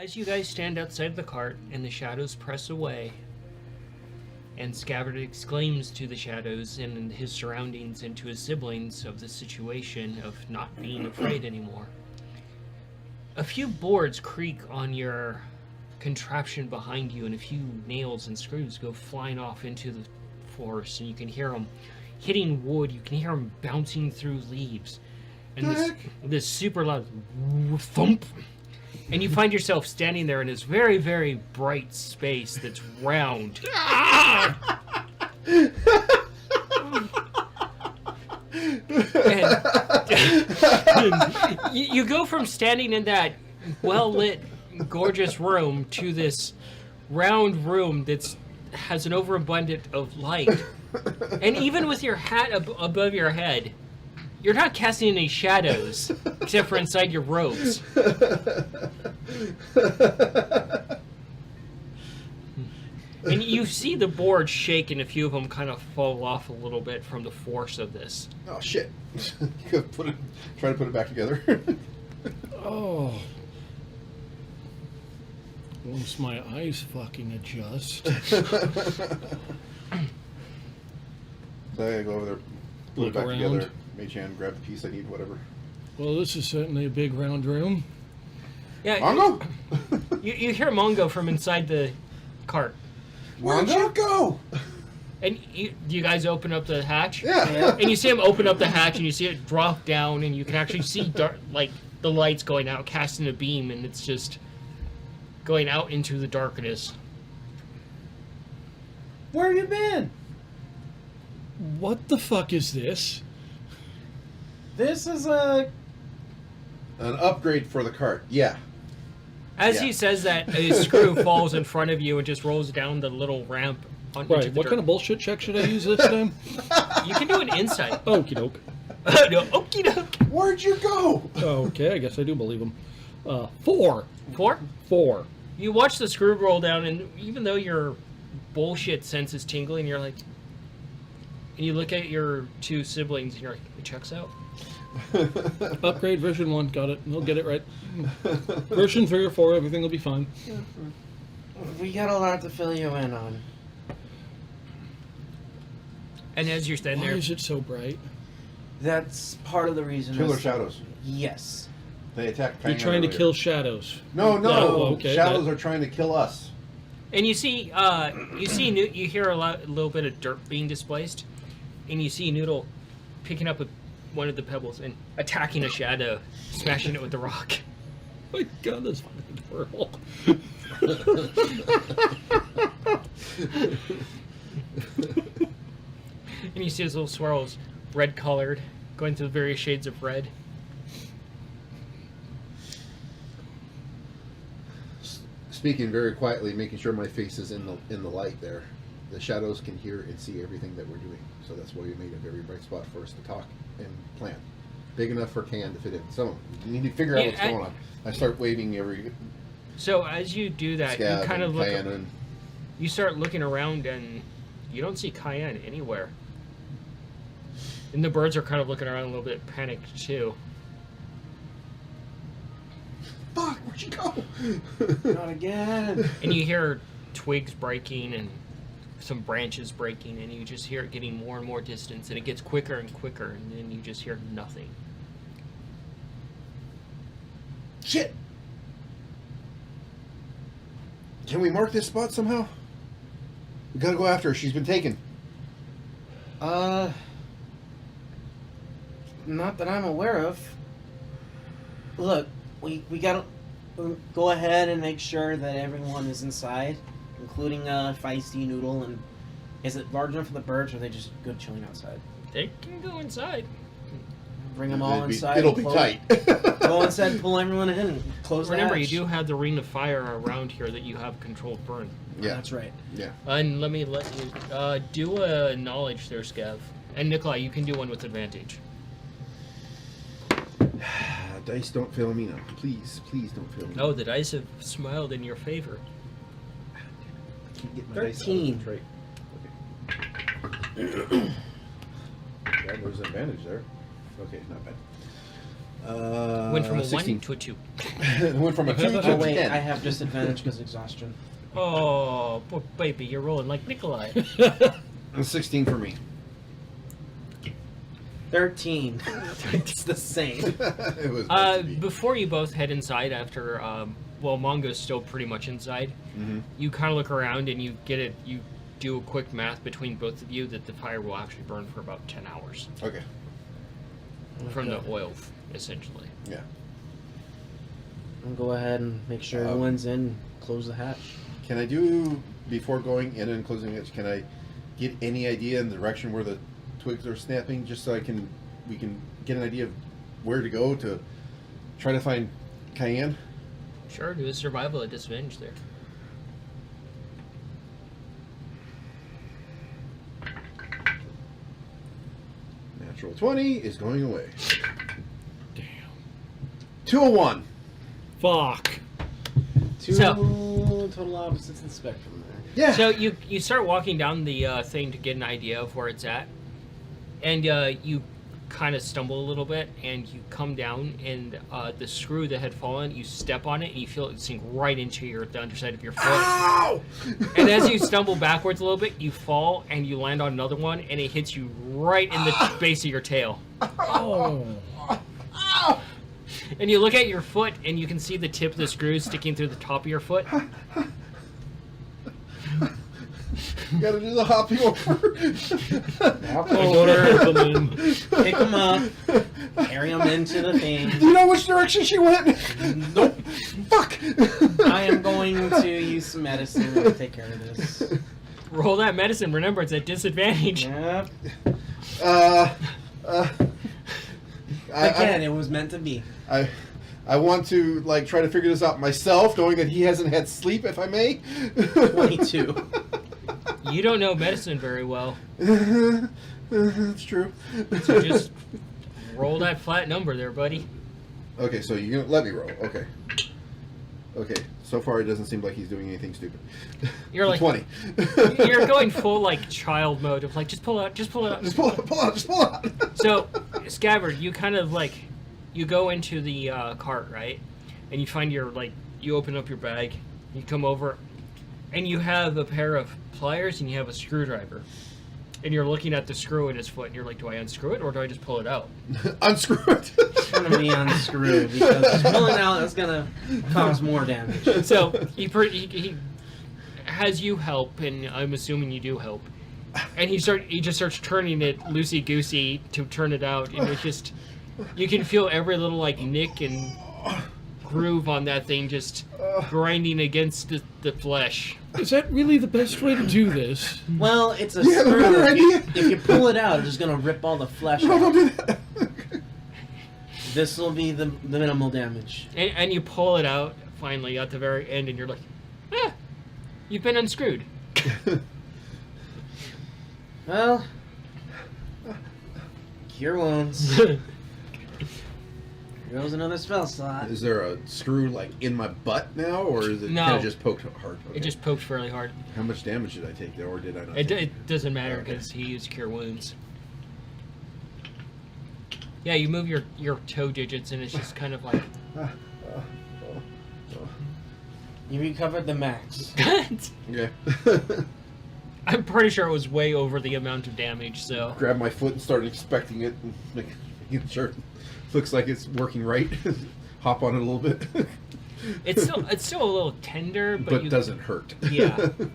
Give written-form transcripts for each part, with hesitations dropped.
As you guys stand outside the cart and the shadows press away, and Scabbard exclaims to the shadows and his surroundings and to his siblings of the situation of not being afraid anymore, a few boards creak on your contraption behind you, and a few nails and screws go flying off into the forest, and you can hear them hitting wood. You can hear them bouncing through leaves, and this super loud thump. And you find yourself standing there in this very, very bright space that's round. and you go from standing in that well-lit, gorgeous room to this round room that has an overabundance of light. And even with your hat above your head, you're not casting any shadows, except for inside your robes. And you see the board shake, and a few of them kind of fall off a little bit from the force of this. Oh, shit. Try to put it back together. Oh. Once my eyes fucking adjust. So I go over there, put it back together. Mage hand, grab the piece I need, whatever. Well, this is certainly a big round room. Yeah, Mongo? You hear Mongo from inside the cart. Where'd you go? And you guys open up the hatch? Yeah. And you see him open up the hatch, and you see it drop down, and you can actually see the lights going out, casting a beam, and it's just going out into the darkness. Where have you been? What the fuck is this? This is An upgrade for the cart, yeah. As he says that, a screw falls in front of you and just rolls down the little ramp. Right, what kind of bullshit check should I use this time? You can do an insight. Okie doke. No, okie doke. Where'd you go? Okay, I guess I do believe him. 4. 4? 4. You watch the screw roll down, and even though your bullshit sense is tingling, you're like... And you look at your two siblings, and you're like, it checks out. Upgrade version 1, got it. We'll get it right. Version 3 or 4, everything will be fine. We got a lot to fill you in on. And as you're standing Why there... is it so bright? That's part of the reason. Killer shadows. Yes. They attack. You're trying to kill shadows. No. Oh, okay, Shadows are trying to kill us. And you hear a little bit of dirt being displaced, and you see Noodle picking up one of the pebbles and attacking a shadow, smashing it with the rock. Oh my god, that's fucking horrible. And you see his little swirls, red colored, going through various shades of red. Speaking very quietly, making sure my face is in the light there. The shadows can hear and see everything that we're doing. So that's why we made a very bright spot for us to talk and plan. Big enough for Can to fit in. So you need to figure out what's going on. I start waving every... So as you do that, you kind of look... You start looking around, and you don't see Cayenne anywhere. And the birds are kind of looking around a little bit panicked, too. Fuck, where'd you go? Not again. And you hear twigs breaking and some branches breaking, and you just hear it getting more and more distance, and it gets quicker and quicker, and then you just hear nothing. Shit! Can we mark this spot somehow? We gotta go after her. She's been taken. Not that I'm aware of. Look, we gotta go ahead and make sure that everyone is inside, including Feisty Noodle. And is it large enough for the birds, or are they just good chilling outside? They can go inside. Bring them all inside. It'll be tight. Go inside, pull everyone in, and close the Remember, hatch. you do have the ring of fire around here that you have controlled burn. Yeah, That's right. Yeah. And let you do a knowledge there, Scav. And Nikolai, you can do one with advantage. Dice don't fail me now. Please don't fail me. Oh, the dice have smiled in your favor. I can't get my dice out of 13. the tray. Okay. Yeah, there's an advantage there. Okay, not bad. Went from a 16. 1 to a 2. Went from a 2 to Oh a wait, 10. I have disadvantage because exhaustion. Oh, poor baby, you're rolling like Nikolai. 16 for me. 13. It's the same. It was meant to be. Before you both head inside after, well, Mongo's still pretty much inside, you kind of look around and you get it, you do a quick math between both of you that the fire will actually burn for about 10 hours Okay. from the oil, essentially. Yeah. I'll go ahead and make sure everyone's in. Close the hatch. Can I do, before going in and closing it, can I get any idea in the direction where the twigs are snapping, just so we can get an idea of where to go to try to find Cayenne? Sure, do a survival at disadvantage there. Natural 20 is going away. Damn. 201. Fuck. Two So- total opposites in the spectrum there. Yeah. So you start walking down the thing to get an idea of where it's at, and you kind of stumble a little bit, and you come down, and the screw that had fallen, you step on it, and you feel it sink right into the underside of your foot. Ow! And as you stumble backwards a little bit, you fall, and you land on another one, and it hits you right in the base of your tail. Oh. Ow! And you look at your foot, and you can see the tip of the screw sticking through the top of your foot. You gotta do the hopping over. Walk I go to over, help him in. pick them up, carry them into the thing. Do you know which direction she went? Nope. Fuck! I am going to use some medicine to take care of this. Roll that medicine. Remember, it's at disadvantage. Yep. Uh, Again, it was meant to be. I want to like try to figure this out myself, knowing that he hasn't had sleep, if I may. 22. You don't know medicine very well, That's true. so just roll that flat number there, buddy. Okay, so you're gonna let me roll. Okay. Okay. So far, it doesn't seem like he's doing anything stupid. You're like 20. You're going full like child mode of like just pull out, just pull it out. Just pull it, pull out, just pull out. So, Scabbard, you kind of like you go into the cart, right? And you find you open up your bag, you come over, and you have a pair of pliers and you have a screwdriver. And you're looking at the screw in his foot, and you're like, do I unscrew it or do I just pull it out? Unscrew it. It's going to be unscrewed because just pulling out is going to cause more damage. So he has you help, and I'm assuming you do help. And he just starts turning it loosey goosey to turn it out, and it's just you can feel every little like nick and groove on that thing just grinding against the flesh. Is that really the best way to do this? Well, it's a You have a screw. better idea? If you pull it out, it's just going to rip all the flesh No, don't off. do that. This will be the minimal damage. And you pull it out finally at the very end, and you're like, you've been unscrewed. Well, cure wounds. Here goes another spell slot. Is there a screw like in my butt now, or is it No. kind of just poked hard? Okay. It just poked fairly hard. How much damage did I take there, or did I not? It doesn't matter Okay. because he used cure wounds. Yeah, you move your toe digits, and it's just kind of like. You recovered the max. Okay. I'm pretty sure it was way over the amount of damage, so. Grab my foot and start inspecting it, and making sure it looks like it's working right. Hop on it a little bit. It's still a little tender, but you, doesn't hurt. Yeah. Do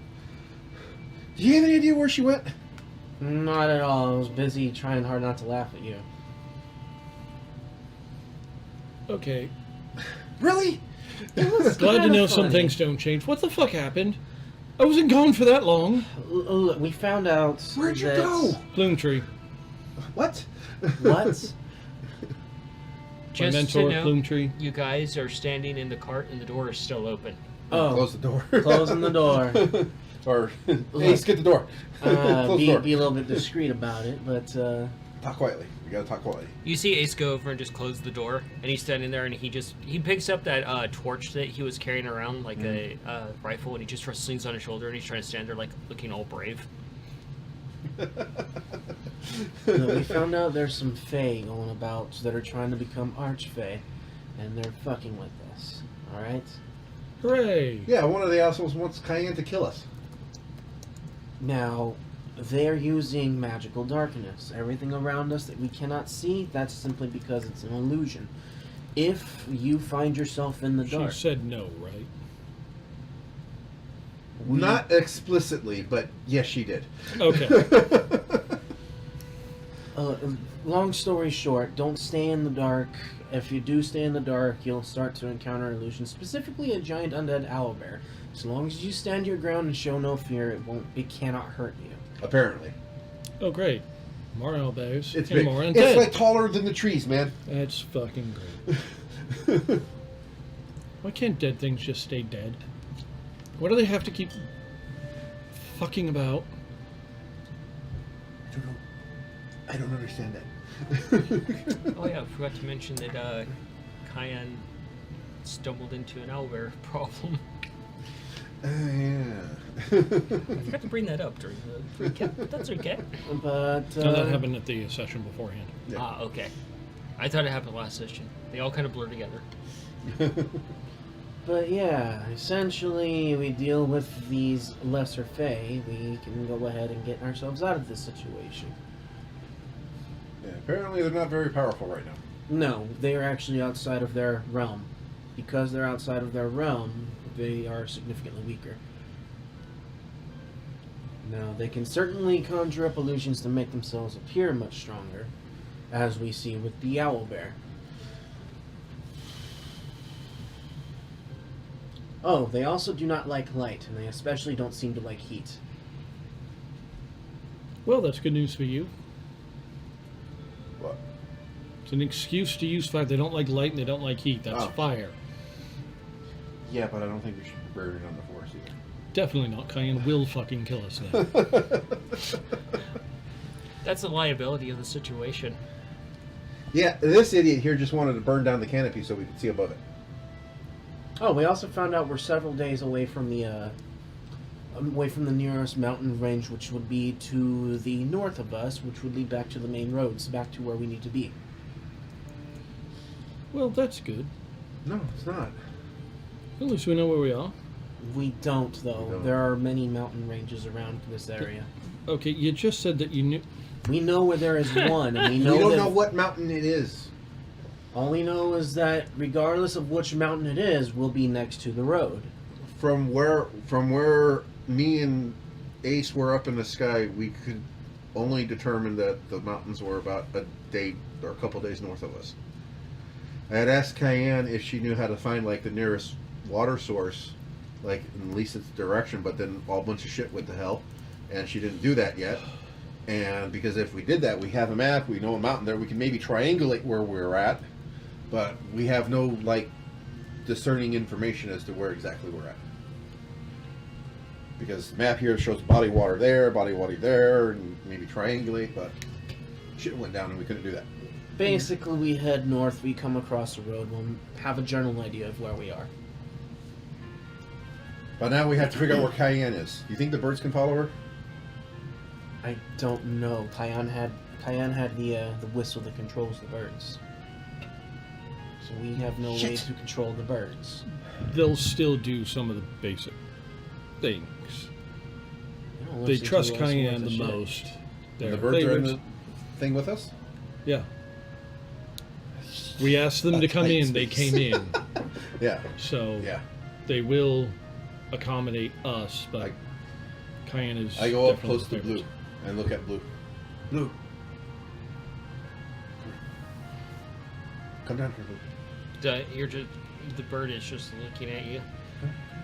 you have any idea where she went? Not at all. I was busy trying hard not to laugh at you. Okay. Really? Glad to know some things don't change. What the fuck happened? I wasn't gone for that long. Look, we found out. Where'd you that- go? Bloom tree. What? What? My just to mentor, know, Bloom tree. you guys are standing in the cart, and the door is still open. Oh, Close the door. Closing the door. Or, hey, let's get the door. Close the door. be a little bit discreet about it, but Talk quietly. We gotta talk quietly. You see Ace go over and just close the door, and he's standing there, and he picks up that torch that he was carrying around like a rifle, and he just slings on his shoulder, and he's trying to stand there like looking all brave. No, we found out there's some Fae going about that are trying to become Archfey, and they're fucking with us. Alright? Hooray! Yeah, one of the assholes wants Cayenne to kill us. Now, they're using magical darkness. Everything around us that we cannot see, that's simply because it's an illusion. If you find yourself in the She dark... said no, right? Not explicitly, but yes, she did. Okay. Long story short, don't stay in the dark. If you do stay in the dark, you'll start to encounter illusions, specifically a giant undead owlbear. As long as you stand your ground and show no fear, it cannot hurt you. Apparently. Oh, great. More owlbears. It's and big. more undead. It's like taller than the trees, man. That's fucking great. Why can't dead things just stay dead? What do they have to keep fucking about? I don't know. I don't understand that. Oh yeah, I forgot to mention that Cayenne stumbled into an owlbear problem. Yeah. I forgot to bring that up during the recap, but that's okay. But No, that happened at the session beforehand. Yeah. Ah, okay. I thought it happened last session. They all kind of blur together. But yeah, essentially we deal with these lesser Fae. We can go ahead and get ourselves out of this situation. Yeah, apparently they're not very powerful right now. No, they are actually outside of their realm. Because they're outside of their realm, they are significantly weaker. Now, they can certainly conjure up illusions to make themselves appear much stronger, as we see with the owlbear. Oh, they also do not like light, and they especially don't seem to like heat. Well, that's good news for you. What? It's an excuse to use fire. They don't like light and they don't like heat. That's Oh. fire. Yeah, but I don't think we should burn it on the force either. Definitely not. Cayenne will fucking kill us now. That's the liability of the situation. Yeah, this idiot here just wanted to burn down the canopy so we could see above it. Oh, we also found out we're several days away from the nearest mountain range, which would be to the north of us, which would lead back to the main roads, back to where we need to be. Well, that's good. No, it's not. At least we know where we are. We don't, though. We don't. There are many mountain ranges around this area. Okay, you just said that you knew. We know where there is one, and we know We don't that know what mountain it is. all we know is that regardless of which mountain it is, we'll be next to the road. From where me and Ace were up in the sky, we could only determine that the mountains were about a day or a couple days north of us. I had asked Cayenne if she knew how to find like the nearest water source, like in at least its direction, but then all bunch of shit went to hell, and she didn't do that yet. And because if we did that, we have a map, we know a mountain there, we can maybe triangulate where we're at, but we have no like discerning information as to where exactly we're at. Because the map here shows body water there, and maybe triangulate, but shit went down and we couldn't do that. Basically, we head north, we come across the road, we'll have a general idea of where we are. But now we have to figure out where Cayenne is. You think the birds can follow her? I don't know. Cayenne had the whistle that controls the birds. So we have no way Shit. to control the birds. They'll still do some of the basic things. don't They listen trust to us Cayenne worth the a shit. most. And They're the birds are in favorites. the thing with us? Yeah. We asked them to come Tight in, they space. came in. Yeah. So Yeah. they will accommodate us, but I- Cayenne is I go up definitely close to favorites. Blue and look at Blue. Blue. Come down here, Blue. The bird is just looking at you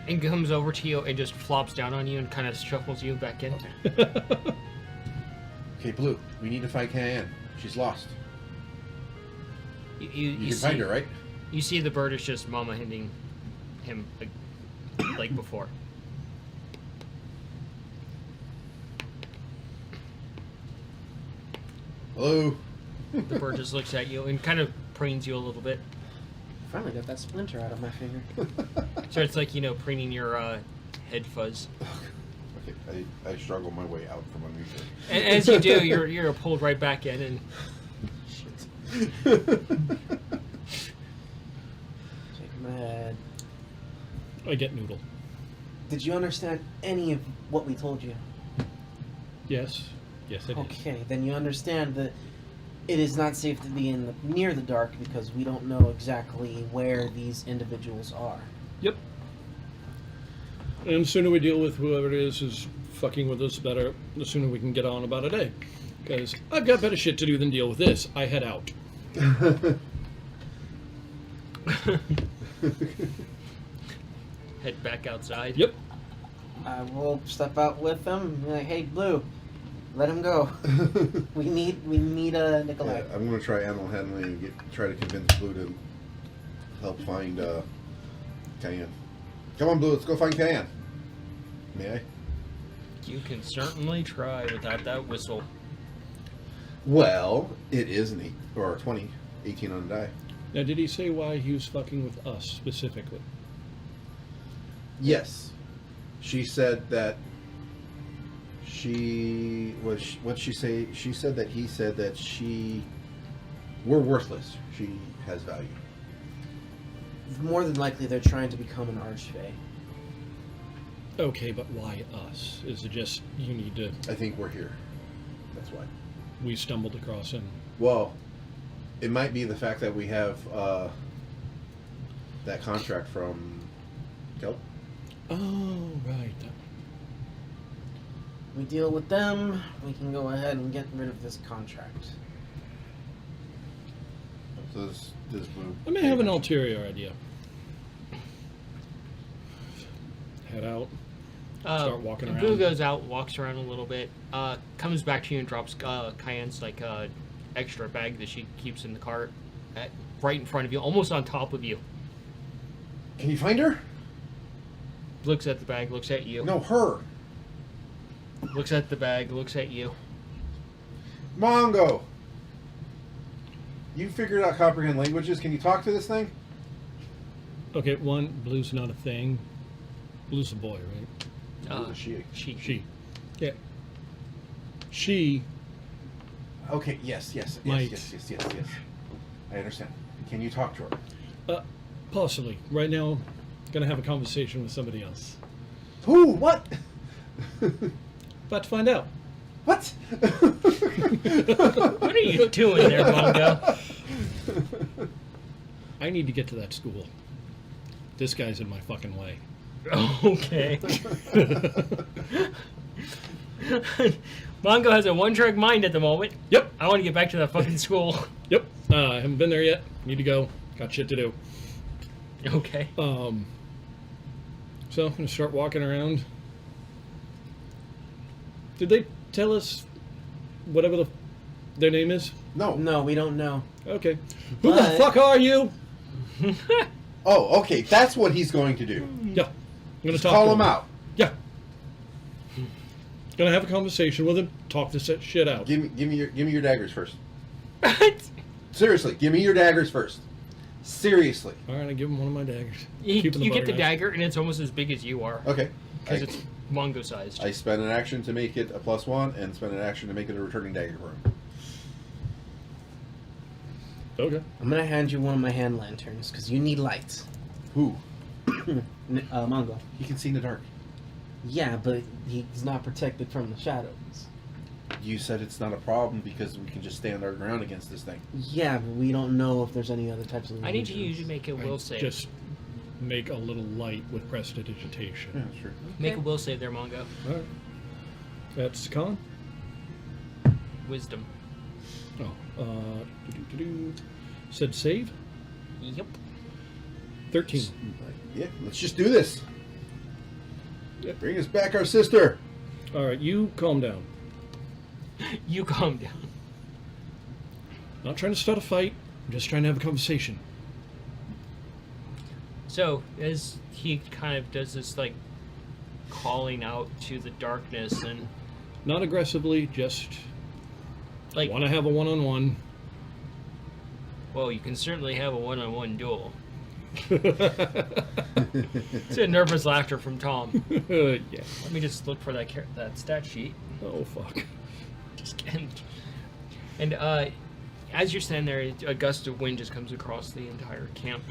and comes over to you and just flops down on you and kind of shuffles you back in. Okay, Blue. We need to find Cayenne. She's lost. You You can see, find her, right? You see the bird is just mama handing him like before. Hello. The bird just looks at you and kind of preens you a little bit. Finally got that splinter out of my finger. So it's like, preening your head fuzz. Okay. I struggle my way out from underneath her. And as you do, you're pulled right back in, and Shaking my head. I get noodle. Did you understand any of what we told you? Yes. Yes, it is. Okay, then you understand that it is not safe to be near the dark because we don't know exactly where these individuals are. Yep. And the sooner we deal with whoever it is fucking with us, better. The sooner we can get on about a day. Because I've got better shit to do than deal with this. I head out. head back outside. Yep. I will step out with them and be like, hey, Blue, let him go. we need Nikolai. Yeah, I'm going to try animal handling and try to convince Blue to help find Cayenne. Come on, Blue, let's go find Cayenne. May I? You can certainly try without that whistle. Well, it is an 8 or 20, 18 on the die. Now, did he say why he was fucking with us specifically? Yes. She said that she was. What'd she say? She said that he said that we're worthless. She has value. More than likely, they're trying to become an archfey. Okay, but why us? Is it just you need to... I think we're here. That's why. We stumbled across him. Well, it might be the fact that we have that contract from Kelp. Oh, right. We deal with them, we can go ahead and get rid of this contract. So this Blue. I may have an ulterior idea. Head out. Start walking around. Blue goes out, walks around a little bit, comes back to you and drops Cayenne's extra bag that she keeps in the cart right in front of you, almost on top of you. Can you find her? Looks at the bag, looks at you. No, her. Looks at the bag, looks at you. Mongo. You figured out comprehend languages. Can you talk to this thing? Okay, one, Blue's not a thing. Blue's a boy, right? Who's a she? She. Yeah. She... Okay, yes. Might. Yes. I understand. Can you talk to her? Possibly. Right now, gonna have a conversation with somebody else. Who? What? About to find out. What? What are you doing there, Mongo? I need to get to that school. This guy's in my fucking way. Okay. Mongo has a one-track mind at the moment. Yep. I want to get back to that fucking school. Yep. I haven't been there yet. Need to go. Got shit to do. Okay. So I'm gonna start walking around. Did they tell us whatever their name is? No. No, we don't know. Okay. Who the But- fuck are you? Oh, okay. That's what he's going to do. Yeah. I'm gonna Just talk call to him out. Yeah. Gonna have a conversation with him. Talk this shit out. Give me your daggers first. What? Seriously, give me your daggers first. Seriously. All right, I give him one of my daggers. You Keeping get butter the knife. dagger, and it's almost as big as you are. Okay. Because it's Mongo-sized. I spend an action to make it a +1, and spend an action to make it a returning dagger for him. Okay. I'm gonna hand you one of my hand lanterns because you need light. Who? Mongo. He can see in the dark. Yeah, but he's not protected from the shadows. You said it's not a problem because we can just stand our ground against this thing. Yeah, but we don't know if there's any other types of. I need you illusions. to make a will save. Just make a little light with prestidigitation. Yeah, sure. Make a will save there, Mongo. All right. That's con. Wisdom. Oh. Said save. Yep. 13. Yeah, let's just do this. Yep. Bring us back our sister. All right, you calm down. You calm down. Not trying to start a fight. I'm just trying to have a conversation. So, as he kind of does this, calling out to the darkness and, Not aggressively, just want to have a one-on-one. well, you can certainly have a one-on-one duel. It's a nervous laughter from Tom. Yeah. Let me just look for that stat sheet. Oh fuck. Just kidding. And as you're standing there, a gust of wind just comes across the entire camp,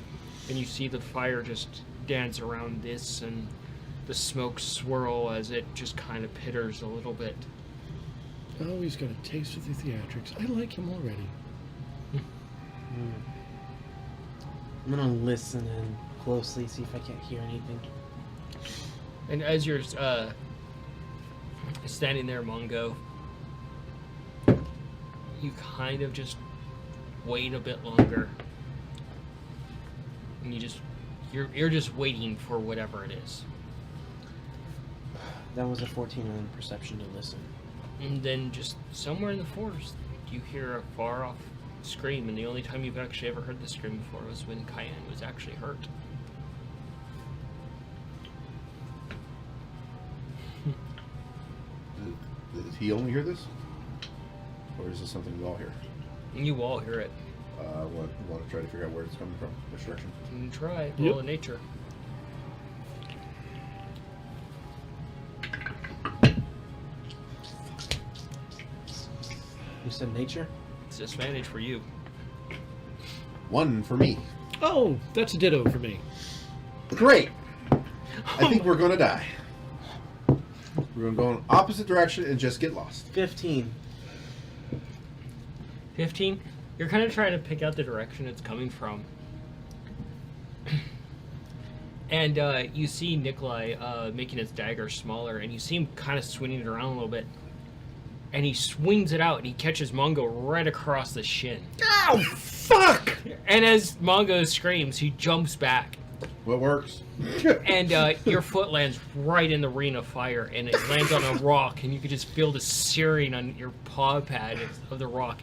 and you see the fire just dance around this, and the smoke swirl as it just kind of pitters a little bit. Oh, he's got a taste of the theatrics. I like him already. I'm gonna listen in closely, see if I can't hear anything. And as you're standing there, Mongo, you kind of just wait a bit longer, and you're just waiting for whatever it is. That was a 14 on perception to listen. And then just somewhere in the forest, you hear a far off scream, and the only time you've actually ever heard the scream before was when Cayenne was actually hurt. Does he only hear this? Or is this something we all hear? And you all hear it. Want to try to figure out where it's coming from, which direction? You can try. Yep. Roll in nature. You said nature? It's disadvantage for you. 1 for me. Oh, that's a ditto for me. Great! I think we're going to die. We're going to go in opposite direction and just get lost. 15. 15. You're kind of trying to pick out the direction it's coming from. And you see Nikolai making his dagger smaller, and you see him kind of swinging it around a little bit. And he swings it out, and he catches Mongo right across the shin. Oh, fuck! And as Mongo screams, he jumps back. What works? And your foot lands right in the ring of fire, and it lands on a rock, and you can just feel the searing on your paw pad of the rock.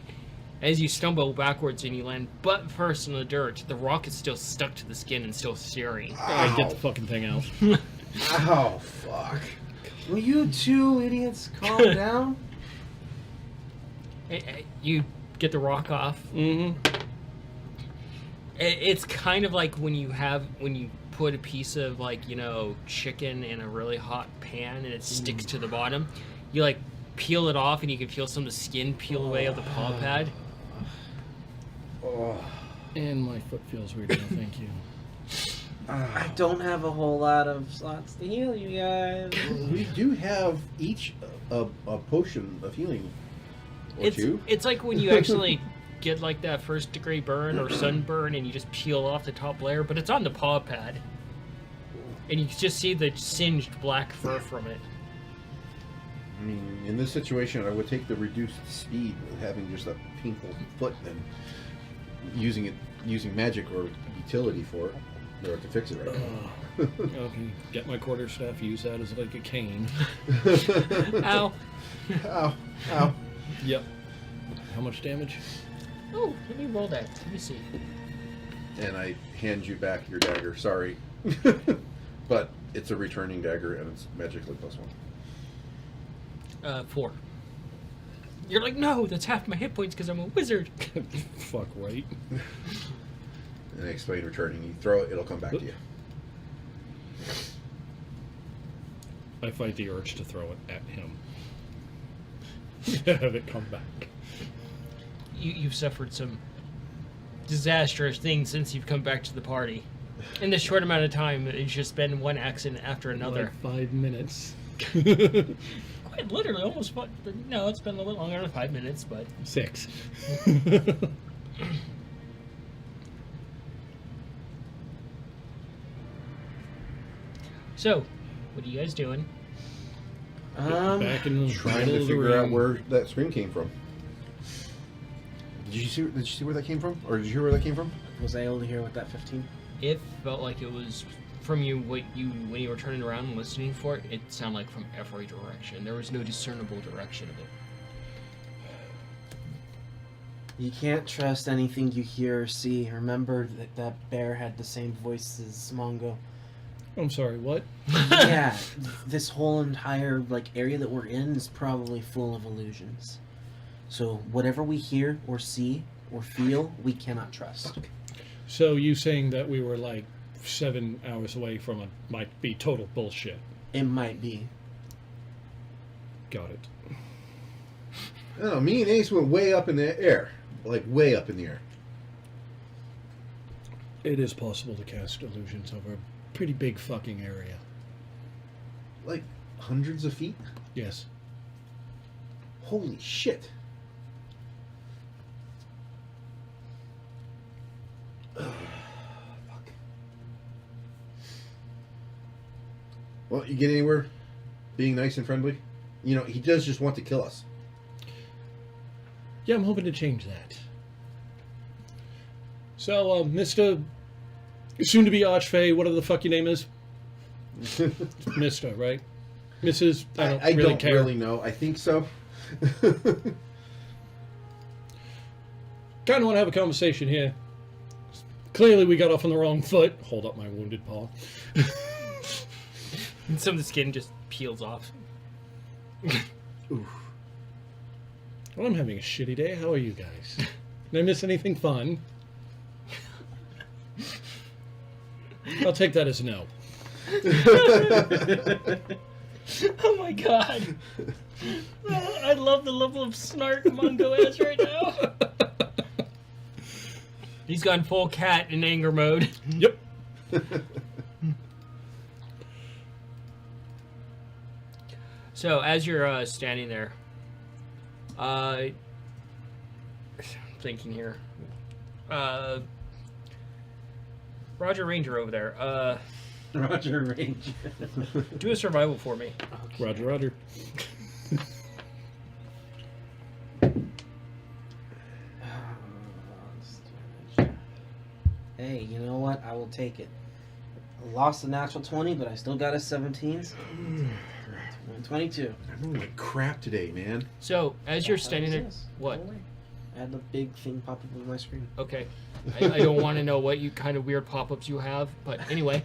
As you stumble backwards and you land butt first in the dirt, the rock is still stuck to the skin and still searing. I get the fucking thing out. Ow, fuck. Will you two idiots calm down? You get the rock off. Mm-hmm. It's kind of like when you put a piece of, like, you know, chicken in a really hot pan and it sticks to the bottom. You, like, peel it off and you can feel some of the skin peel away of the paw pad. Oh. And my foot feels weird now, thank you. I don't have a whole lot of slots to heal you guys. We do have each a potion of healing. Or two. It's like when you actually get like that first degree burn or sunburn and you just peel off the top layer, but it's on the paw pad. And you just see the singed black fur from it. I mean, in this situation, I would take the reduced speed of having just a painful foot and using magic or utility for it, or to fix it right now. Okay, get my quarterstaff, use that as like a cane. Ow. Ow, ow. Yep. How much damage? Oh, let me roll that. Let me see. And I hand you back your dagger. Sorry. But it's a returning dagger and it's magically +1. 4. You're like, no, that's half my hit points because I'm a wizard. Fuck right. And I explain returning. You throw it, it'll come back to you. I fight the urge to throw it at him. Have it come back. You've suffered some disastrous things since you've come back to the party. In this short amount of time, it's just been one accident after another. Like 5 minutes. Quite literally, almost. No, it's been a little bit longer than 5 minutes, but 6. So, what are you guys doing? Back in the Trying middle to of the figure out ring. where that scream came from. Did you see where that came from? Or did you hear where that came from? Was I able to hear what that 15? It felt like it was from when you were turning around and listening for it. It sounded like from every direction. There was no discernible direction of it. You can't trust anything you hear or see. Remember that bear had the same voice as Mongo. I'm sorry, what? Yeah, this whole entire area that we're in is probably full of illusions. So whatever we hear or see or feel, we cannot trust. So you saying that we were like 7 hours away from it might be total bullshit. It might be. Got it. I don't know, me and Ace went way up in the air. Like, way up in the air. It is possible to cast illusions over a pretty big fucking area. Like, hundreds of feet? Yes. Holy shit. Fuck. Well, you get anywhere being nice and friendly? You know, he does just want to kill us. Yeah, I'm hoping to change that. So, Mr. Soon-to-be Archfey, whatever the fuck your name is. Mr., right? Mrs. I don't care. Really know. I think so. Kind of want to have a conversation here. Clearly we got off on the wrong foot. Hold up my wounded paw. And some of the skin just peels off. Oof. Well, I'm having a shitty day. How are you guys? Did I miss anything fun? I'll take that as a no. Oh my god. I love the level of snark Mongo has right now. He's gone full cat in anger mode. Yep. So, as you're standing there, thinking here, Roger Ranger over there, Roger Ranger. do a survival for me. Roger, Roger. Hey, you know what? I will take it. I lost a natural 20, but I still got a 17. 22. I'm doing like crap today, man. So, as you're standing there, Yes. what? Go away. I had the big thing pop up on my screen. Okay. I don't want to know what you kind of weird pop-ups you have, but anyway.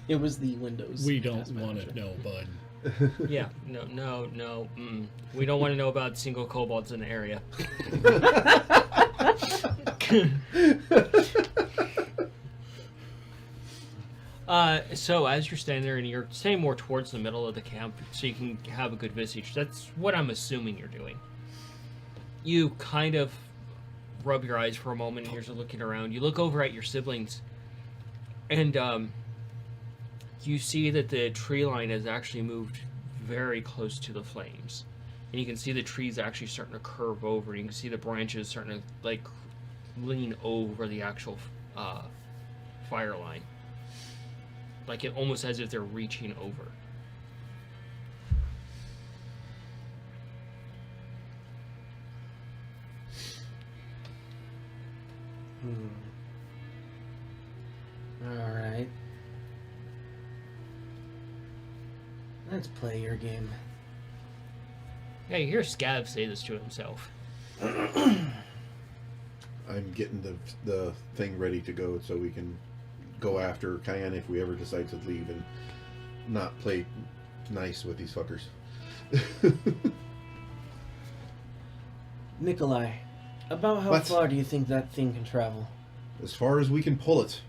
It was the Windows. We don't Task want Manager. to know, bud. Yeah, no. We don't want to know about single kobolds in the area. So as you're standing there and you're staying more towards the middle of the camp so you can have a good visage, that's what I'm assuming you're doing. You kind of rub your eyes for a moment and you're just looking around. You look over at your siblings and you see that the tree line has actually moved very close to the flames. And you can see the trees actually starting to curve over. You can see the branches starting to like lean over the actual fire line. Like it almost as if they're reaching over. Alright. Let's play your game. Yeah, you hear Scav say this to himself. I'm getting the thing ready to go so we can go after Cayenne if we ever decide to leave and not play nice with these fuckers. Nikolai, about how What? far do you think that thing can travel? As far as we can pull it.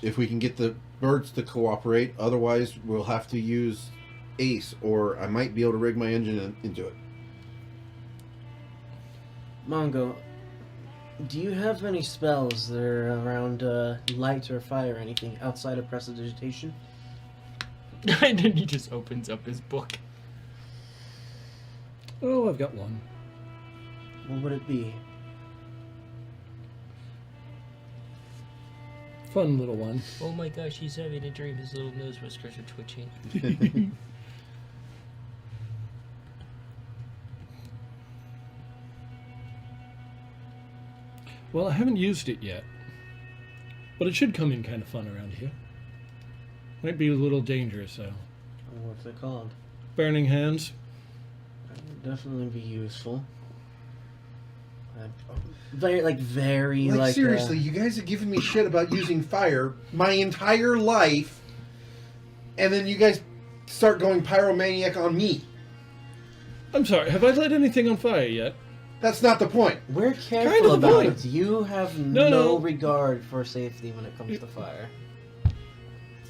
If we can get the birds to cooperate, otherwise we'll have to use Ace, or I might be able to rig my engine into it. Mongo, do you have any spells that are around light or fire or anything outside of prestidigitation? And then he just opens up his book. Oh, I've got one. What would it be? Fun little one. Oh my gosh, he's having a dream. His little nose whiskers are twitching. Well, I haven't used it yet. But it should come in kind of fun around here. Might be a little dangerous, though. What's it called? Burning hands. That would definitely be useful. Very seriously, you guys have given me shit about using fire my entire life, and then you guys start going pyromaniac on me. I'm sorry, have I lit anything on fire yet? That's not the point. We're Kind careful of the about point. it. You have No, no no. regard for safety when it comes to fire.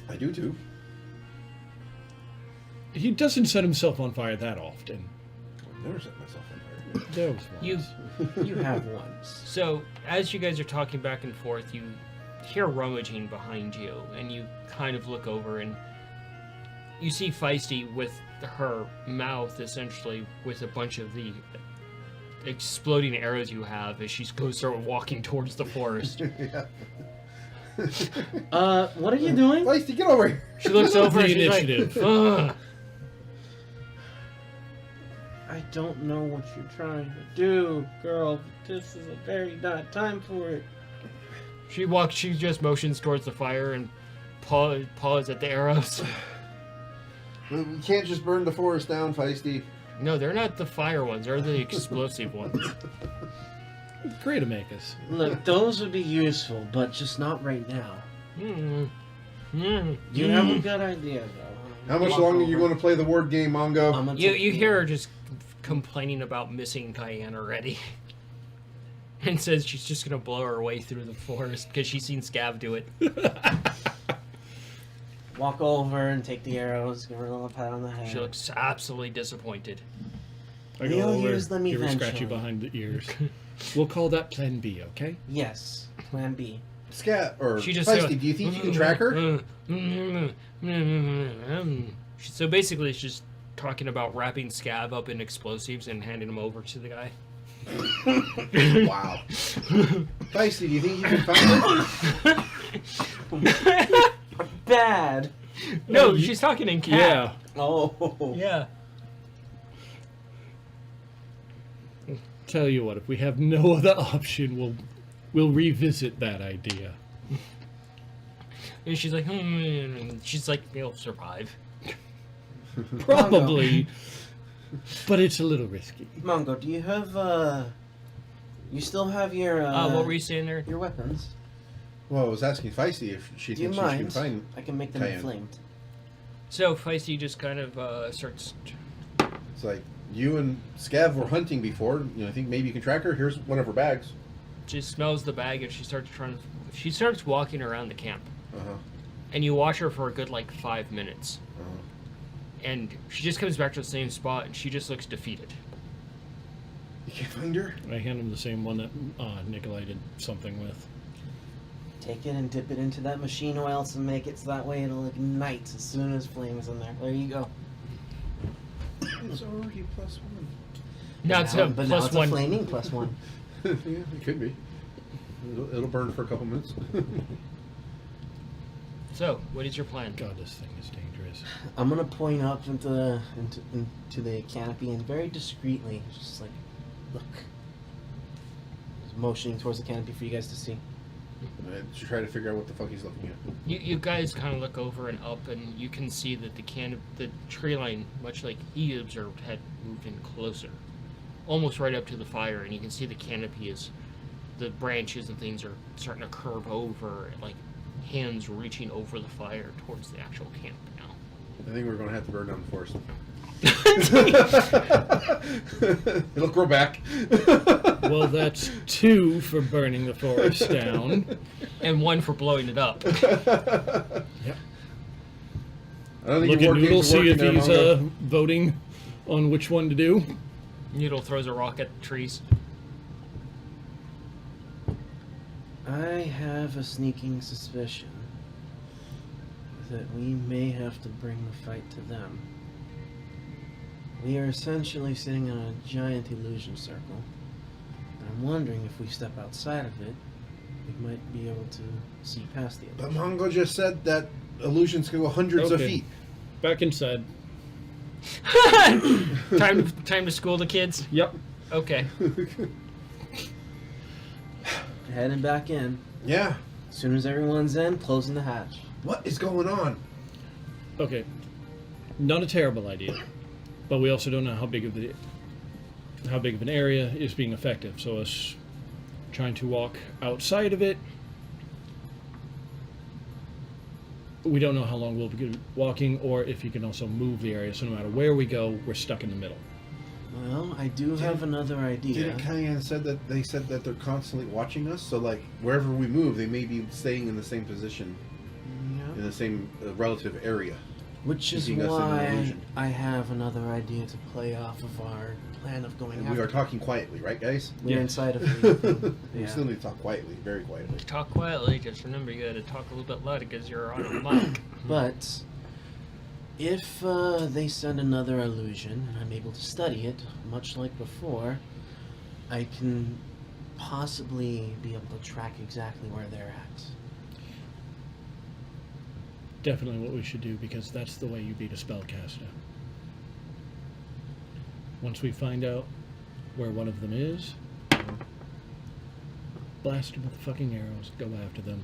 I do too. He doesn't set himself on fire that often. I've never set myself on fire. There was You once. You have once. So, as you guys are talking back and forth, you hear rummaging behind you, and you kind of look over, and you see Feisty with her mouth, essentially, with a bunch of the exploding arrows you have as she goes start walking towards the forest. Yeah. What are you doing? Feisty, get over here. She looks over and The she's initiative. like, ugh. I don't know what you're trying to do, girl. This is a very not time for it. She just motions towards the fire and paws at the arrows. We can't just burn the forest down, Feisty. No, they're not the fire ones, they're the explosive ones. Great to make us. Look, those would be useful, but just not right now. Mm. Mm. You have a good idea, though. How much longer are you going to play the word game, Mongo? You hear her just complaining about missing Cayenne already. And says she's just gonna blow her way through the forest because she's seen Scav do it. Walk over and take the arrows, give her a little pat on the head. She looks absolutely disappointed. I We'll go over, use them give her eventually. scratchy behind the ears. We'll call that Plan B, okay? Yes, Plan B. Scat or She just Feisty, do you think you can track her? So basically, it's just talking about wrapping Scav up in explosives and handing him over to the guy. Wow. Feisty, do you think you can find her? Bad. No, she's talking in cat. Yeah. Oh. Yeah. Tell you what, if we have no other option, we'll revisit that idea. And she's like, and she's like, they'll survive. Probably, but it's a little risky. Mongo, do you have, you still have your, What were you saying there? your weapons? Well, I was asking Feisty if she Do you thinks she can mind? find. I can make them Cayenne. inflamed. So Feisty just kind of starts. It's like you and Scav were hunting before. You know, I think maybe you can track her. Here's one of her bags. She smells the bag and she starts walking around the camp. Uh-huh. And you watch her for a good 5 minutes. Uh-huh. And she just comes back to the same spot and she just looks defeated. You can't find her? I hand him the same one that Nikolai did something with. Take it and dip it into that machine oil to make it so that way it'll ignite as soon as flame is in there. There you go. It's already +1. Now it's a But now plus it's one. a flaming +1. Yeah, it could be. It'll burn for a couple minutes. So, what is your plan? God, this thing is dangerous. I'm gonna point up into the canopy and very discreetly, just like, look. Just motioning towards the canopy for you guys to see. I should try to figure out what the fuck he's looking at. You guys kind of look over and up, and you can see that the tree line, much like he observed, had moved in closer, almost right up to the fire, and you can see the canopy is, the branches and things are starting to curve over, like hands reaching over the fire towards the actual camp now. I think we're going to have to burn down the forest. It'll grow back. Well, that's 2 for burning the forest down. And 1 for blowing it up. Yep. I don't think Look your at war Noodle, games are see if working he's there, Mongo. voting on which one to do. Noodle throws a rock at the trees. I have a sneaking suspicion that we may have to bring the fight to them. We are essentially sitting on a giant illusion circle. And I'm wondering if we step outside of it, we might be able to see past the But illusion. Mongo just said that illusions can go hundreds of Okay. feet. Back inside. Time to school the kids? Yep. Okay. Heading back in. Yeah. As soon as everyone's in, closing the hatch. What is going on? Okay. Not a terrible idea, but we also don't know how big of an area is being effective. So us trying to walk outside of it, we don't know how long we'll be walking, or if you can also move the area. So no matter where we go, we're stuck in the middle. Well, I do have another idea. Didn't Cayenne said that they said that they're constantly watching us? So like wherever we move, they may be staying in the same position, in the same relative area. Which is keeping us in an why illusion. I have another idea to play off of our plan of going And after. we are talking quietly, right, guys? We're Yeah. inside of the We yeah. still need to talk quietly, very quietly. Talk quietly. Just remember, you gotta talk a little bit louder because you're on a mic. But if they send another illusion and I'm able to study it, much like before, I can possibly be able to track exactly where they're at. Definitely what we should do, because that's the way you beat a spellcaster. Once we find out where one of them is, blast them with the fucking arrows, go after them,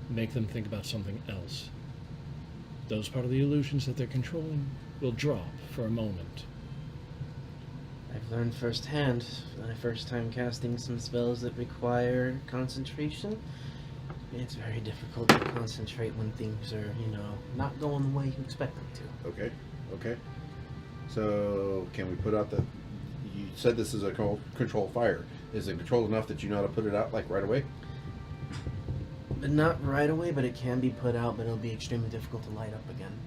make them think about something else. Those part of the illusions that they're controlling will drop for a moment. I've learned firsthand, my first time casting some spells that require concentration, it's very difficult to concentrate when things are, not going the way you expect them to. Okay, okay. So, can we put out the... You said this is a control fire. Is it controlled enough that you know how to put it out, like, right away? But not right away, but it can be put out, but it'll be extremely difficult to light up again.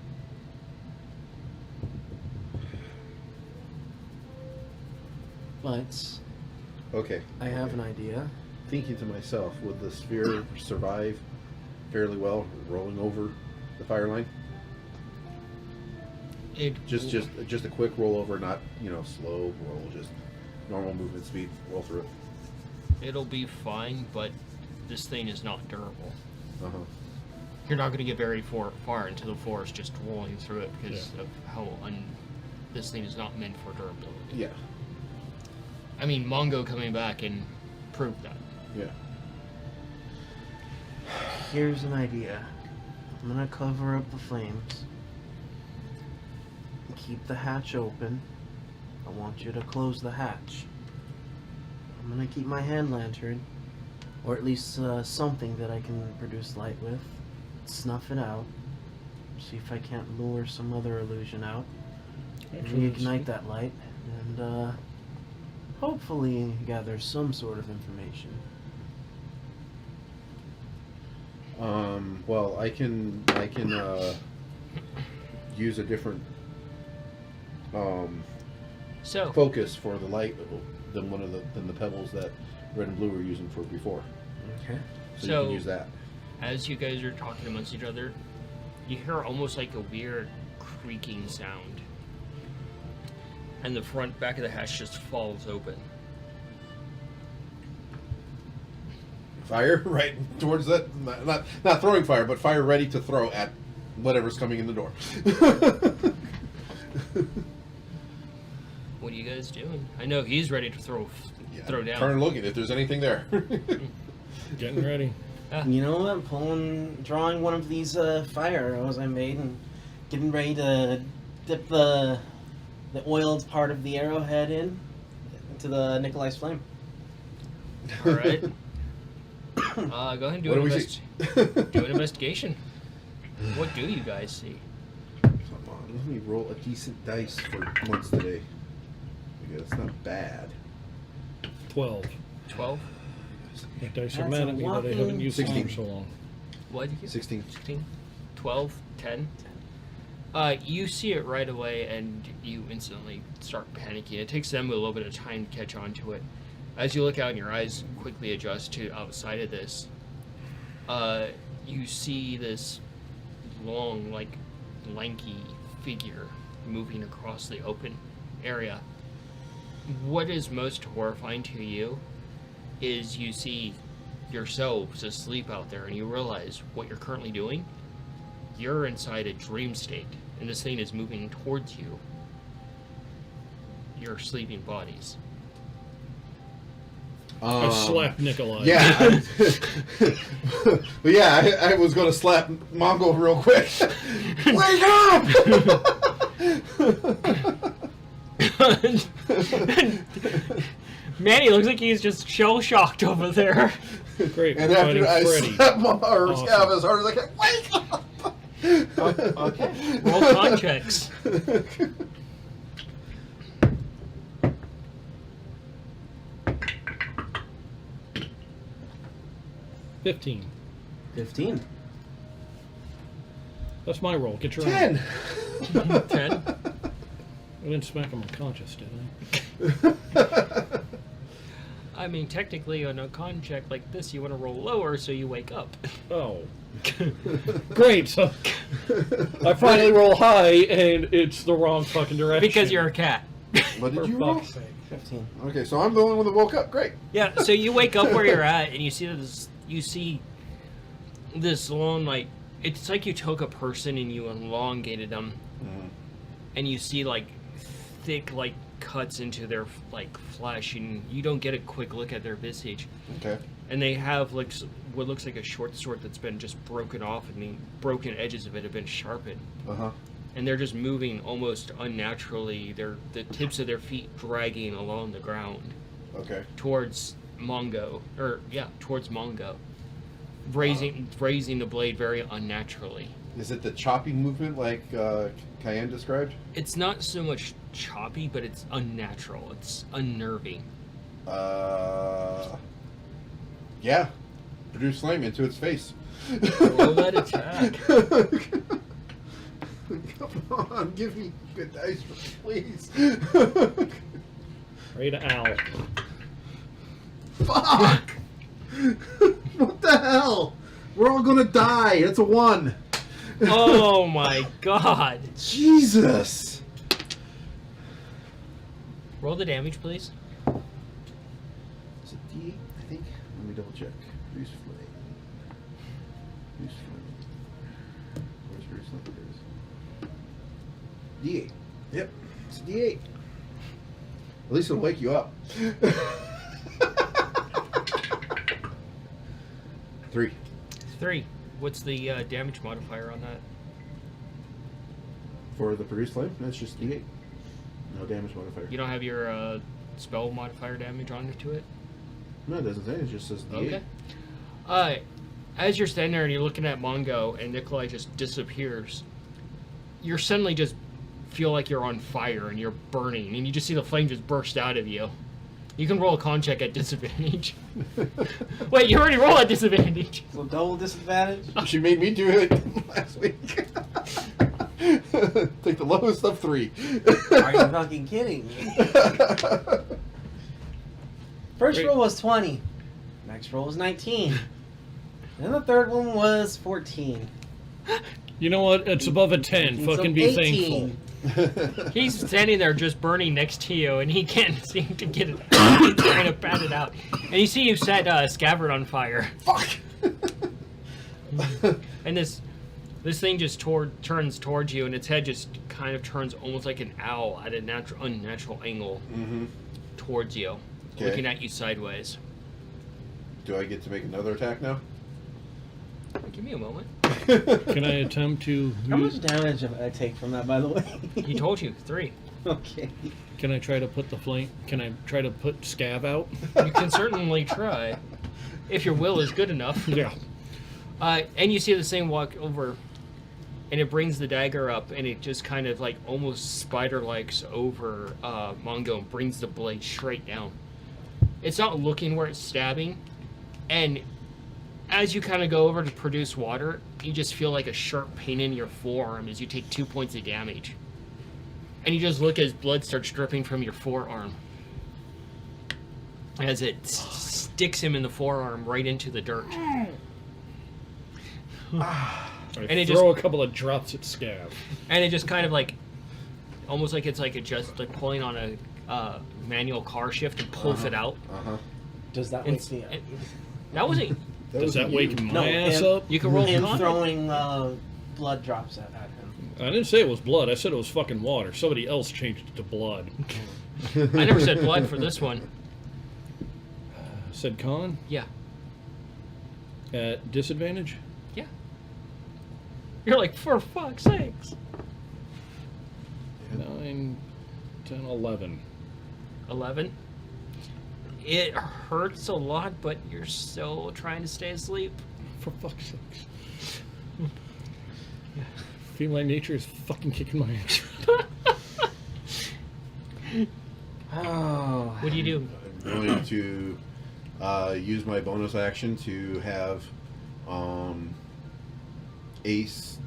But Okay. I have an idea. Thinking to myself, would the sphere survive fairly well rolling over the fire line? It Just a quick roll over, not, slow roll, just normal movement speed, roll through it. It'll be fine, but this thing is not durable. Uh-huh. You're not going to get very far into the forest just rolling through it because of how this thing is not meant for durability. Yeah. I mean, Mongo coming back and proved that. Yeah. Here's an idea. I'm gonna cover up the flames. Keep the hatch open. I want you to close the hatch. I'm gonna keep my hand lantern, or at least something that I can produce light with. Snuff it out. See if I can't lure some other illusion out. Reignite that light, and hopefully gather some sort of information. Well, I can use a different So, focus for the light than than the pebbles that Red and Blue were using for before. Okay. So So- you can use that. as you guys are talking amongst each other, you hear almost like a weird creaking sound. And the back of the hatch just falls open. Fire right towards that. Not throwing fire, but fire ready to throw at whatever's coming in the door. What are you guys doing? I know he's ready to throw down. Turn looking if there's anything there. Getting ready. You know what? Drawing one of these fire arrows I made and getting ready to dip the oiled part of the arrowhead into the Nikolai's flame. All right. Go ahead and do What an do we see? do an investigation. What do you guys see? Come on, let me roll a decent dice for once today. Because it's not bad. 12. 12? My dice are That's mad a at me that I haven't whopping used them 16. for so long. What did you get? 16. 16? 12? 10? You see it right away and you instantly start panicking. It takes them a little bit of time to catch on to it. As you look out and your eyes quickly adjust to outside of this, you see this long, lanky figure moving across the open area. What is most horrifying to you is you see yourselves asleep out there and you realize what you're currently doing. You're inside a dream state, and this thing is moving towards you. Your sleeping bodies. I slapped Nikolai. Yeah. But yeah, I was going to slap Mongo real quick. Wake up! Manny looks like he's just shell shocked over there. Great. And we're after fighting I Freddy. slap Scav Awesome. as hard as I can, wake up! Okay. Roll con checks. 15. 15. That's my roll. Get your 10. 10. I didn't smack him unconscious, did I? I mean, technically, on a con check like this, you want to roll lower so you wake up. Oh. Great. So I finally roll high, and it's the wrong fucking direction. Because you're a cat. What did For you roll? fuck's sake. 15. Okay, so I'm the only one that woke up. Great. Yeah, so you wake up where you're at, and you see this long, like, it's like you took a person and you elongated them, and you see, like, thick, like, cuts into their, like, flesh, and you don't get a quick look at their visage. Okay. And they have, like, what looks like a short sword that's been just broken off, and the broken edges of it have been sharpened. Uh-huh. And they're just moving almost unnaturally. The tips of their feet dragging along the ground Okay. towards Mongo, towards Mongo, raising the blade very unnaturally. Is it the chopping movement like Cayenne described? It's not so much choppy, but it's unnatural. It's unnerving. Yeah. Produce flame into its face. Roll that attack. Come on, give me good dice, please. Ready to owl. Fuck! What the hell? We're all gonna die. That's a 1. Oh my god. Jesus! Roll the damage, please. Is it D8? I think. Let me double check. Bruce Flame. Bruce Flame. Where's Bruce Flame? There it is. D8. Yep. It's a D8. At least it'll wake you up. 3. 3. What's the damage modifier on that? For the produce flame, that's just D8. No damage modifier. You don't have your spell modifier damage on to it? No, it doesn't say. It just says D8. Okay. As you're standing there and you're looking at Mongo and Nikolai just disappears, you suddenly just feel like you're on fire and you're burning, and you just see the flame just burst out of you. You can roll a con check at disadvantage. Wait, you already rolled at disadvantage. So double disadvantage? She made me do it last week. Take the lowest of 3. Are you fucking kidding me? First Wait. roll was 20. Next roll was 19. Then the third one was 14. You know what? It's above a 10. So Fucking be 18. thankful. He's standing there just burning next to you, and he can't seem to get it. He's trying to pat it out. And you see you set Scabbard on fire. Fuck! And this thing just turns towards you, and its head just kind of turns almost like an owl at a unnatural angle towards you, looking at you sideways. Do I get to make another attack now? Give me a moment. Can I attempt to How use... much damage did I take from that, by the way? He told you 3. Okay. Can I try to put the flame... Can I try to put Scav out? You can certainly try, if your will is good enough. Yeah. And you see the same walk over, and it brings the dagger up, and it just kind of like almost spider-likes over Mongo and brings the blade straight down. It's not looking where it's stabbing, and as you kind of go over to produce water, you just feel like a sharp pain in your forearm as you take 2 points of damage. And you just look as blood starts dripping from your forearm. As it sticks him in the forearm right into the dirt. I And it throw a couple of drops at Scav. And it just kind of like, almost like it's like like pulling on a manual car shift and pulls it out. Does that And, wake me up? and that wasn't. Does that wake my No, ass him- up? You can roll Him con. throwing blood drops at him. I didn't say it was blood. I said it was fucking water. Somebody else changed it to blood. I never said blood for this one. Said con? Yeah. At disadvantage? Yeah. You're like, for fuck's sakes. 9, 10, 11. 11. It hurts a lot, but you're still trying to stay asleep. For fuck's sakes. Feline nature is fucking kicking my ass. Oh. What do you do? I'm going to use my bonus action to have Ace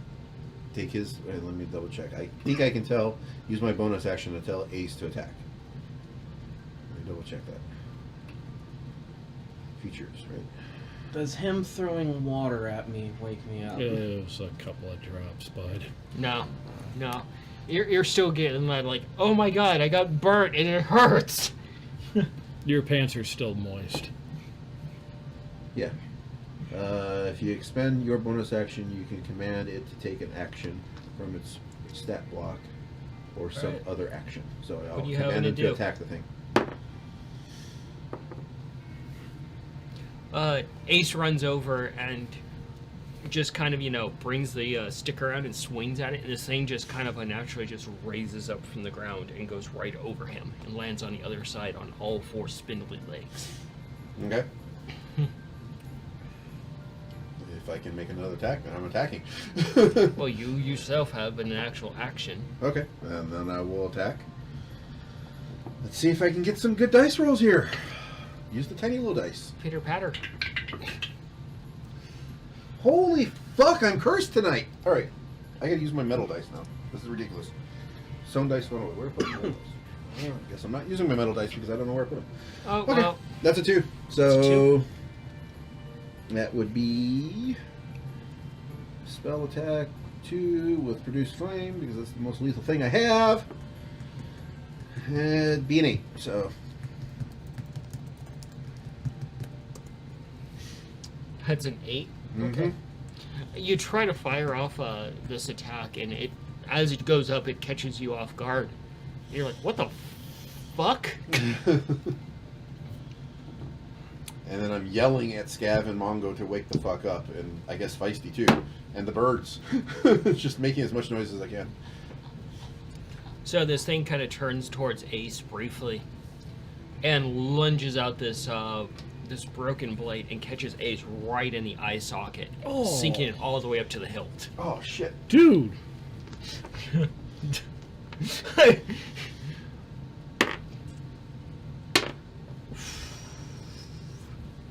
take his. Let me double check. I think I can tell. Use my bonus action to tell Ace to attack. Let me double check that. Features, right? Does him throwing water at me wake me up? It was a couple of drops, bud. No. You're still getting that, like, oh my god, I got burnt and it hurts. Your pants are still moist. Yeah. If you expend your bonus action, you can command it to take an action from its stat block or some Right. other action. So I'll What do you have command it it to to do? attack the thing. Ace runs over and just kind of, brings the stick around and swings at it, and this thing just kind of unnaturally just raises up from the ground and goes right over him and lands on the other side on all four spindly legs. Okay. If I can make another attack, then I'm attacking. Well, you yourself have an actual action. Okay, and then I will attack. Let's see if I can get some good dice rolls here. Use the tiny little dice. Pitter patter. Holy fuck, I'm cursed tonight. Alright, I gotta use my metal dice now. This is ridiculous. Stone dice went away. Where did I put my metal dice? I guess I'm not using my metal dice because I don't know where I put them. Oh, Okay, well, that's a 2. That's So, a 2. that would be spell attack 2 with produce flame because that's the most lethal thing I have. And be an 8. So, that's an 8. okay. You try to fire off this attack, and as it goes up, it catches you off guard. You're like, what the fuck? And then I'm yelling at Scav and Mongo to wake the fuck up, and I guess Feisty too, and the birds. Just making as much noise as I can. So this thing kind of turns towards Ace briefly, and lunges out this broken blade and catches Ace right in the eye socket, Oh. sinking it all the way up to the hilt. Oh shit! Dude!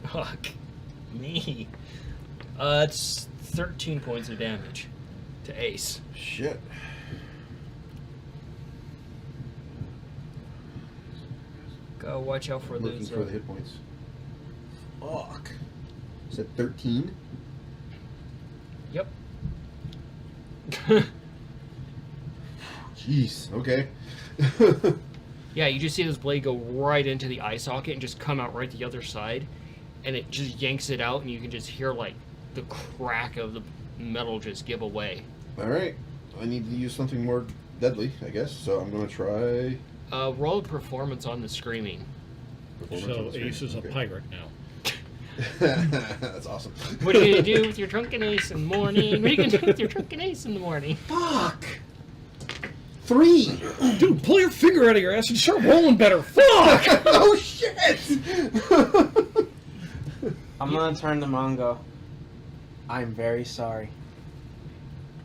Fuck me. It's 13 points of damage to Ace. Shit. Go watch out for Looking those. for the hit points. Fuck. Is that 13? Yep. Jeez. Okay. Yeah, you just see this blade go right into the eye socket and just come out right the other side, and it just yanks it out, and you can just hear like the crack of the metal just give away. All right. I need to use something more deadly, I guess. So I'm going to try. Roll a performance on the screaming. Performance on So the screen. Ace is a Okay. pirate now. That's awesome. What are you gonna do with your drunken ace in the morning? What are you gonna do with your drunken ace in the morning? Fuck. 3. Dude, pull your finger out of your ass and start rolling better. Fuck! Oh shit! I'm gonna turn to Mongo. I'm very sorry.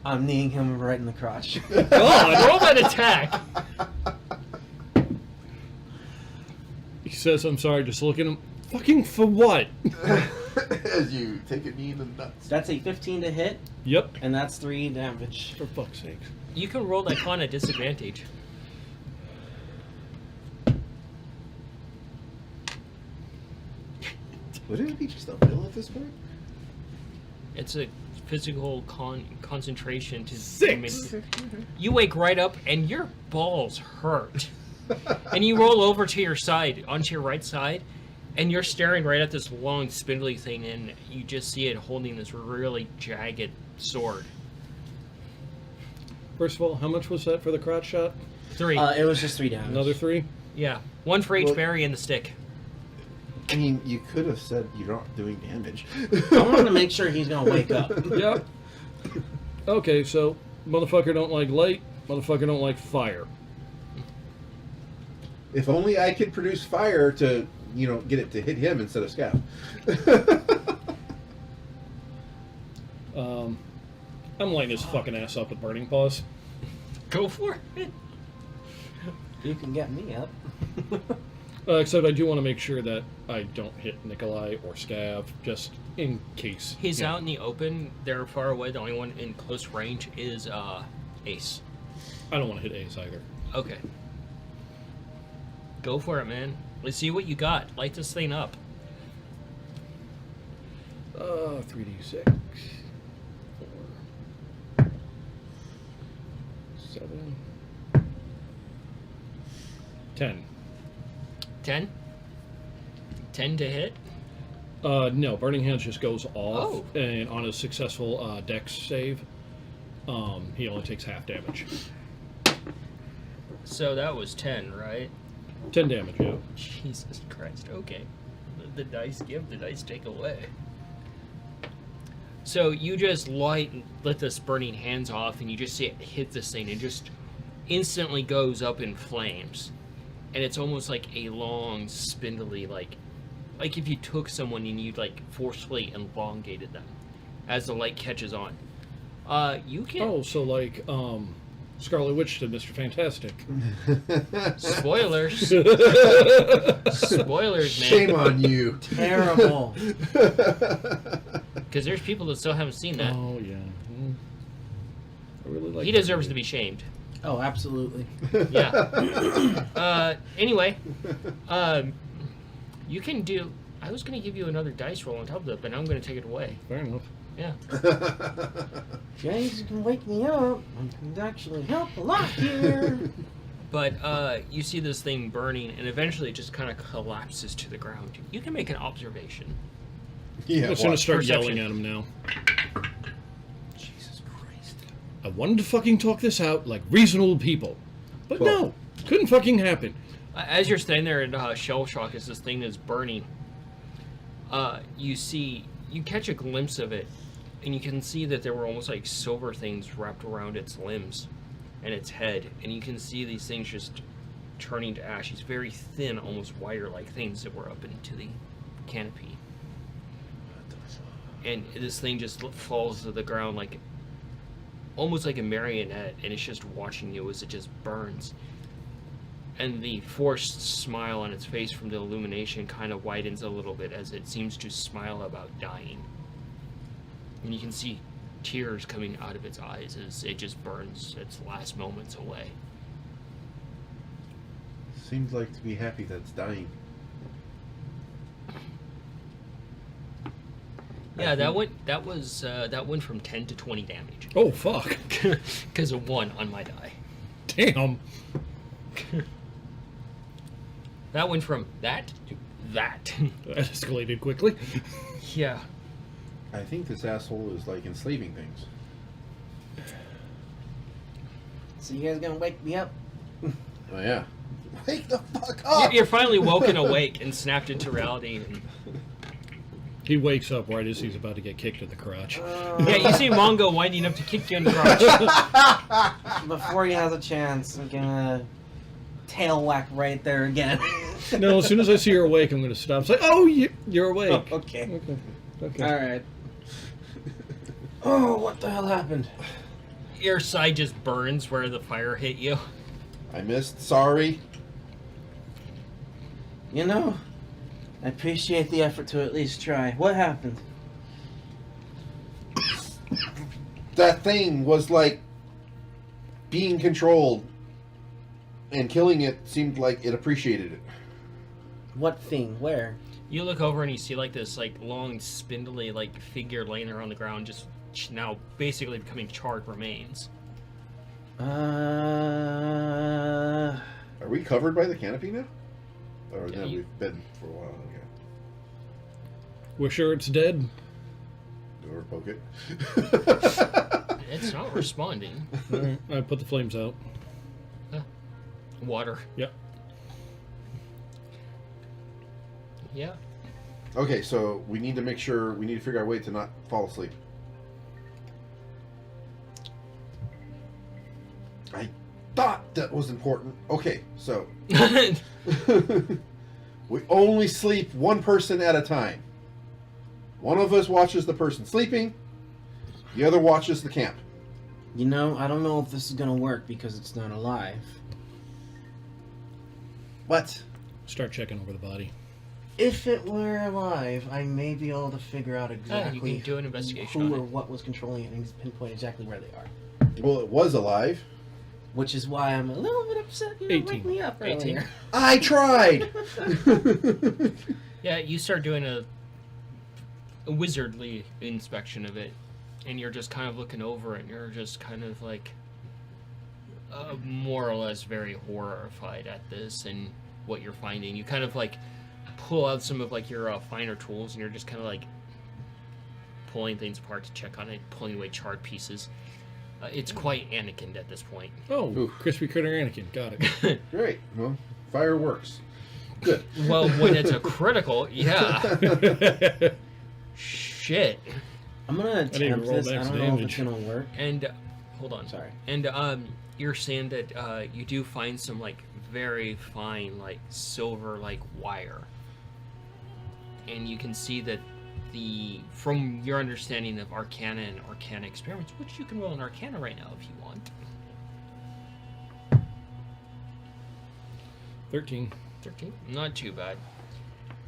I'm kneeing him right in the crotch. God, roll that attack. He says, I'm sorry, just look at him. Fucking for what? As you take a knee in the nuts. That's a 15 to hit, Yep. and that's 3 damage. For fuck's sake. You can roll that con at disadvantage. Wouldn't it be just a will at this point? It's a physical concentration to 6. You wake right up and your balls hurt. And you roll over to your side, onto your right side, and you're staring right at this long spindly thing, and you just see it holding this really jagged sword. First of all, how much was that for the crotch shot? 3. It was just 3 damage. Another 3? Yeah. 1 for each Well- berry and the stick. I mean, you could have said you're not doing damage. I wanted to make sure he's gonna wake up. Yep. Okay, so motherfucker don't like light, motherfucker don't like fire. If only I could produce fire to, get it to hit him instead of Scav. I'm lighting his fucking ass up with burning paws. Go for it. You can get me up. Except I do want to make sure that I don't hit Nikolai or Scav, just in case. He's Yeah. out in the open. They're far away. The only one in close range is Ace. I don't want to hit Ace either. Okay. Go for it, man. Let's see what you got. Light this thing up. 3d6. 4. 7. 10. 10? 10 to hit? No, Burning Hands just goes off, Oh. and on a successful Dex save, he only takes half damage. So that was 10, right? 10 damage, yeah. Jesus Christ. Okay. The dice give, the dice take away. So you just let this burning hands off, and you just see it hit this thing, and just instantly goes up in flames. And it's almost like a long, spindly, like if you took someone and you forcefully elongated them as the light catches on. You can. Oh, so like Scarlet Witch to Mr. Fantastic. Spoilers. Spoilers, man. Shame on you. Terrible. Because there's people that still haven't seen that. Oh yeah. I really like. He that deserves to movie. be shamed. Oh, absolutely. Yeah. Anyway, you can do. I was going to give you another dice roll on top of it, but now I'm going to take it away. Fair enough. Yeah. James, you can wake me up. I can actually help a lot here. But you see this thing burning, and eventually it just kind of collapses to the ground. You can make an observation. Yeah, I'm just gonna watch. start Perception. yelling at him now. Jesus Christ. I wanted to fucking talk this out like reasonable people, but Well- no, couldn't fucking happen. As you're standing there in shell shock as this thing is burning, you catch a glimpse of it, and you can see that there were almost like silver things wrapped around its limbs and its head, and you can see these things just turning to ash. These very thin, almost wire-like things that were up into the canopy. And this thing just falls to the ground like almost like a marionette, and it's just watching you as it just burns. And the forced smile on its face from the illumination kind of widens a little bit as it seems to smile about dying. And you can see tears coming out of its eyes as it just burns its last moments away. Seems like to be happy that's dying. Yeah, that went from 10 to 20 damage. Oh fuck! Because of 1 on my die. Damn. That went from that to that. That escalated quickly. Yeah. I think this asshole is like enslaving things. So you guys gonna wake me up? Oh yeah. Wake the fuck up! You're finally woken awake and snapped into reality. And, He wakes up right as he's about to get kicked in the crotch. yeah, you see Mongo winding up to kick you in the crotch. Before he has a chance, I'm gonna tail whack right there again. No, as soon as I see her awake, I'm going to stop. It's like, oh, you're awake. Okay. Okay. All right. Oh, what the hell happened? Your side just burns where the fire hit you. I missed. Sorry. You know, I appreciate the effort to at least try. What happened? That thing was like being controlled, and killing it seemed like it appreciated it. What thing? Where? You look over and you see like this long spindly figure laying there on the ground, just now basically becoming charred remains. Are we covered by the canopy now? Or Yeah, no, you- we've been for a while. Okay. We're sure it's dead. Or poke it. It's not responding. All right, I put the flames out. Water. Yep. Yeah. Okay, so we need to make sure, we need to figure out a way to not fall asleep. I thought that was important. Okay, so we only sleep one person at a time. One of us watches the person sleeping, the other watches the camp. You know, I don't know if this is gonna work because it's not alive. What? start checking over the body. If it were alive, I may be able to figure out You exactly can do an investigation who on or it. what was controlling it and pinpoint exactly where they are. Well, it was alive. Which is why I'm a little bit upset you didn't 18. wake me up 18. earlier. I tried. Yeah, you start doing a wizardly inspection of it, and you're just kind of looking over it, and you're just kind of like more or less very horrified at this and what you're finding. You kind of like pull out some of like your finer tools, and you're just kind of like pulling things apart to check on it, pulling away charred pieces. It's quite Anakin at this point. Oh, Oof. crispy critter Anakin. Got it. Great. Well, fireworks. Good. Well, when it's a critical, yeah. Shit. I'm gonna didn't even attempt roll this. I max don't know if it's damage. gonna work. And hold on. Sorry. And you're saying that you do find some like very fine like silver like wire, and you can see that from your understanding of Arcana and Arcana experiments, which you can roll an Arcana right now if you want. 13. 13, not too bad.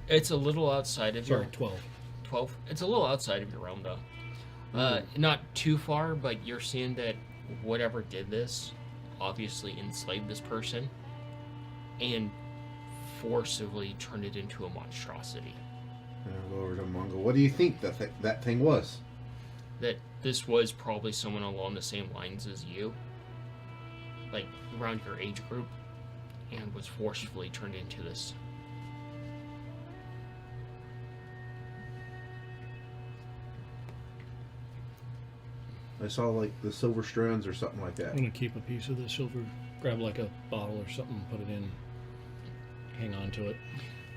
It's a little outside of Sorry, your 12. 12. It's a little outside of your realm though. Not too far, but you're seeing that whatever did this obviously enslaved this person and forcibly turned it into a monstrosity. I'll go over to Mongo. What do you think that thing was? That this was probably someone along the same lines as you, like around your age group, and was forcefully turned into this. I saw like the silver strands or something like that. I'm going to keep a piece of the silver, grab like a bottle or something, put it in, hang on to it.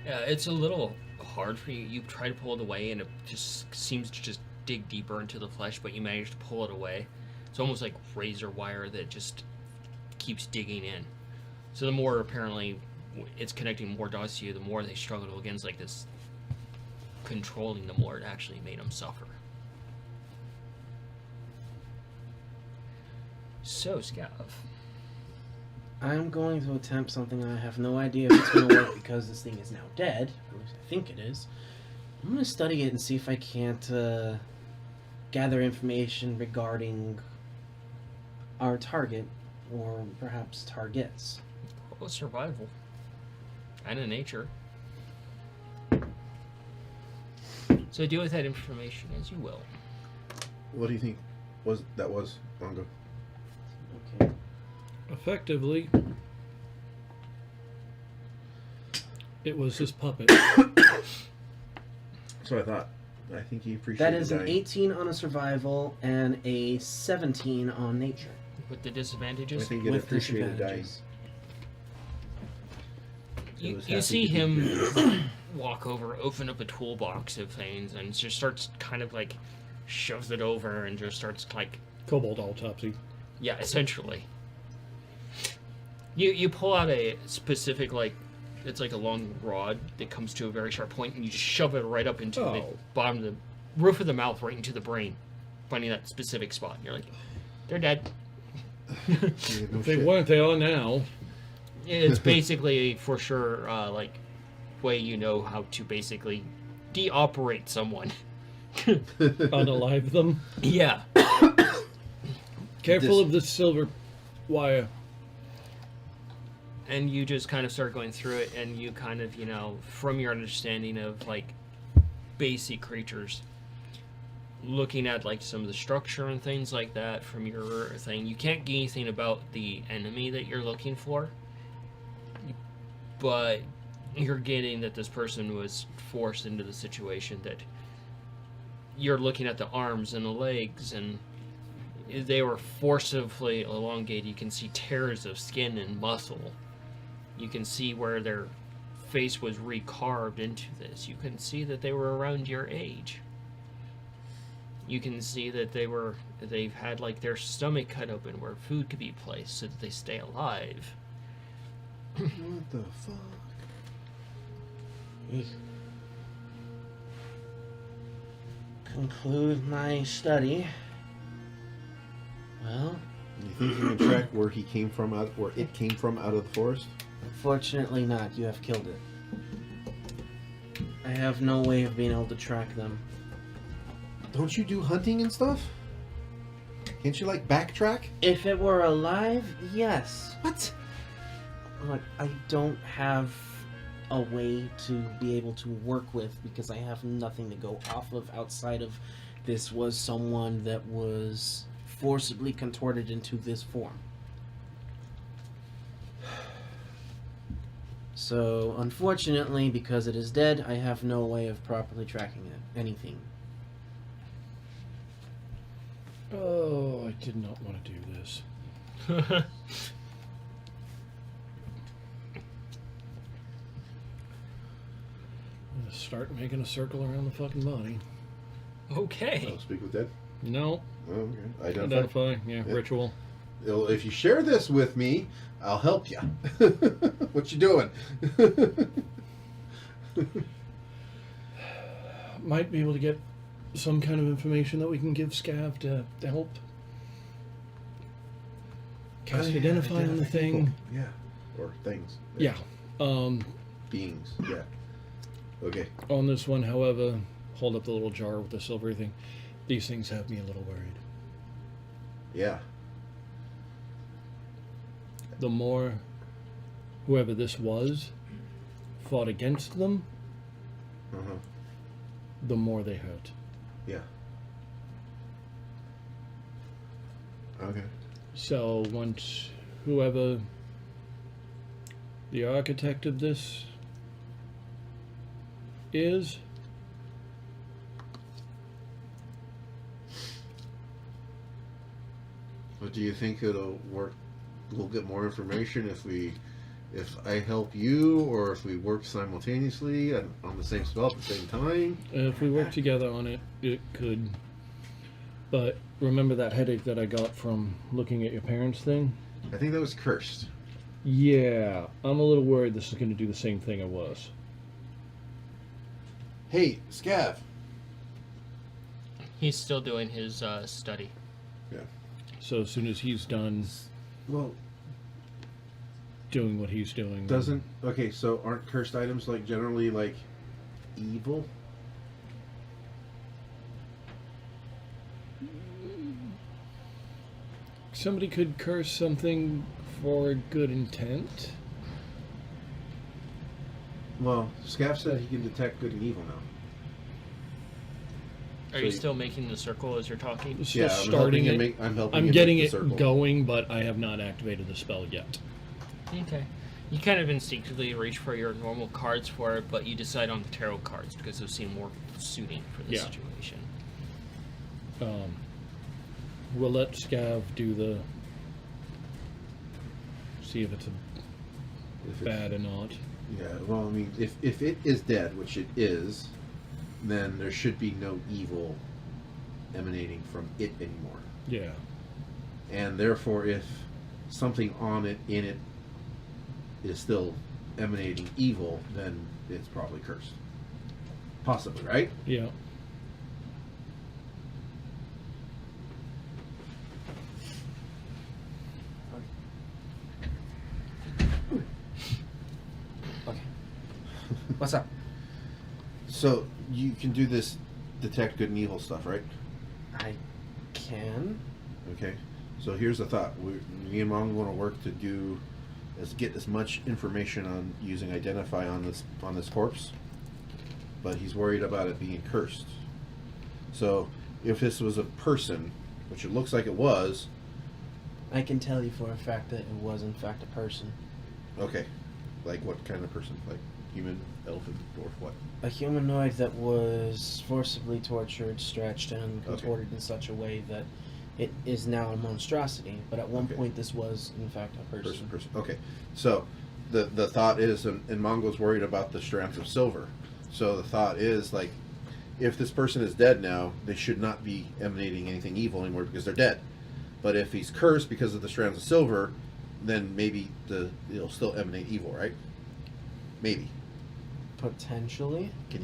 Yeah, it's a little hard for you. You try to pull it away, and it just seems to just dig deeper into the flesh, but you manage to pull it away. It's almost like razor wire that just keeps digging in. So the more apparently it's connecting more dots to you, the more they struggle against like this controlling, the more it actually made them suffer. So, Scav. I'm going to attempt something I have no idea if it's going to work because this thing is now dead. At least I think it is. I'm going to study it and see if I can't gather information regarding our target, or perhaps targets. Well, survival. And in nature. So deal with that information as you will. What do you think was Mongo? Okay. Effectively, it was this puppet. So I thought. I think he appreciated That is an dying. 18 on a survival and a 17 on nature. With the I disadvantages, think it With appreciated dying. disadvantages. you was happy see to be him good. walk over, open up a toolbox of things, and just starts kind of like shoves it over and just starts like, Cobalt autopsy. yeah, essentially. You pull out a specific like, it's like a long rod that comes to a very sharp point, and you just shove it right up into the Oh. bottom of the roof of the mouth, right into the brain, finding that specific spot. And you're like, they're dead. Yeah, no If they shit. weren't, they are now. It's basically for sure like way you know how to basically de-operate someone. Unalive them. Yeah. Careful of the silver wire. And you just kind of start going through it, and you kind of, you know, from your understanding of like basic creatures, looking at like some of the structure and things like that from your thing, you can't get anything about the enemy that you're looking for, but you're getting that this person was forced into the situation, that you're looking at the arms and the legs, and they were forcibly elongated. You can see tears of skin and muscle. You can see where their face was recarved into this. You can see that they were around your age. You can see that they've had like their stomach cut open where food could be placed so that they stay alive. What the fuck? Conclude my study. Well, You think you can track where he came from, where it came from out of the forest? unfortunately not. You have killed it. I have no way of being able to track them. Don't you do hunting and stuff? Can't you like backtrack? If it were alive, yes. What? Look, I don't have a way to be able to work with because I have nothing to go off of outside of this was someone that was forcibly contorted into this form. So, unfortunately, because it is dead, I have no way of properly tracking it. Anything. Oh, I did not want to do this. I'm gonna start making a circle around the fucking body. Okay. Oh, speak with dead? No. Oh, okay. Identify. Yeah, Yeah. ritual. Well, if you share this with me, I'll help you. What you doing? Might be able to get some kind of information that we can give Scav to help. Cast identify on the thing. Yeah. Or things. Yeah. Beings. Yeah. Okay. On this one, however, hold up the little jar with the silvery thing. These things have me a little worried. Yeah. The more whoever this was fought against them, Uh-huh. the more they hurt. Yeah. Okay. So once whoever the architect of this is, But do you think it'll work? We'll get more information if I help you, or if we work simultaneously on the same spell at the same time? if we work together on it, it could. But remember that headache that I got from looking at your parents' thing? I think that was cursed. Yeah, I'm a little worried this is going to do the same thing it was. Hey, Scav. He's still doing his study. So as soon as he's done Well, doing what he's doing, doesn't okay. So aren't cursed items like generally like evil? somebody could curse something for a good intent. Well, Scav said he can detect good and evil now. Are So you you- still making the circle as you're talking? Still I'm starting helping it. I'm helping. I'm him getting make it the circle. going, but I have not activated the spell yet. Okay. You kind of instinctively reach for your normal cards for it, but you decide on the tarot cards because those seem more suiting for the Yeah. situation. We'll let Scav do the. See if it's If it's- bad or not. Yeah. Well, I mean, if it is dead, which it is, then there should be no evil emanating from it anymore. Yeah. And therefore, if something on it, in it, is still emanating evil, then it's probably cursed. Possibly, right? Yeah. Okay. What's up? So you can do this detect good and evil stuff, right? I can. Okay. So here's the thought: me and Mom want to work to do is get as much information on using identify on this corpse, but he's worried about it being cursed. So if this was a person, which it looks like it was, I can tell you for a fact that it was in fact a person. okay, like what kind of person? Like human, elephant, dwarf, what? A humanoid that was forcibly tortured, stretched, and Okay. contorted in such a way that it is now a monstrosity. But at one Okay. point, this was in fact a person. Person. Okay. So the thought is, and Mongo's worried about the strands of silver. So the thought is like, if this person is dead now, they should not be emanating anything evil anymore because they're dead. But if he's cursed because of the strands of silver, then maybe it'll still emanate evil, right? Maybe. Potentially. Can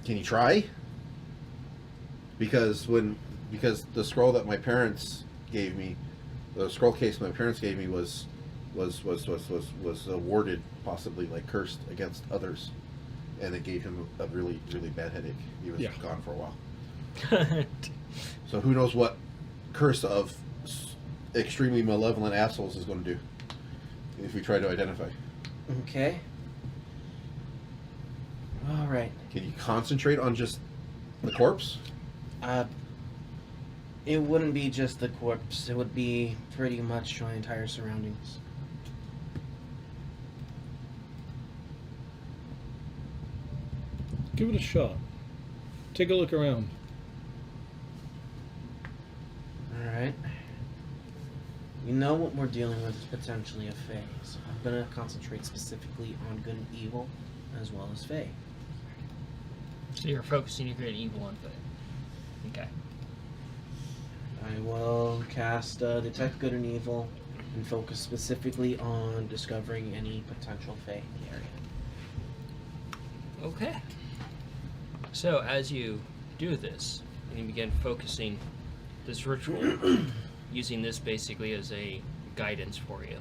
you try? Because the scroll that my parents gave me, the scroll case my parents gave me was warded, possibly like cursed against others, and it gave him a really, really bad headache. He was Yeah. gone for a while. So who knows what curse of extremely malevolent assholes is going to do if we try to identify. Okay. All right. Can you concentrate on just the corpse? It wouldn't be just the corpse. It would be pretty much my entire surroundings. Give it a shot. Take a look around. All right. You know what we're dealing with is potentially a Fae, so I'm gonna concentrate specifically on good and evil, as well as Fae. So you're focusing your good and evil on Fae. Okay. I will cast Detect Good and Evil and focus specifically on discovering any potential Fae in the area. Okay. So as you do this, and you begin focusing this ritual, using this basically as a guidance for you,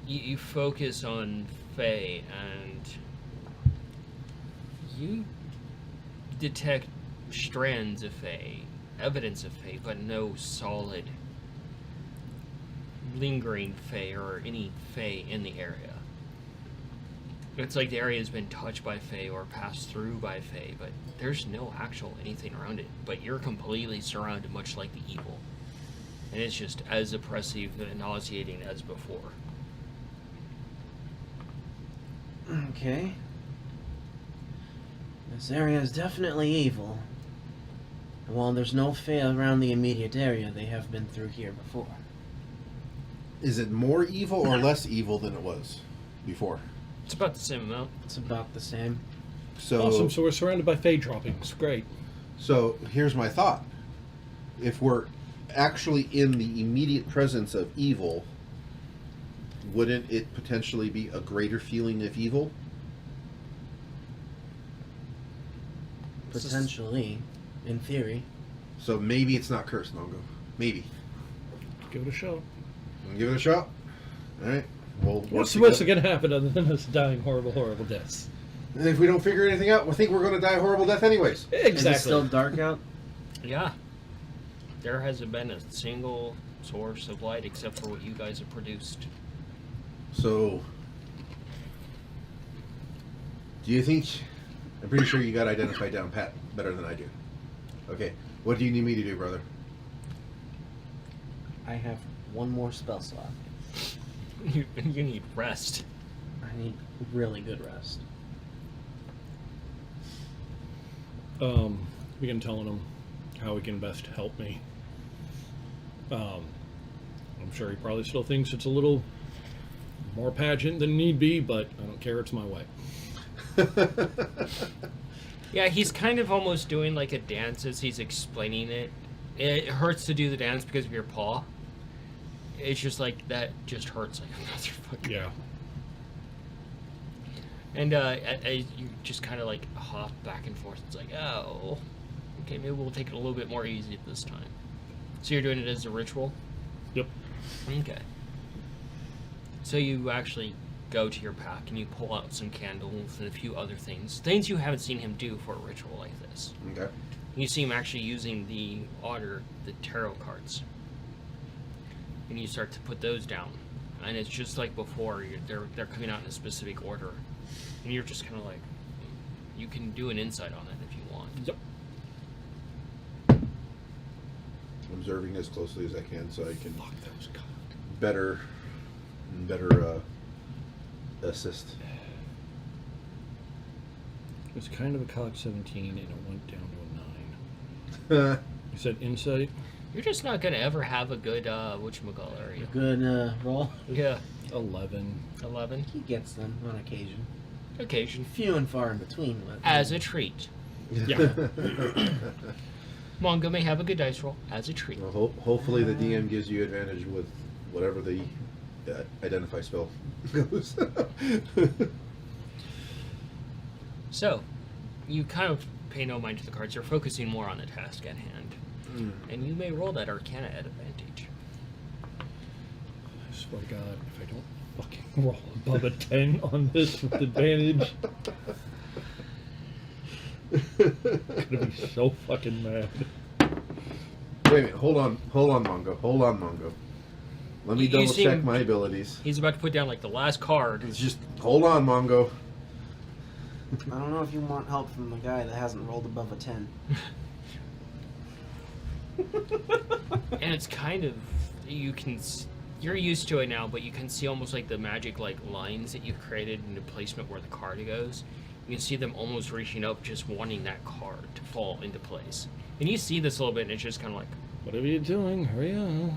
you focus on Fae, and you detect strands of Fae, evidence of Fae, but no solid lingering Fae or any Fae in the area. It's like the area has been touched by Fae or passed through by Fae, but there's no actual anything around it. But you're completely surrounded, much like the evil. And it's just as oppressive and nauseating as before. Okay. This area is definitely evil. And while there's no Fae around the immediate area, they have been through here before. Is it more evil or less evil than it was before? It's about the same amount. It's about the same. So Awesome. So we're surrounded by Fey droppings. Great. So here's my thought. If we're actually in the immediate presence of evil, wouldn't it potentially be a greater feeling of evil? Potentially, in theory. So maybe it's not cursed, Nongo. Maybe. Give it a shot. Wanna give it a shot? Alright. We'll What's going to happen other than us dying horrible, horrible deaths? And if we don't figure anything out, we'll think we're going to die a horrible death anyways. Exactly. Is it still dark out? Yeah. There hasn't been a single source of light except for what you guys have produced. So, do you think... I'm pretty sure you got identified down pat better than I do. Okay. What do you need me to do, brother? I have one more spell slot. You need rest. I need really good rest. Begin telling him how he can best help me. I'm sure he probably still thinks it's a little more pageant than need be, but I don't care. It's my way. Yeah, he's kind of almost doing like a dance as he's explaining it. It hurts to do the dance because of your paw. It's just like, that just hurts like a motherfucker. Yeah. And you just kind of like hop back and forth. It's like, oh, okay, maybe we'll take it a little bit more easy this time. So you're doing it as a ritual? Yep. Okay. So you actually go to your pack and you pull out some candles and a few other things. Things you haven't seen him do for a ritual like this. Okay. You see him actually using the tarot cards. And you start to put those down. And it's just like before, they're coming out in a specific order. And you're just kind of like, you can do an insight on it if you want. Yep. I'm observing as closely as I can so I can Fuck, that was cocked. better assist. It was kind of a cock 17 and it went down to a 9. You said insight? You're just not going to ever have a good, whatchamacallit, are you? Good roll. Yeah. 11. 11. He gets them on occasion. Occasion. Few and far in between. But As a treat. Yeah. Mongo may have a good dice roll as a treat. Well, hopefully the DM gives you advantage with whatever the identify spell goes. So, you kind of pay no mind to the cards. You're focusing more on the task at hand. And you may roll that Arcana at advantage. I swear to God, if I don't fucking roll above a 10 on this with advantage, I'm gonna be so fucking mad. Wait a minute, hold on, Mongo. Let me You double see check him- my abilities. He's about to put down like the last card. It's just, hold on, Mongo. I don't know if you want help from the guy that hasn't rolled above a 10. And it's kind of, you're used to it now, but you can see almost like the magic like lines that you've created in the placement where the card goes. You can see them almost reaching up, just wanting that card to fall into place. And you see this a little bit, and it's just kind of like, Whatever you're doing, hurry up.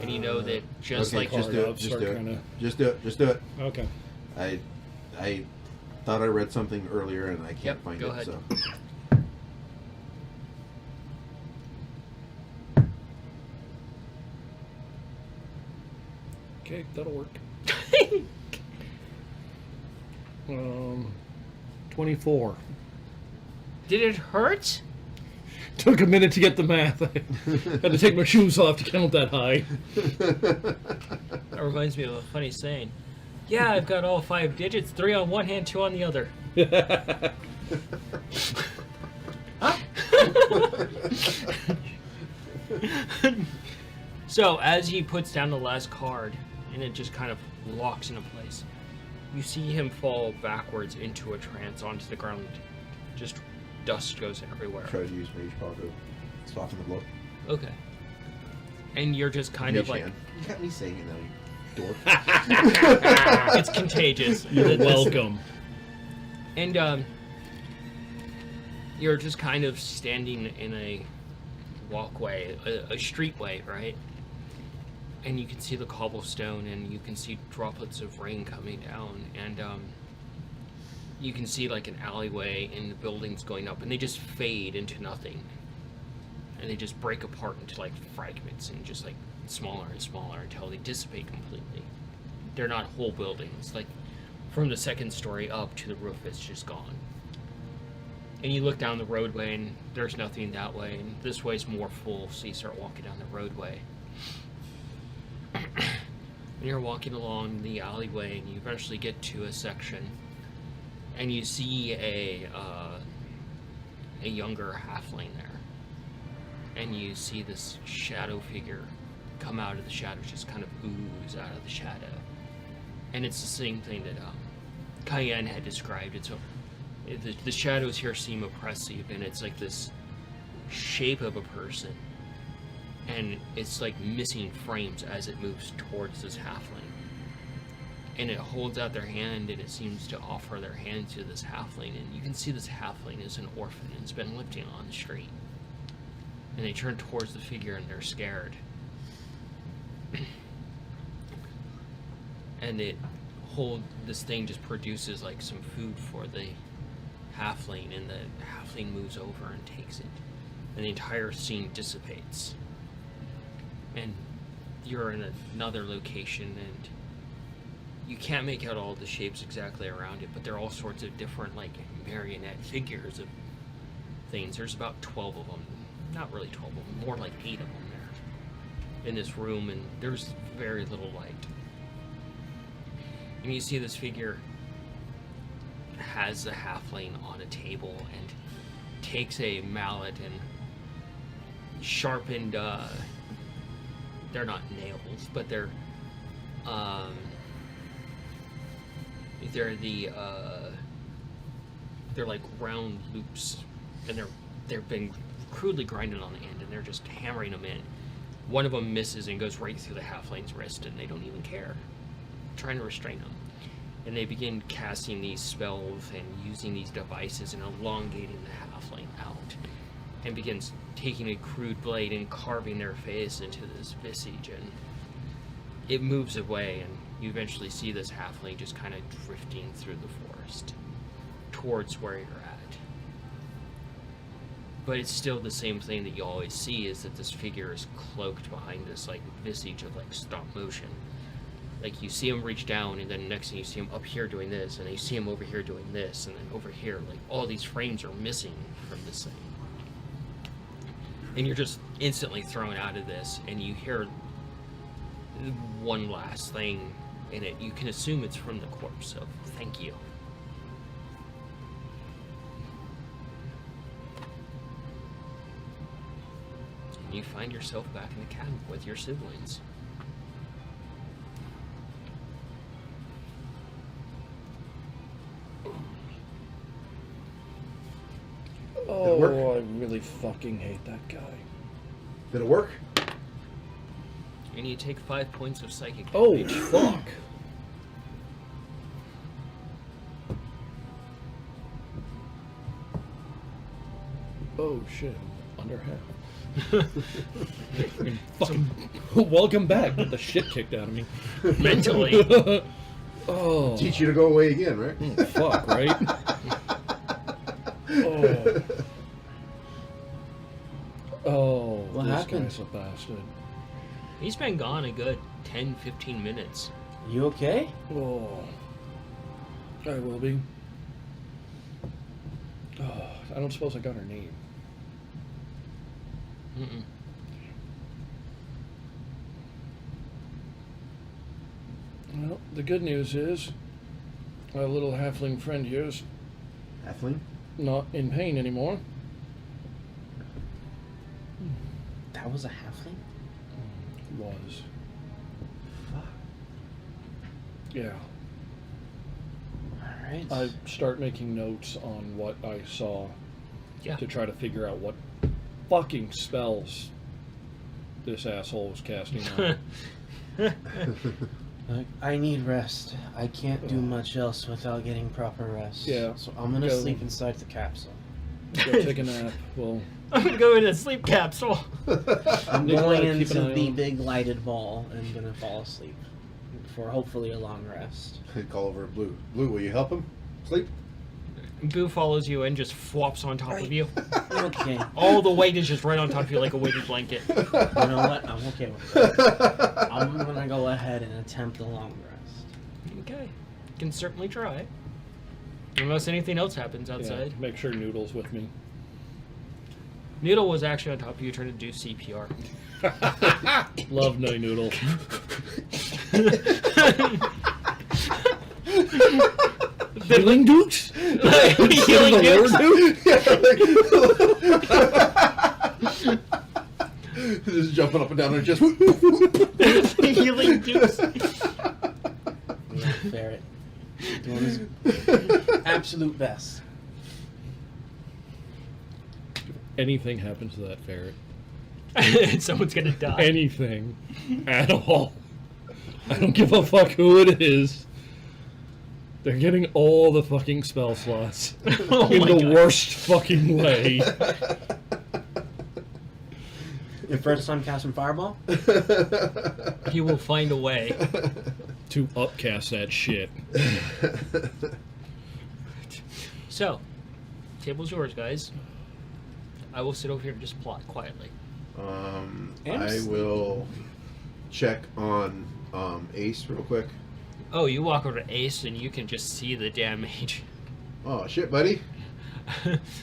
and you know that just Okay, like just do I'll it. Just start do it. kinda- Just do it. Just do it. Okay. I thought I read something earlier and I can't Yep, find go it. ahead. So Okay, that'll work. 24. did it hurt? Took a minute to get the math. I had to take my shoes off to count that high. That reminds me of a funny saying. Yeah, I've got all 5 digits, 3 on one hand, 2 on the other. So as he puts down the last card, and it just kind of locks into place, you see him fall backwards into a trance onto the ground. Just dust goes everywhere. try to use Mage Paw to soften the blow. Okay. And you're just kind of like, You got me saying it now, you dork. it's contagious. You're This- welcome. And you're just kind of standing in a walkway, a streetway, right? And you can see the cobblestone, and you can see droplets of rain coming down, and you can see like an alleyway and the buildings going up, and they just fade into nothing, and they just break apart into like fragments and just like smaller and smaller until they dissipate completely. They're not whole buildings. Like from the second story up to the roof, it's just gone. And you look down the roadway, and there's nothing that way, and this way's more full, so you start walking down the roadway. And you're walking along the alleyway, and you eventually get to a section, and you see a younger halfling there, and you see this shadow figure come out of the shadows, just kind of ooze out of the shadow, and it's the same thing that Cayenne had described. The shadows here seem oppressive, and it's like this shape of a person, and it's like missing frames as it moves towards this halfling. And it holds out their hand, and it seems to offer their hand to this halfling, and you can see this halfling is an orphan and has been living on the street. And they turn towards the figure, and they're scared. And this thing just produces like some food for the halfling, and the halfling moves over and takes it, and the entire scene dissipates, and you're in another location, and you can't make out all the shapes exactly around it, but there are all sorts of different like marionette figures of things. There's about 12 of them, not really 12 of them, more like 8 of them there in this room, and there's very little light. And you see this figure has the halfling on a table and takes a mallet and sharpened, they're not nails, but they're like round loops, and they're being crudely grinded on the end, and they're just hammering them in. One of them misses and goes right through the halfling's wrist, and they don't even care, trying to restrain them. And they begin casting these spells and using these devices and elongating the halfling out, and begins taking a crude blade and carving their face into this visage, and it moves away, and you eventually see this halfling just kind of drifting through the forest towards where you're at. But it's still the same thing that you always see, is that this figure is cloaked behind this like visage of like stop motion. Like you see him reach down, and then next thing you see him up here doing this, and then you see him over here doing this, and then over here, like all these frames are missing from this thing. And you're just instantly thrown out of this, and you hear one last thing in it. You can assume it's from the corpse, so thank you. And you find yourself back in the cabin with your siblings. work? Oh, I really fucking hate that guy. Did it work? And you take 5 points of psychic Oh, damage. fuck. Oh, shit. Under half. And fucking welcome back. Get the shit kicked out of me. Mentally. Oh. Teach you to go away again, right? Oh, fuck, right? Oh. Oh, What this happened? guy's a bastard. He's been gone a good 10, 15 minutes. You okay? Oh. I will be. Oh, I don't suppose I got her name. Mm-mm. Well, the good news is our little halfling friend here's Halfling? not in pain anymore. That was a halfling? Was. Fuck. Yeah. Alright. I start making notes on what I saw Yeah. to try to figure out what fucking spells this asshole was casting on. I need rest. I can't do much else without getting proper rest. Yeah. So I'm gonna Go. sleep inside the capsule. Go take a nap. Well, I'm gonna go in a sleep capsule. I'm Nikolai, going keep an into eye the on- big lighted ball and gonna fall asleep for hopefully a long rest. I'd call over Blue. Blue, will you help him sleep? Boo follows you and just flops on top of you. Okay. All the weight is just right on top of you like a weighted blanket. You know what? I'm okay with that. I'm gonna go ahead and attempt a long rest. Okay. Can certainly try. Unless anything else happens yeah, outside. make sure Noodle's with me. Noodle was actually on top of you trying to do CPR. Love no Noodle. Healing Dukes? Healing Dukes? Just jumping up and down and just. Healing Dukes. Yeah, ferret. Doing his absolute best. Anything happens to that ferret. Someone's gonna die. Anything. At all. I don't give a fuck who it is. They're getting all the fucking spell slots. Oh in my the God. worst fucking way. Your first time casting Fireball? He will find a way. To upcast that shit. So, table's yours, guys. I will sit over here and just plot quietly. I will check on Ace real quick. Oh, you walk over to Ace and you can just see the damage. Oh shit, buddy.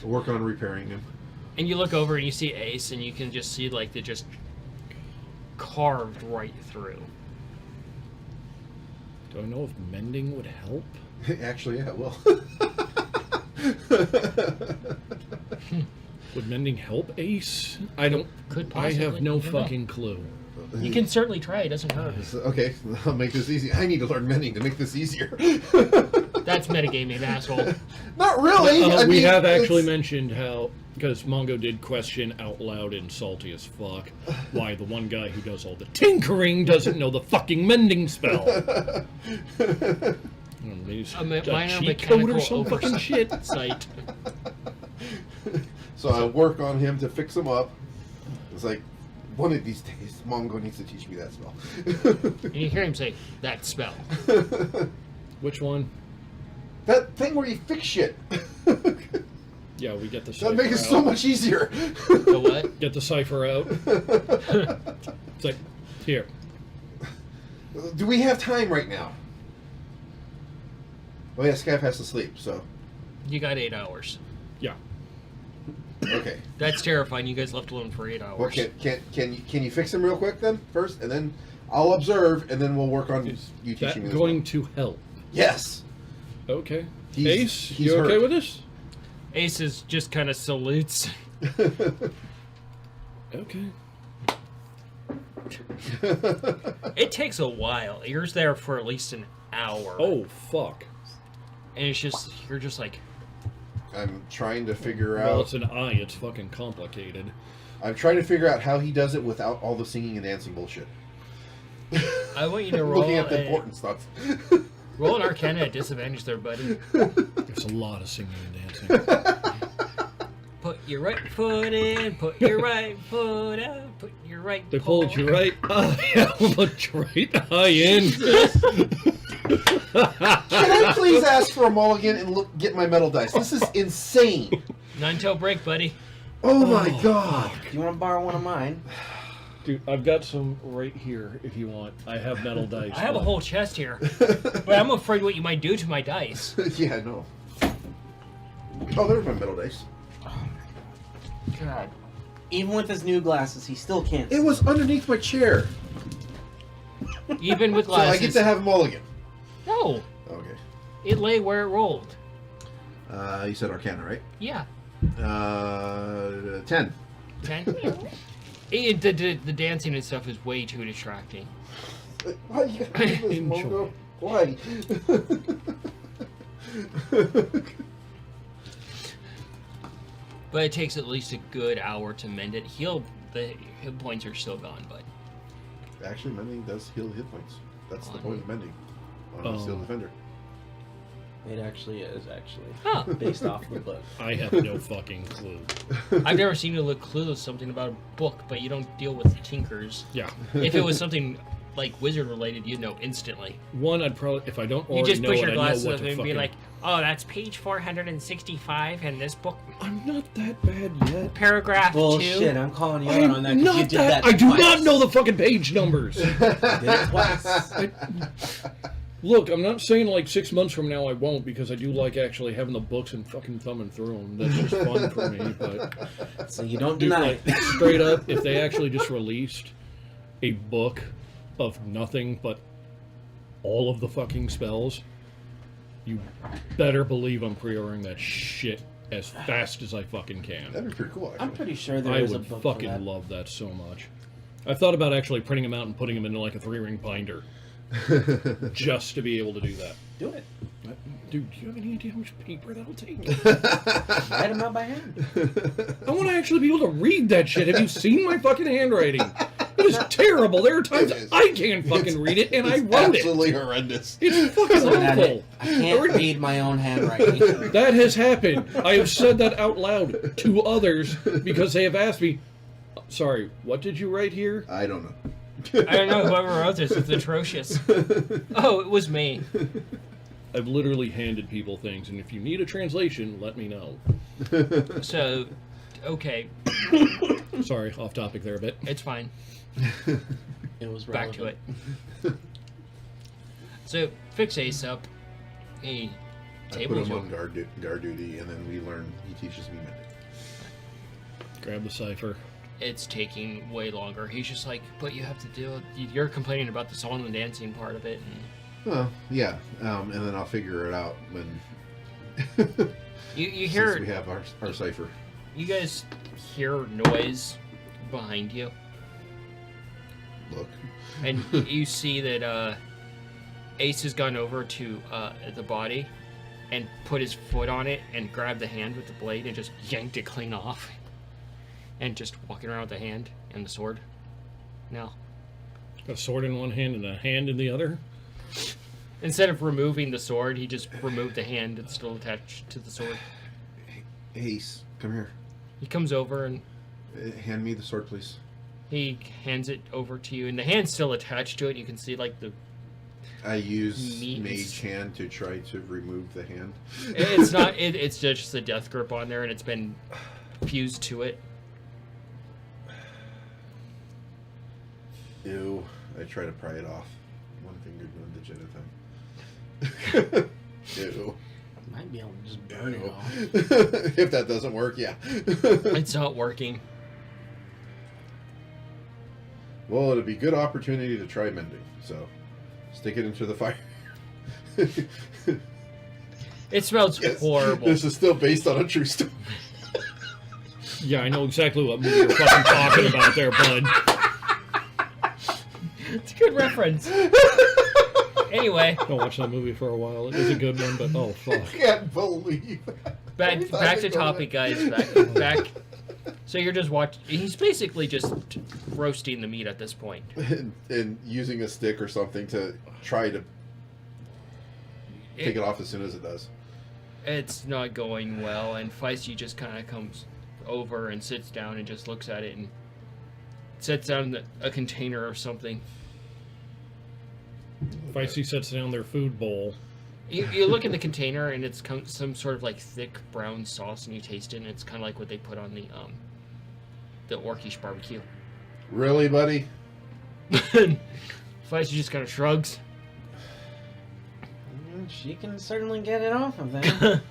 Work on repairing him. And you look over and you see Ace and you can just see like the just carved right through. Do I know if mending would help? Actually, yeah, well. Would mending help Ace? I don't. Could I have possibly. no I don't know. fucking clue. You can certainly try. It doesn't hurt. Okay, I'll make this easy. I need to learn mending to make this easier. That's metagaming, asshole. Not really. I We mean, have actually it's- mentioned how, because Mongo did question out loud and salty as fuck, why the one guy who does all the tinkering doesn't know the fucking mending spell. He's A minor cheat code mechanical or some fucking shit. Site. So I work on him to fix him up. It's like, one of these days, Mongo needs to teach me that spell. And you hear him say, that spell. Which one? That thing where you fix shit. Yeah, we get the That'd cipher make it out. so much easier. The what? Get the cipher out. It's like, here. Do we have time right now? Oh yeah, Scav has to sleep, so. You got 8 hours. Yeah. Okay. That's terrifying. You guys left alone for 8 hours. Well, can you fix him real quick then first, and then I'll observe, and then we'll work on Is you that teaching me. going to help? Yes. Okay. He's- Ace, he's you okay hurt. with this? Ace is just kind of salutes. Okay. It takes a while. You're there for at least an hour. Oh, fuck. And it's just, you're just like, I'm trying to figure Well, out. it's an eye. It's fucking complicated. I'm trying to figure out how he does it without all the singing and dancing bullshit. I want you to roll Looking at the a- important stuff. roll an Arcana at disadvantage there, buddy. There's a lot of singing and dancing. Put your right foot in, put your right foot out, put your right They paw- pulled your right eye out, put your right eye in. Can I please ask for a mulligan and get my metal dice? This is insane. 9-tail break, buddy. Oh my god. Do you want to borrow one of mine? Dude, I've got some right here if you want. I have metal dice. I have a but- whole chest here, but I'm afraid what you might do to my dice. Yeah, no. Oh, there's my metal dice. God. Even with his new glasses, he still can't. It was underneath my chair. Even with So I glasses. get to have a mulligan. No, Okay. it lay where it rolled. You said Arcana, right? Yeah. 10. 10. The dancing and stuff is way too distracting. Why you gotta do this, Enjoy. Mongo? Why? But it takes at least a good hour to mend it. The hit points are still gone, but Actually, mending does heal hit points. That's the point of mending. On a Oh. Steel Defender. It actually is, Huh. based off the book. I have no fucking clue. I've never seen you look clueless something about a book, but you don't deal with tinkers. Yeah. If it was something like wizard related, you'd know instantly. One, I'd probably, if I don't You already just know push it, your I know glasses what up to and fucking... be like, oh, that's page 465 in this book. I'm not that bad yet. Paragraph 2. Bullshit, I'm calling you out I'm on that 'cause not you did that. that I do twice. not know the fucking page numbers. You did it twice. Look, I'm not saying like 6 months from now I won't, because I do like actually having the books and fucking thumbing through them. That's just fun for me. But So you don't dude, deny like, it. straight up, if they actually just released a book of nothing but all of the fucking spells, you better believe I'm pre-ordering that shit as fast as I fucking can. That'd be pretty cool, I'm actually. pretty sure there I is a would book for fucking that. love that so much. I've thought about actually printing them out and putting them into like a 3-ring binder just to be able to do that. Do it. Dude, do you have any idea how much paper that'll take? Write them out by hand. I want to actually be able to read that shit. Have you seen my fucking handwriting? It is terrible. There are times It is. I can't fucking read it, and I It's wrote it. absolutely horrendous. It's fucking Looking at awful. it, I can't read my own handwriting. That has happened. I have said that out loud to others because they have asked me, sorry, what did you write here? I don't know. I don't know whoever wrote this. It's atrocious. Oh, it was me. I've literally handed people things, and if you need a translation, let me know. So, okay, Sorry, off topic there a bit. it's fine. It was Back to relevant. it. So, fix Ace up. Hey, I put tables him are on guard duty, and then we learn. He teaches me mending. Grab the cipher. it's taking way longer. He's just like, but you have to do it. You're complaining about the song and dancing part of it. And Well, yeah, and then I'll figure it out when. you Since hear, we have our cipher. you guys hear noise behind you, Look. and you see that Ace has gone over to the body and put his foot on it and grabbed the hand with the blade and just yanked it clean off. And just walking around with the hand and the sword. Now, Got a sword in one hand and a hand in the other. instead of removing the sword, he just removed the hand that's still attached to the sword. Ace, come here. He comes over and Hand me the sword, please. he hands it over to you, and the hand's still attached to it. You can see like the I use Means- mage hand to try to remove the hand. it's not it's just the death grip on there, and it's been fused to it. Ew. I try to pry it off. One finger, one digit at a time. Ew. My might be able to just burn it off. If that doesn't work, yeah. It's not working. Well, it'd be a good opportunity to try mending. So, stick it into the fire. It smells Yes, horrible. This is still based on a true story. Yeah, I know exactly what movie you're fucking talking about there, bud. It's a good reference. Anyway, I don't watch that movie for a while. It is a good one, but oh I fuck. can't believe that. back to topic, guys. Back. So you're just watching. He's basically just roasting the meat at this point. And using a stick or something to try to take it off as soon as it does. It's not going well, and Feisty just kind of comes over and sits down and just looks at it and sets down a container or something. Feisty sets down their food bowl. You look at the container and it's some sort of like thick brown sauce, and you taste it, and it's kind of like what they put on the Orkish barbecue. Really, buddy? Feisty just kind of shrugs. She can certainly get it off of there.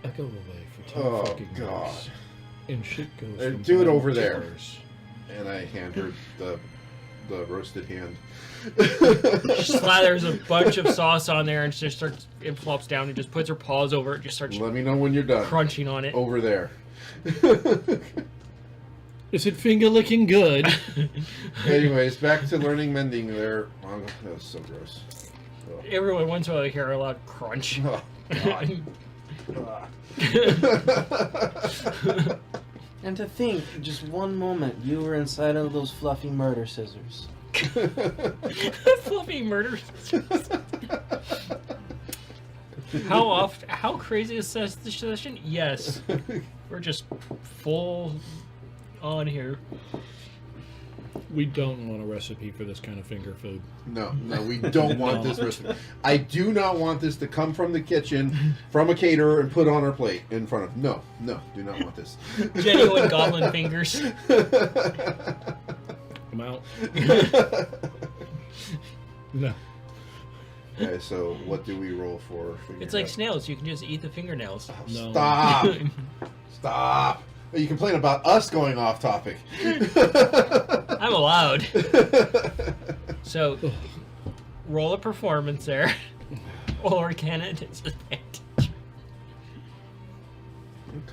I go away for 10 Oh, fucking God. years. And shit goes from Do it bad over to there. worse. And I hand her the roasted hand. She slathers a bunch of sauce on there and just starts. It flops down and just puts her paws over it. Just starts Let me know when you're done. crunching on it. Over there. Is it finger licking good? Anyways, back to learning mending there. Oh, that was so gross. Oh. Every once in a while, you hear a loud crunch. Oh, God. And to think, just one moment, you were inside of those fluffy murder scissors. Fluffy murder. How crazy is this session? Yes. We're just full on here. We don't want a recipe for this kind of finger food. No, we don't want this recipe. I do not want this to come from the kitchen, from a caterer, and put on our plate in front of. No, do not want this. Genuine goblin fingers. I'm out. No. Okay, so what do we roll for? It's like snails. You can just eat the fingernails. No. Stop! Stop! You complain about us going off topic. I'm allowed. So, roll a performance there. Or can it? It's advantage.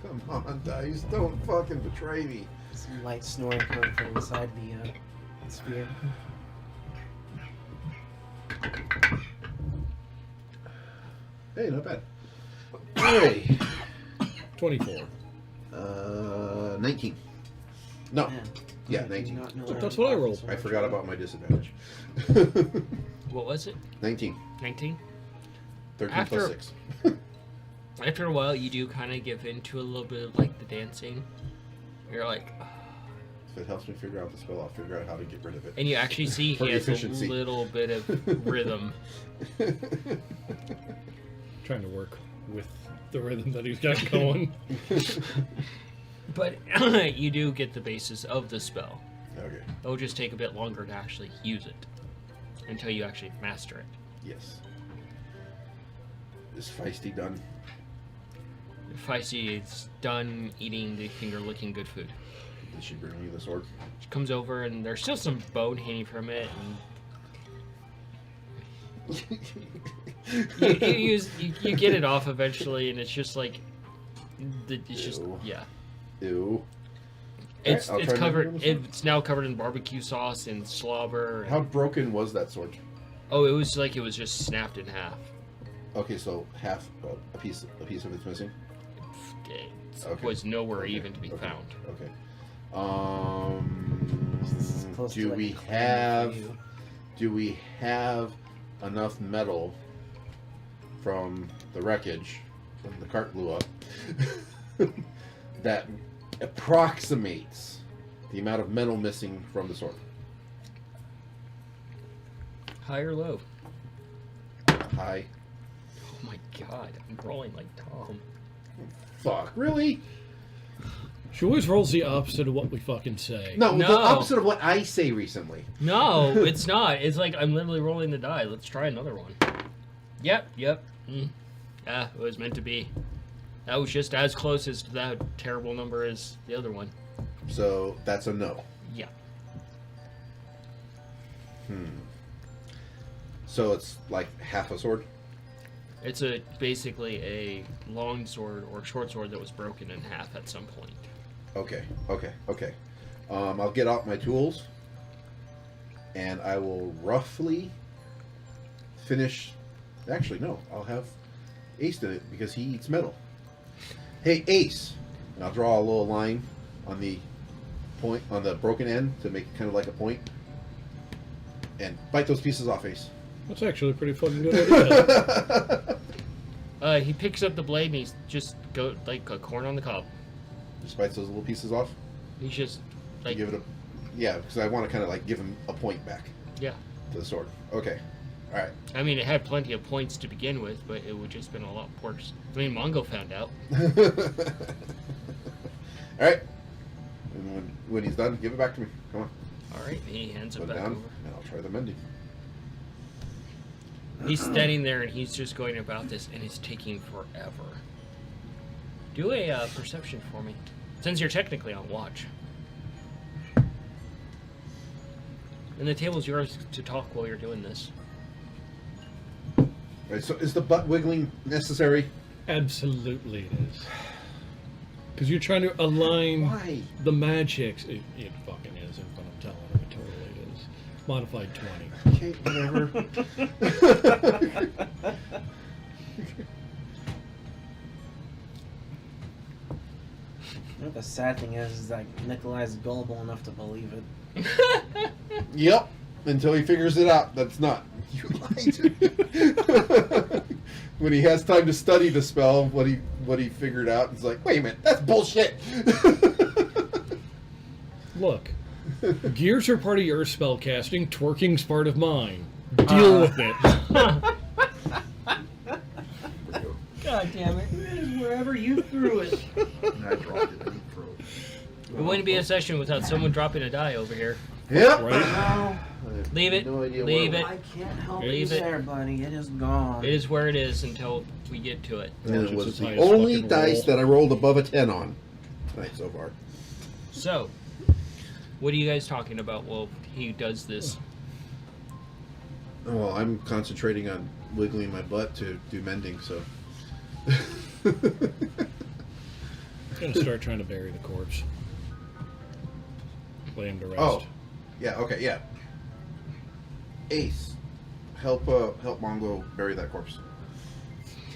Come on, Dice. Don't fucking betray me. Some light snoring coming from inside the sphere. Hey, not bad. Hey. 24. 19. No. Man, Yeah, I do 19. not know That's where what I I'm rolled. so I much. forgot about my disadvantage. What was it? 19. 19? 13 After- plus 6. After a while, you do kind of give in to a little bit of like the dancing. You're like, If it helps me figure out the spell, I'll figure out how to get rid of it. and you actually see For he has efficiency. a little bit of rhythm. Trying to work with the rhythm that he's got going. But you do get the basis of the spell. Okay. It'll just take a bit longer to actually use it until you actually master it. Yes. Is Feisty done? Feisty is done eating the finger-licking good food. Did she bring me the sword? She comes over, and there's still some bone hanging from it. And you get it off eventually, and it's just like it's just Ew. yeah. Ew. It's I'll it's try covered. making it with It's now covered in barbecue sauce and slobber. And, How broken was that sword? oh, it was like it was just snapped in half. Okay, so half, a piece of it's missing. It Okay. was nowhere Okay, even to be okay, found. Okay. This is close to Do like we a claim have? for you. Do we have enough metal from the wreckage when the cart blew up that approximates the amount of metal missing from the sword? High or low? High. Oh my god, I'm rolling like Tom. Fuck, really? She always rolls the opposite of what we fucking say. No, No. the opposite of what I say recently. No, it's not. It's like I'm literally rolling the die. Let's try another one. Yep. Ah, it was meant to be. That was just as close as that terrible number as the other one. So that's a no. Yeah. So it's like half a sword? It's basically a long sword or short sword that was broken in half at some point. Okay. I'll get out my tools, and I will roughly finish... Actually, no. I'll have Ace do it, because he eats metal. Hey, Ace! And I'll draw a little line on the point, on the broken end, to make it kind of like a point. And bite those pieces off, Ace. That's actually a pretty fucking good idea. He picks up the blade and he's just go like a corn on the cob. Just bites those little pieces off. He's just like Give it a... Yeah, because I want to kind of like give him a point back yeah. to the sword. Okay. Alright. I mean, it had plenty of points to begin with, but it would just been a lot worse. I mean, Mongo found out. Alright. And when he's done, give it back to me. Come on. All right, he hands it Put it back down, over. and I'll try the mending. He's standing there and he's just going about this, and it's taking forever. Do a perception for me, since you're technically on watch. And the table's yours to talk while you're doing this. Right, so is the butt wiggling necessary? Absolutely it is. Because you're trying to align Why? the magics. It fucking isn't, but I'm telling her it totally is. Modified 20. Okay, whatever. The sad thing is that Nikolai's gullible enough to believe it. Yep. Until he figures it out. That's not. You lied to me. When he has time to study the spell, what he figured out, he's like, wait a minute, that's bullshit. Look, gears are part of your spell casting, twerking's part of mine. Deal with it. God damn it! It is wherever you threw it. And I dropped it and threw it. It wouldn't be a session without someone dropping a die over here. Yep. Right? No, I have Leave it. no idea Leave where it. I can't help Leave you it. there, buddy. It is gone. It is where it is until we get to it. And it It's was his the highest only fucking dice roll. that I rolled above a 10 on tonight so far. So, what are you guys talking about while he does this? Well, I'm concentrating on wiggling my butt to do mending, so. I'm gonna start trying to bury the corpse. Lay him to rest. Oh, yeah, okay, yeah. Ace, help Mongo bury that corpse.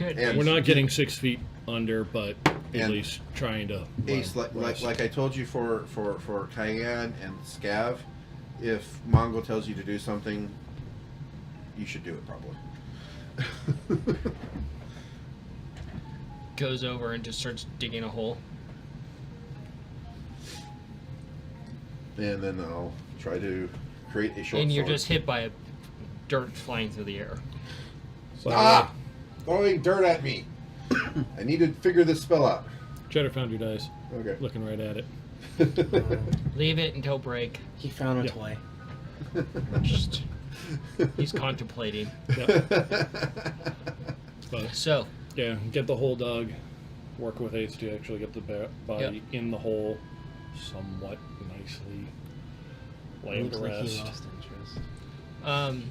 And We're not getting 6 feet under, but at And- least trying to. Ace, rest. like I told you for Cayenne and Scav, if Mongo tells you to do something, you should do it probably. Goes over and just starts digging a hole. And then I'll try to create a short And you're sword. just hit by a dirt flying through the air. So, Ah! Throwing dirt at me. I need to figure this spell out. Cheddar found your dice. Okay. Looking right at it. Leave it until break. He found a Yeah. toy. Just, he's contemplating. But So, yeah, get the hole dug. Work with Ace to actually get the body in the hole somewhat nicely. Lay him Looks to like he rest. lost interest.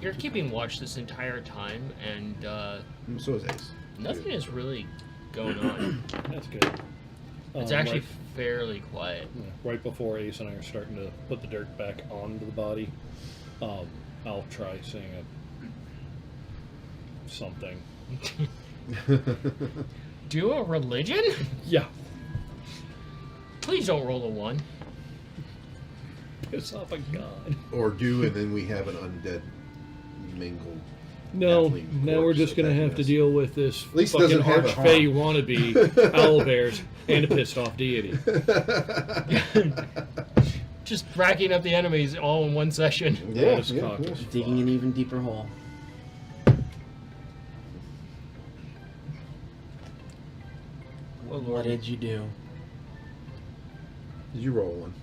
you're keeping watch this entire time, and So is Ace. nothing is really going on. That's good. It's actually Right, fairly quiet. right before Ace and I are starting to put the dirt back onto the body, I'll try saying something. Do a religion? Yeah. Please don't roll a 1. Piss off a god. Or do, and then we have an undead mingled. No, Halfling now we're corpse just gonna of that have to mess. deal with this At least it fucking doesn't have a archfey horn. wannabe, owlbears, and a pissed off deity. Just racking up the enemies all in one session. Yeah, That's yeah, cock yeah. as Digging an even deeper hole. Oh, What Lord. did you do? Did you roll one?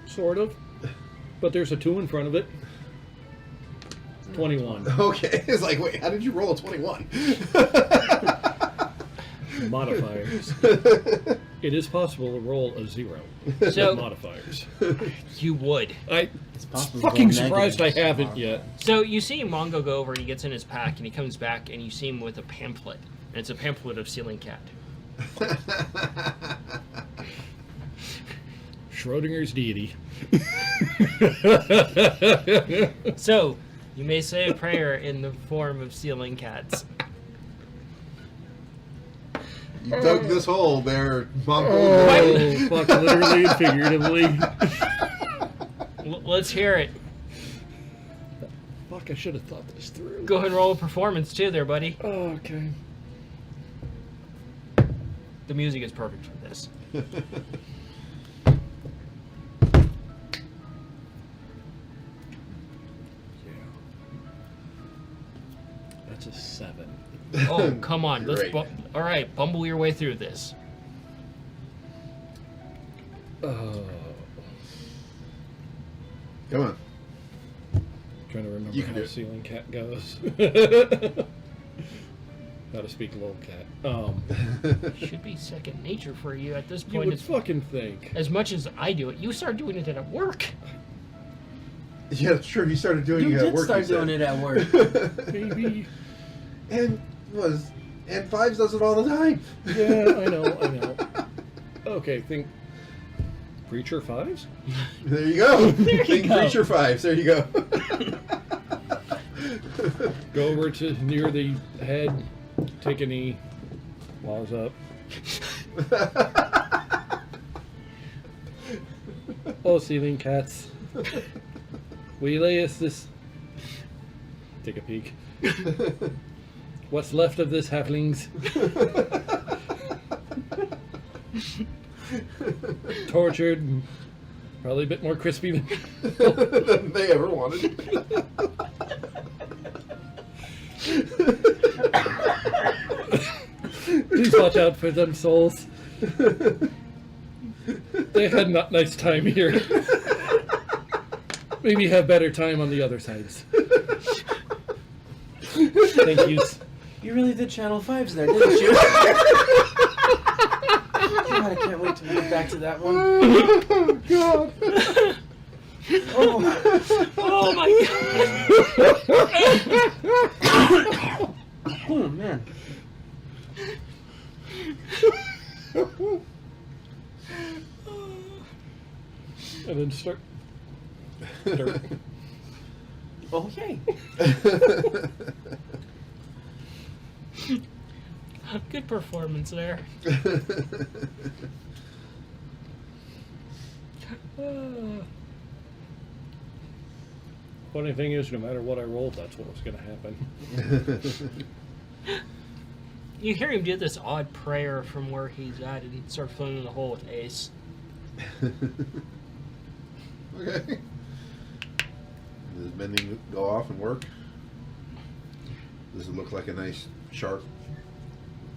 Sort of. But there's a 2 in front of it. 21. Okay. It's like, wait, how did you roll a 21? Modifiers. It is possible to roll a 0. So- with modifiers. You would. It's possible. Fucking to go surprised I negatives. haven't yet. So you see Mongo go over and he gets in his pack and he comes back and you see him with a pamphlet. And it's a pamphlet of Ceiling Cat. Schrodinger's deity. So, you may say a prayer in the form of Ceiling Cats. You dug this hole there, Mongo. Oh, fuck, literally and figuratively. Let's hear it. Fuck, I should have thought this through. Go ahead and roll a performance too there, buddy. Oh, okay. The music is perfect for this. That's a 7. Oh, come on. Let's Great. all right, bumble your way through this. Oh. Come on. Trying to remember You can how do it. Ceiling Cat goes. How to speak little cat. Should be second nature for you at this You point. would It's, fucking think. as much as I do it, you start doing it at work. Yeah, that's true. You started doing You it at did work. start doing it at work. Maybe. And Fives does it all the time. Yeah, I know. Okay, think Preacher 5s? There you go. Think go. Preacher Fives. There you go. Go over to near the head, take a knee, walls up. Oh, Ceiling Cats. Will you lay us this? Take a peek. What's left of this, halflings? Tortured, probably a bit more crispy than. Than they ever wanted. Please watch out for them souls. They had not nice time here. Maybe have better time on the other sides. Thank you. You really did Channel 5s there, didn't you? God, I can't wait to move back to that one. Oh, God. Oh, Oh my god! oh man. And then start. Okay. Good performance there. Funny thing is, no matter what I rolled, that's what was going to happen. You hear him do this odd prayer from where he's at and start filling in the hole with Ace. Okay. Does bending go off and work? Does it look like a nice, sharp,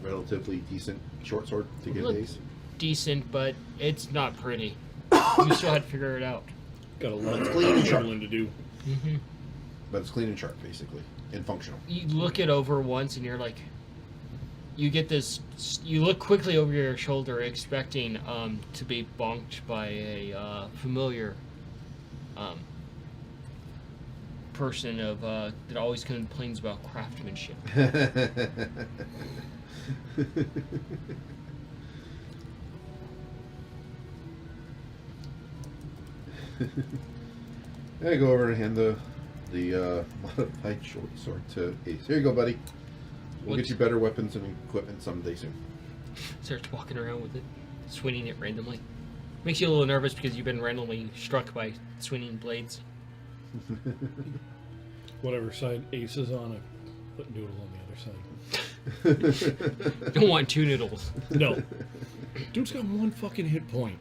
relatively decent short sword to get Look- Ace? Decent, but it's not pretty. You still had to figure it out. Got a lot It's of clean and sharp. juggling to do. Mm-hmm. But it's clean and sharp, basically, and functional. You look it over once and you're like, you get this, you look quickly over your shoulder expecting to be bonked by a familiar person of that always complains about craftsmanship. I go over and hand the modified short sword to Ace. Here you go, buddy. We'll What's- get you better weapons and equipment someday soon. Starts walking around with it, swinging it randomly. Makes you a little nervous because you've been randomly struck by swinging blades. Whatever side Ace is on, I put Noodle on the other side. Don't want two noodles. No. Dude's got one fucking hit point.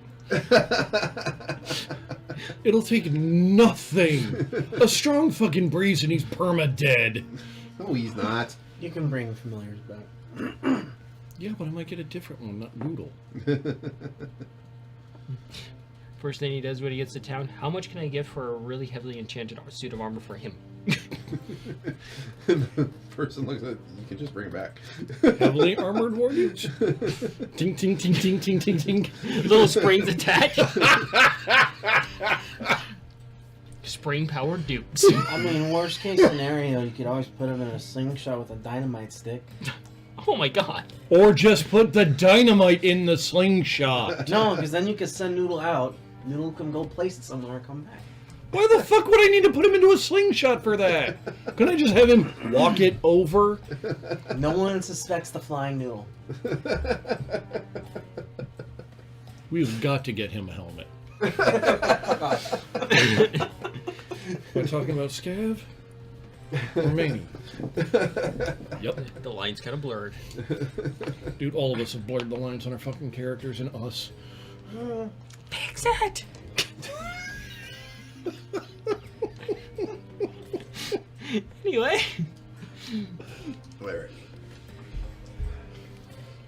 It'll take nothing. A strong fucking breeze and he's perma-dead. No, he's not. You can bring familiars back. Yeah, but I might get a different one, not Noodle. First thing he does when he gets to town, how much can I get for a really heavily enchanted suit of armor for him? The person looks at it, you can just bring it back. Heavily armored warriors? Ting, ting, ting, ting, ting, ting, ting. Little springs attached. Spring-powered dukes. I mean, worst case scenario, you could always put him in a slingshot with a dynamite stick. Oh my god. Or just put the dynamite in the slingshot. No, because then you could send Noodle out. Noodle can go place it somewhere and come back. Why the fuck would I need to put him into a slingshot for that? Couldn't I just have him walk it over? No one suspects the flying Noodle. We've got to get him a helmet. We're talking about Scav? Or Manny? Yep. The line's kind of blurred. Dude, all of us have blurred the lines on our fucking characters and us. Fix it! Anyway. Alright.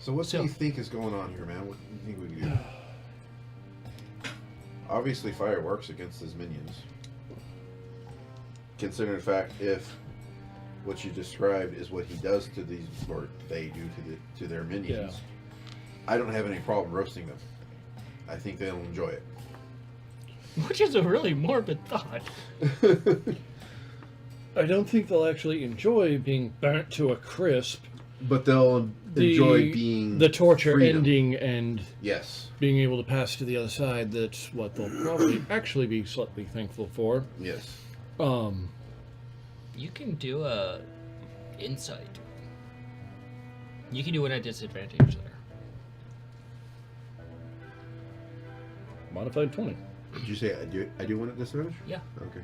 So what do you think is going on here, man? What do you think we can do? Obviously fire works against his minions. Considering the fact if what you described is what he does to these, or they do to their minions, I don't have any problem roasting them. I think they'll enjoy it. Which is a really morbid thought. I don't think they'll actually enjoy being burnt to a crisp. But they'll enjoy being the torture freedom. ending and Yes. being able to pass to the other side. That's what they'll probably actually be slightly thankful for. Yes. You can do a insight. You can do it at disadvantage there. Modified 20. Did you say I do want a disadvantage? Yeah. Okay.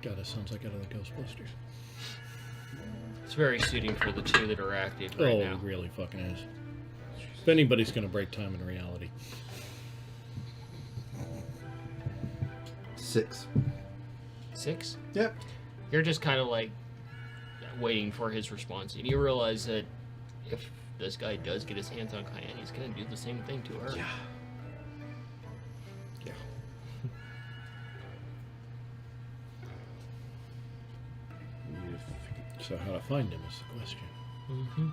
God, that sounds like out of the Ghostbusters. It's very suiting for the two that are active right Oh, now. it really fucking is. If anybody's gonna break time in reality. 6. 6? Yep. You're just kind of like waiting for his response, and you realize that if this guy does get his hands on Cayenne, he's gonna do the same thing to her. Yeah. Yeah. So how to find him is the question. Mm-hmm.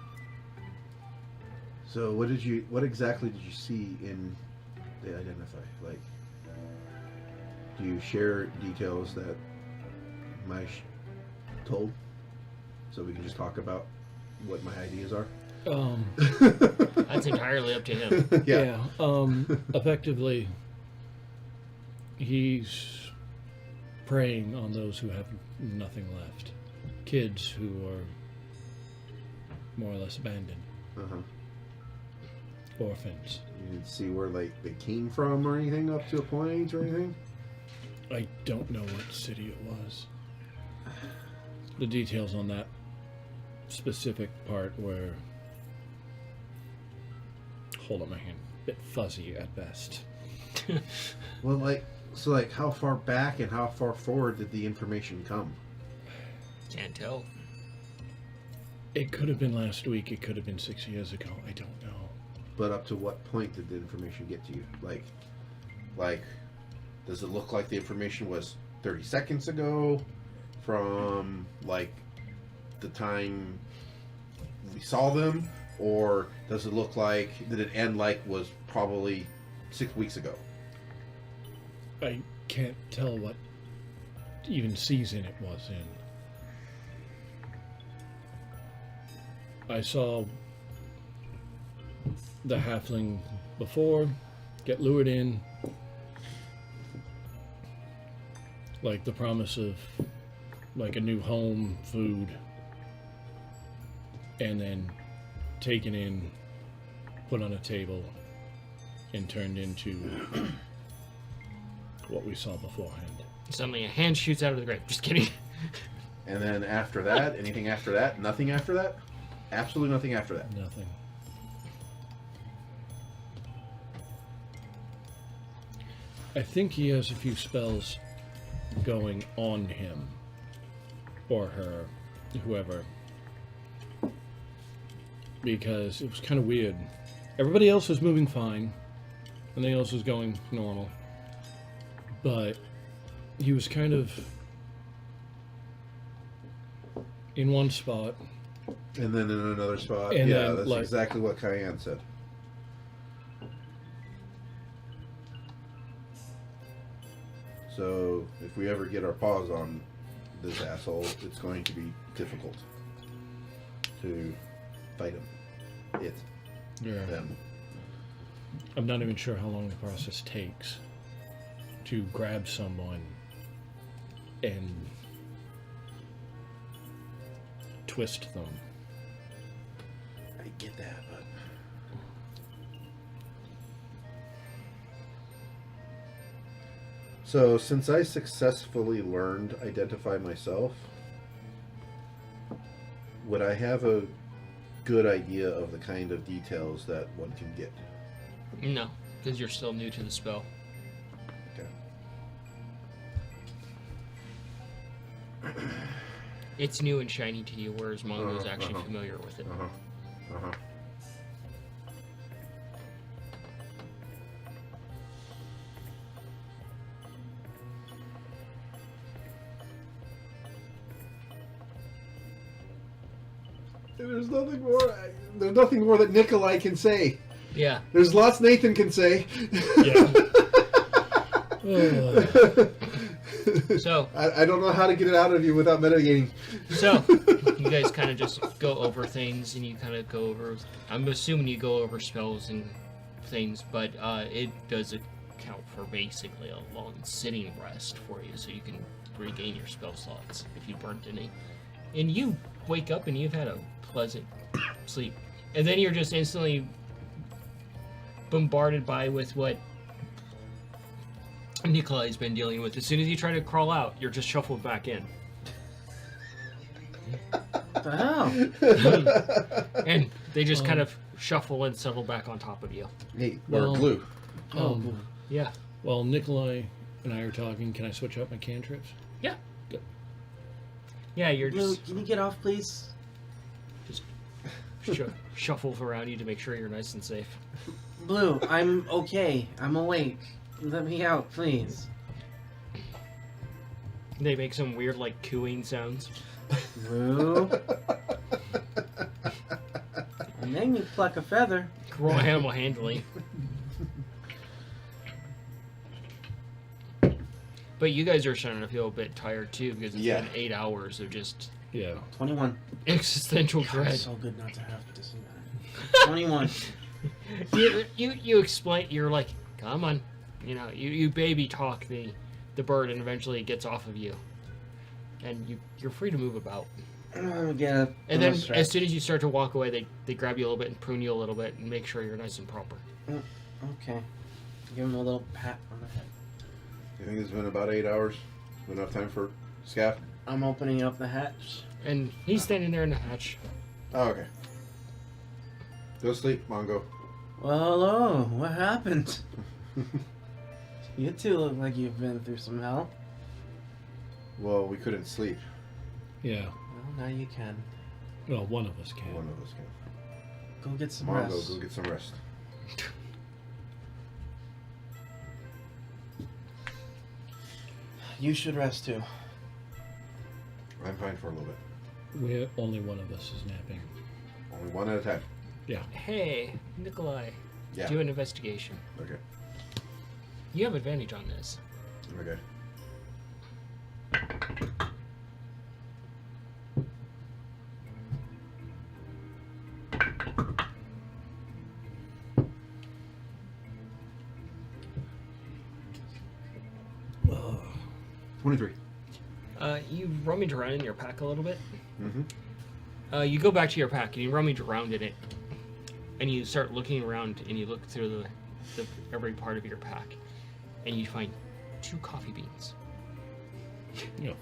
So what exactly did you see in the identify? Like, do you share details that Maish told, so we can just talk about what my ideas are? That's entirely up to him. Yeah. Effectively, he's preying on those who have nothing left. Kids who are more or less abandoned. Uh-huh. Orphans. You didn't see where like they came from or anything up to a point or anything? I don't know what city it was. The details on that specific part were, hold up my hand, a bit fuzzy at best. Well, like how far back and how far forward did the information come? Can't tell. It could have been last week, it could have been 6 years ago, I don't know. But up to what point did the information get to you? Like, does it look like the information was 30 seconds ago from, like, the time we saw them? Or does it look like, did it end like was probably 6 weeks ago? I can't tell what even season it was in. I saw the halfling before get lured in, like the promise of like a new home, food, and then taken in, put on a table, and turned into what we saw beforehand. Suddenly a hand shoots out of the grave. Just kidding. And then after that, anything after that? Nothing after that? Absolutely nothing after that. Nothing. I think he has a few spells going on him or her whoever. Because it was kind of weird. Everybody else was moving fine. Everything else was going normal. But he was kind of in one spot. And then in another spot. And yeah, then, that's like- exactly what Cayenne said. So, if we ever get our paws on this asshole, it's going to be difficult to fight him. Yeah. Them. I'm not even sure how long the process takes to grab someone and twist them. I get that, but... So, since I successfully learned Identify Myself, would I have a good idea of the kind of details that one can get? No, because you're still new to the spell. Okay. It's new and shiny to you, whereas Mongo's actually uh-huh. familiar with it. Uh-huh. There's nothing more. There's nothing more that Nikolai can say. Yeah. There's lots Nathan can say. Yeah. So I don't know how to get it out of you without mitigating. So, you guys kind of just go over things, and you kind of go over... I'm assuming you go over spells and things, but it does account for basically a long sitting rest for you, so you can regain your spell slots if you burnt any. And you wake up, and you've had a pleasant sleep. And then you're just instantly bombarded with what Nikolai's been dealing with. As soon as you try to crawl out, you're just shuffled back in. What the hell? And they just kind of shuffle and settle back on top of you. Hey, Well- or glue. Yeah. While Nikolai and I are talking, can I switch up my cantrips? Yeah. Good. Yeah, you're Blue, just can you get off, please? shuffles around you to make sure you're nice and safe. Blue, I'm okay. I'm awake. Let me out, please. They make some weird, like, cooing sounds. Blue. And then you pluck a feather. Roll animal handling. But you guys are starting to feel a bit tired, too, because it's Yeah. been 8 hours of just 21. existential God, dread. it's so good not to have to see that. 21. You explain, you're like, come on. You know, you baby talk the bird, and eventually it gets off of you. And you're free to move about. I'm gonna get up. And then as soon as you start to walk away, they grab you a little bit and prune you a little bit and make sure you're nice and proper. Okay. Give him a little pat on the head. You think it's been about 8 hours? Enough time for Scaff? I'm opening up the hatch. And he's standing there in the hatch. Oh, okay. Go sleep, Mongo. Well, hello. What happened? You two look like you've been through some hell. Well, we couldn't sleep. Yeah. Well, now you can. Well, one of us can. One of us can. Go get some Mongo, rest. go get some rest. You should rest too. I'm fine for a little bit. Only one of us is napping. Only one at a time. Yeah. Hey, Nikolai. Yeah. Do an investigation. Okay. You have advantage on this. Okay. Oh. 23. You rummage around in your pack a little bit. Mm-hmm. You go back to your pack and you rummage around in it, and you start looking around and you look through the every part of your pack, and you find 2 coffee beans. Yeah.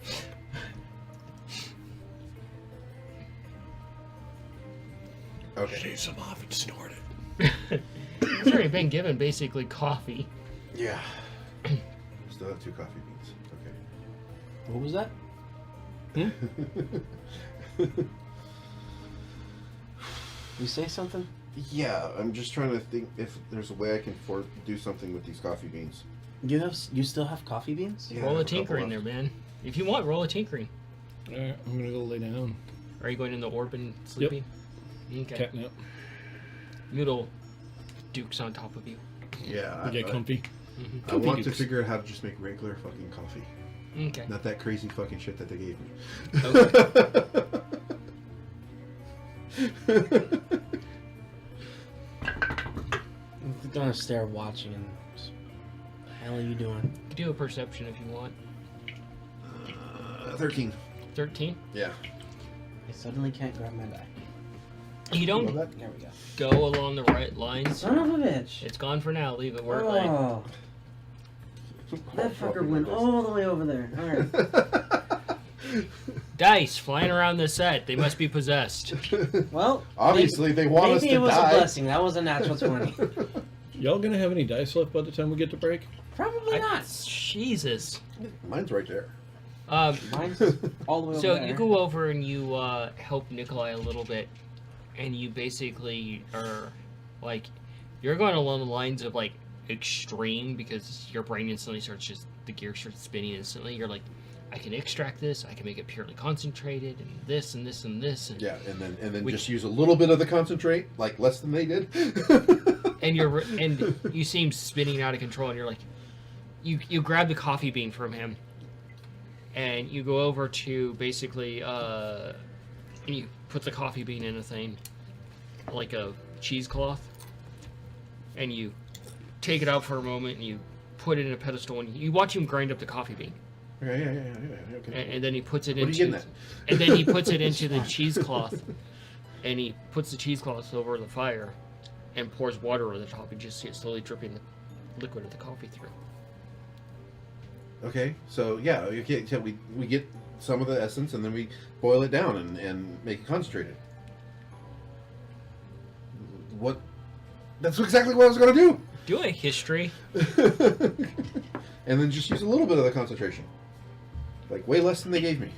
Okay. Shave some off and snort it. It's already been given basically coffee. Yeah. Still have 2 coffee beans. What was that? Okay. You say something? Yeah, I'm just trying to think if there's a way I can do something with these coffee beans. You still have coffee beans? Yeah, roll I a have a couple tinkering there, left. man. If you want, roll a tinkering. Alright, I'm gonna go lay down. Are you going in the orb and sleeping? Okay. Catnap. Noodle dukes on top of you. Yeah, Get comfy. I Comfy want to dukes. figure out how to just make regular fucking coffee. Okay. Not that crazy fucking shit that they gave me. Okay. I'm gonna stare watching and just, what the hell are you doing? You can do a perception if you want. 13. 13. Yeah. I suddenly can't grab my die. You don't Love that? There we go. go along the right lines. Son of a bitch! It's gone for now. Leave it where it lay. Oh, that fucker went all the way over there. Alright. Dice flying around the set. They must be possessed. Well, Obviously, they want us maybe to it was die. a blessing. That was a natural 20. Y'all gonna have any dice left by the time we get to break? Probably not. Jesus. Mine's right there. Mine's all the way over So there. you go over and you help Nikolai a little bit, and you basically are like, you're going along the lines of like extreme because your brain instantly the gear starts spinning instantly. You're like, I can extract this, I can make it purely concentrated, and this and this and this. And, Yeah, and then We- just use a little bit of the concentrate, like less than they did. and you see him spinning out of control, and you're like, you grab the coffee bean from him, and you go over to basically and you put the coffee bean in a thing like a cheesecloth, and you take it out for a moment, and you put it in a pedestal, and you watch him grind up the coffee bean, Yeah, okay. and then he puts it What are into you getting at? and then he puts it into the cheesecloth, and he puts the cheesecloth over the fire and pours water over the top, and just see it slowly dripping the liquid of the coffee through. Okay, so yeah, okay, so we get some of the essence and then we boil it down and make it concentrated. What? That's exactly what I was going to Do a history. do! And then just use a little bit of the concentration. Like way less than they gave me.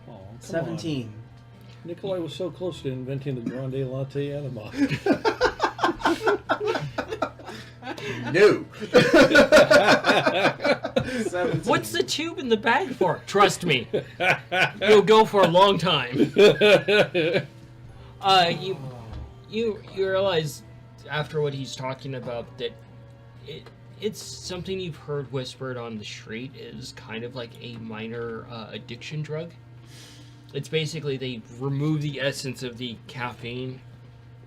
Oh, come 17. on. Nikolai was so close to inventing the grande latte enema. No! 17. What's the tube in the bag for? Trust me, you'll go for a long time. You realize after what he's talking about that it's something you've heard whispered on the street is kind of like a minor addiction drug. It's basically they remove the essence of the caffeine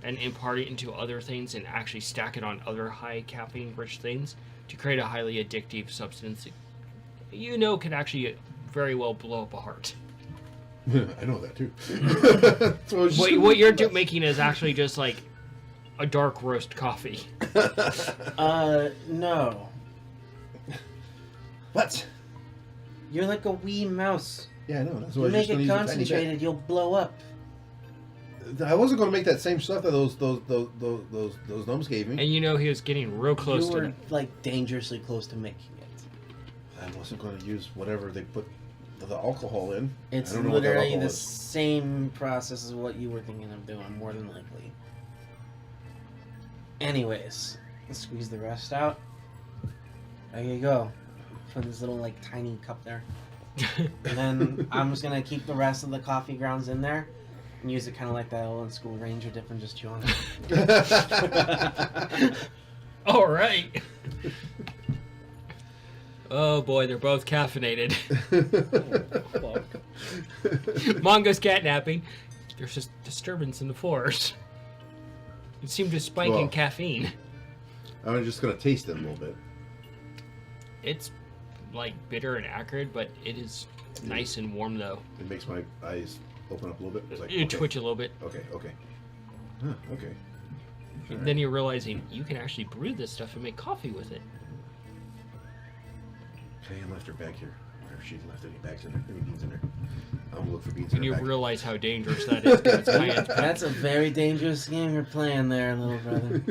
and impart it into other things and actually stack it on other high caffeine rich things to create a highly addictive substance that can actually very well blow up a heart. I know that too. So I was just What you're making is actually just like a dark roast coffee. No. What? You're like a wee mouse. Yeah, I know. That's You why I was make just gonna it use a tiny bit. concentrated, you'll blow up. I wasn't going to make that same stuff that those gnomes gave me. And he was getting real close You to were it. like dangerously close to making it. I wasn't going to use whatever they put the alcohol in. It's I don't know what that literally alcohol the is. same process as what you were thinking of doing, more than likely. Anyways, let's squeeze the rest out. There you go. Put this little like tiny cup there. And then I'm just gonna keep the rest of the coffee grounds in there and use it kind of like that old school Ranger dip and just chew on it. All right. Oh boy, they're both caffeinated. Oh, fuck. Mongo's catnapping. There's just disturbance in the force. It seemed to spike in Well. caffeine. I'm just going to taste it a little bit. It's like bitter and acrid, but it is nice and warm though. It makes my eyes open up a little bit. It's like, You okay. twitch a little bit. Okay. Huh, okay. And then you're realizing you can actually brew this stuff and make coffee with it. Diane left her bag here. Or if she left any bags in there, any beans in there. I'm going to look for beans And in you her bag. realize how dangerous that is. 'Cause it's Cayenne's pack. That's a very dangerous game you're playing there, little brother.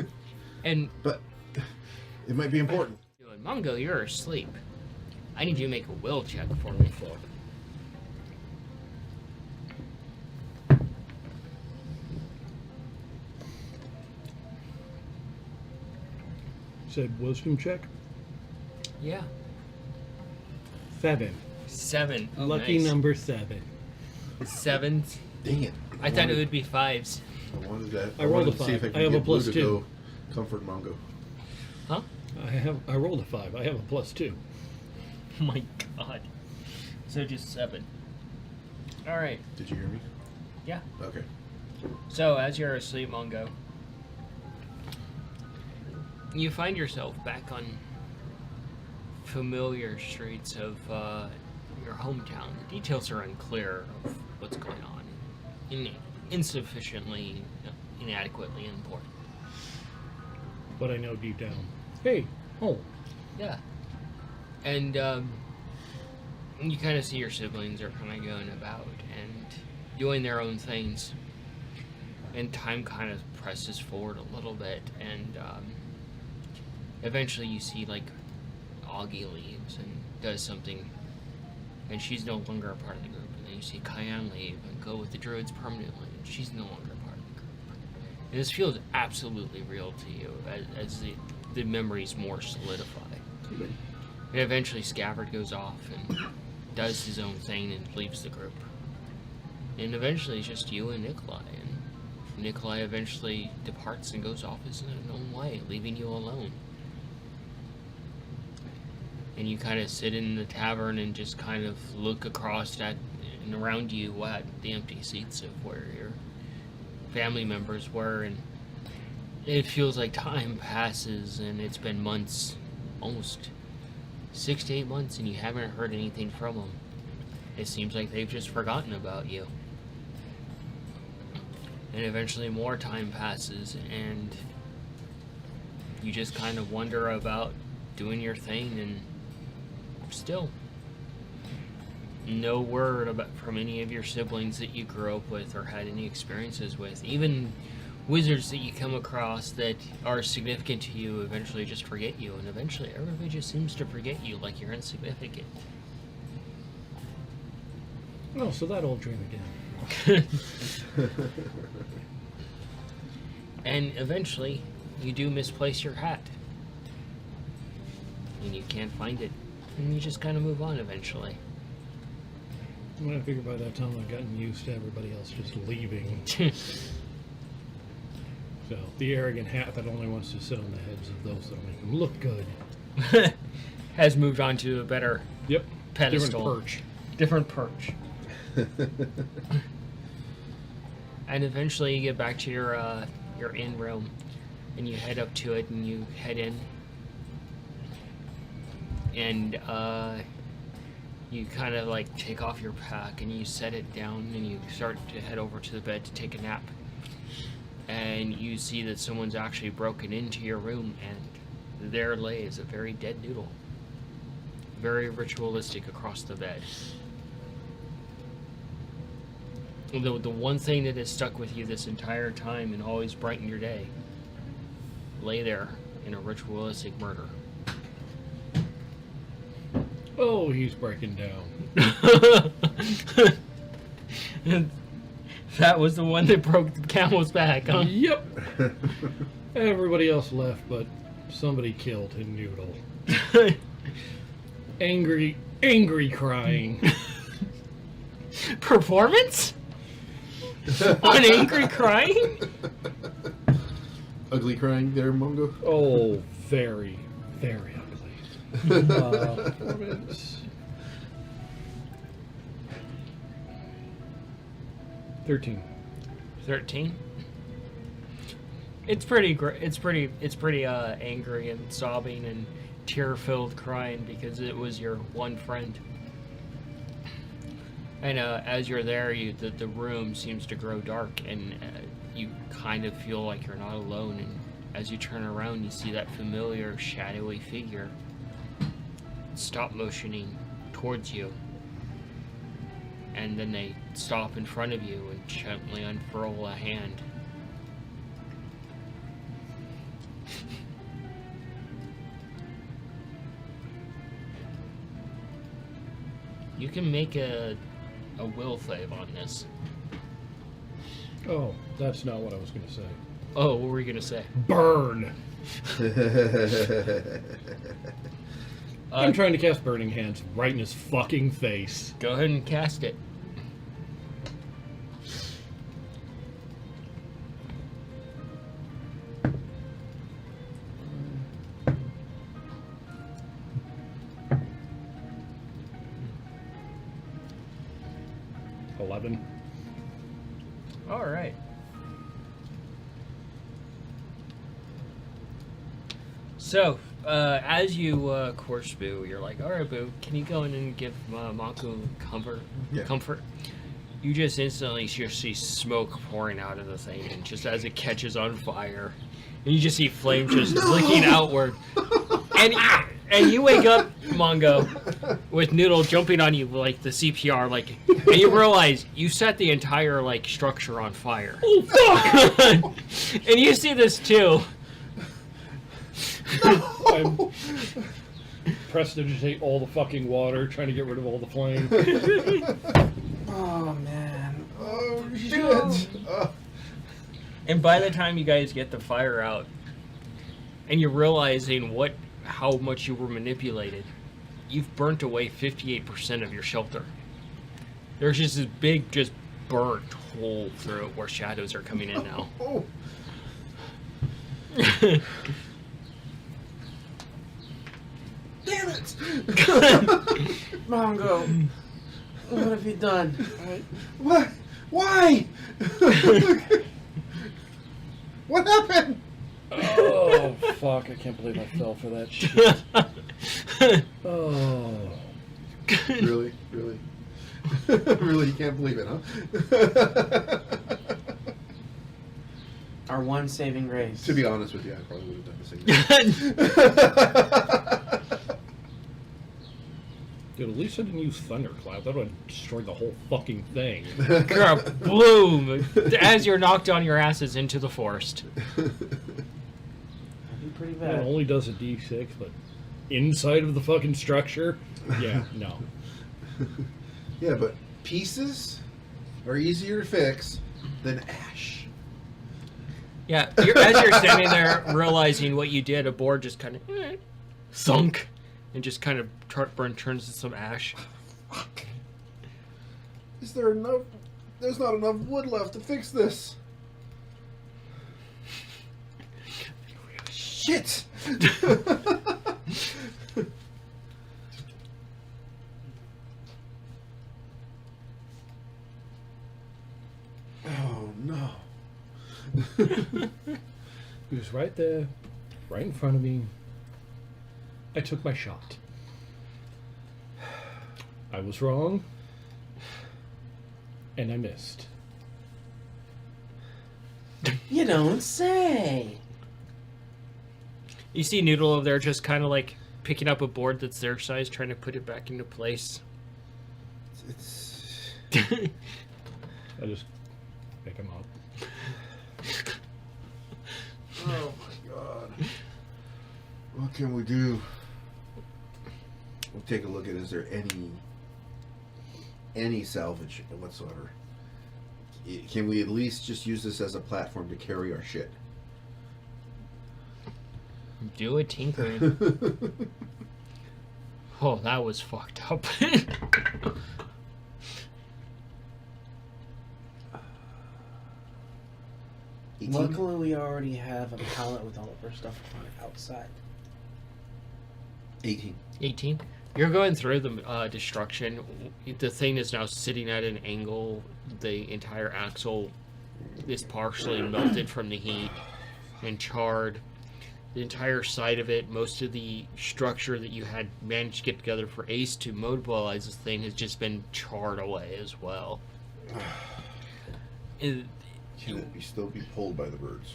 And But it might be important. Mongo, you're asleep. I need you to make a will check for me. Said wisdom check. Yeah. 7. 7. Oh, Lucky nice. number 7. 7s. Dang it! I thought it would be 5s. I wanted that. I rolled wanted a to see if 5. I I have could a get Blue plus to 2. go comfort Mongo. Huh? I rolled a 5. I have a plus 2. Oh my god. So just 7. Alright. Did you hear me? Yeah. Okay. So as you're asleep, Mongo, you find yourself back on familiar streets of your hometown. The details are unclear of what's going on. Insufficiently, inadequately important. But I know deep down. Hey, home. Yeah. And you kind of see your siblings are kind of going about and doing their own things. And time kind of presses forward a little bit, and eventually you see, like, Augie leaves and does something, and she's no longer a part of the group. And then you see Cayenne leave and go with the druids permanently, and she's no longer a part of the group. And this feels absolutely real to you as the memories more solidify. And eventually Scabbard goes off and does his own thing and leaves the group. And eventually it's just you and Nikolai, and Nikolai eventually departs and goes off his own way, leaving you alone. And you kind of sit in the tavern and just kind of look across at and around you at the empty seats of where your family members were, and it feels like time passes and it's been months, almost 6 to 8 months, and you haven't heard anything from them. It seems like they've just forgotten about you. And eventually more time passes and you just kind of wonder about doing your thing, and still no word from any of your siblings that you grew up with or had any experiences with. Even wizards that you come across that are significant to you eventually just forget you, and eventually everybody just seems to forget you like you're insignificant. Oh, so that old dream again. And eventually you do misplace your hat and you can't find it, and you just kind of move on eventually. I figure by that time I've gotten used to everybody else just leaving. So, the arrogant hat that only wants to sit on the heads of those that make them look good. Has moved on to a better Yep. pedestal. Different perch. And eventually you get back to your inn room, and you head up to it, and you head in, and you kind of like take off your pack and you set it down, and you start to head over to the bed to take a nap, and you see that someone's actually broken into your room, and there lays a very dead noodle, very ritualistic across the bed. The one thing that has stuck with you this entire time and always brightened your day lay there in a ritualistic murder. Oh, he's breaking down. That was the one that broke the camel's back, huh? Yep. Everybody else left, but somebody killed a noodle. Angry crying. Performance? On angry crying? Ugly crying there, Mongo? Oh, very, very ugly. Performance. 13. 13. It's pretty angry and sobbing and tear-filled crying because it was your one friend. And as you're there, the room seems to grow dark, and you kind of feel like you're not alone. And as you turn around, you see that familiar shadowy figure stop motioning towards you. And then they stop in front of you and gently unfurl a hand. You can make a will save on this. Oh, that's not what I was going to say. Oh, what were you gonna say? Burn! I'm trying to cast Burning Hands right in his fucking face. Go ahead and cast it. All right. So, as you course Boo, you're like, all right, Boo, can you go in and give Mako comfort? Yeah. Comfort. You just instantly just see smoke pouring out of the thing, and just as it catches on fire, and you just see flames just licking outward, and you wake up, Mongo, with Noodle jumping on you like the CPR, like, and you realize you set the entire like structure on fire. Oh fuck! And you see this too. I'm prestidigitate all the fucking water, trying to get rid of all the flame. Oh man. Oh shit! And by the time you guys get the fire out, and you're realizing how much you were manipulated, you've burnt away 58% of your shelter. There's just this big, just burnt hole through it where shadows are coming in now. Oh. Damn it! Mongo, what have you done? What? Why? What happened? Oh fuck! I can't believe I fell for that shit. Oh. Really? Really? Really? You can't believe it, huh? Our one saving grace. To be honest with you, I probably would have done the same. Dude, at least I didn't use Thundercloud. That would have destroyed the whole fucking thing. Bloom! As you're knocked on your asses into the forest. That'd be pretty It bad. only does a D6, but inside of the fucking structure, yeah, no. Yeah, but pieces are easier to fix than ash. Yeah, as you're standing there realizing what you did, a board just kind of sunk and just kind of turns to some ash. Fuck. Is there enough? There's not enough wood left to fix this. Shit! Oh no. He was right there, right in front of me. I took my shot. I was wrong, and I missed. You don't say. You see Noodle over there just kind of like picking up a board that's their size, trying to put it back into place. It's I just pick him up. oh my god. What can we do? We'll take a look at is there any salvage whatsoever. Can we at least just use this as a platform to carry our shit? Do a tinkering. Oh, that was fucked up. Luckily, we already have a pallet with all of our stuff on it outside. 18. 18. You're going through the destruction. The thing is now sitting at an angle. The entire axle is partially melted from the heat and charred. The entire side of it, most of the structure that you had managed to get together for Ace to mobilize this thing has just been charred away as well. Can it still be pulled by the birds?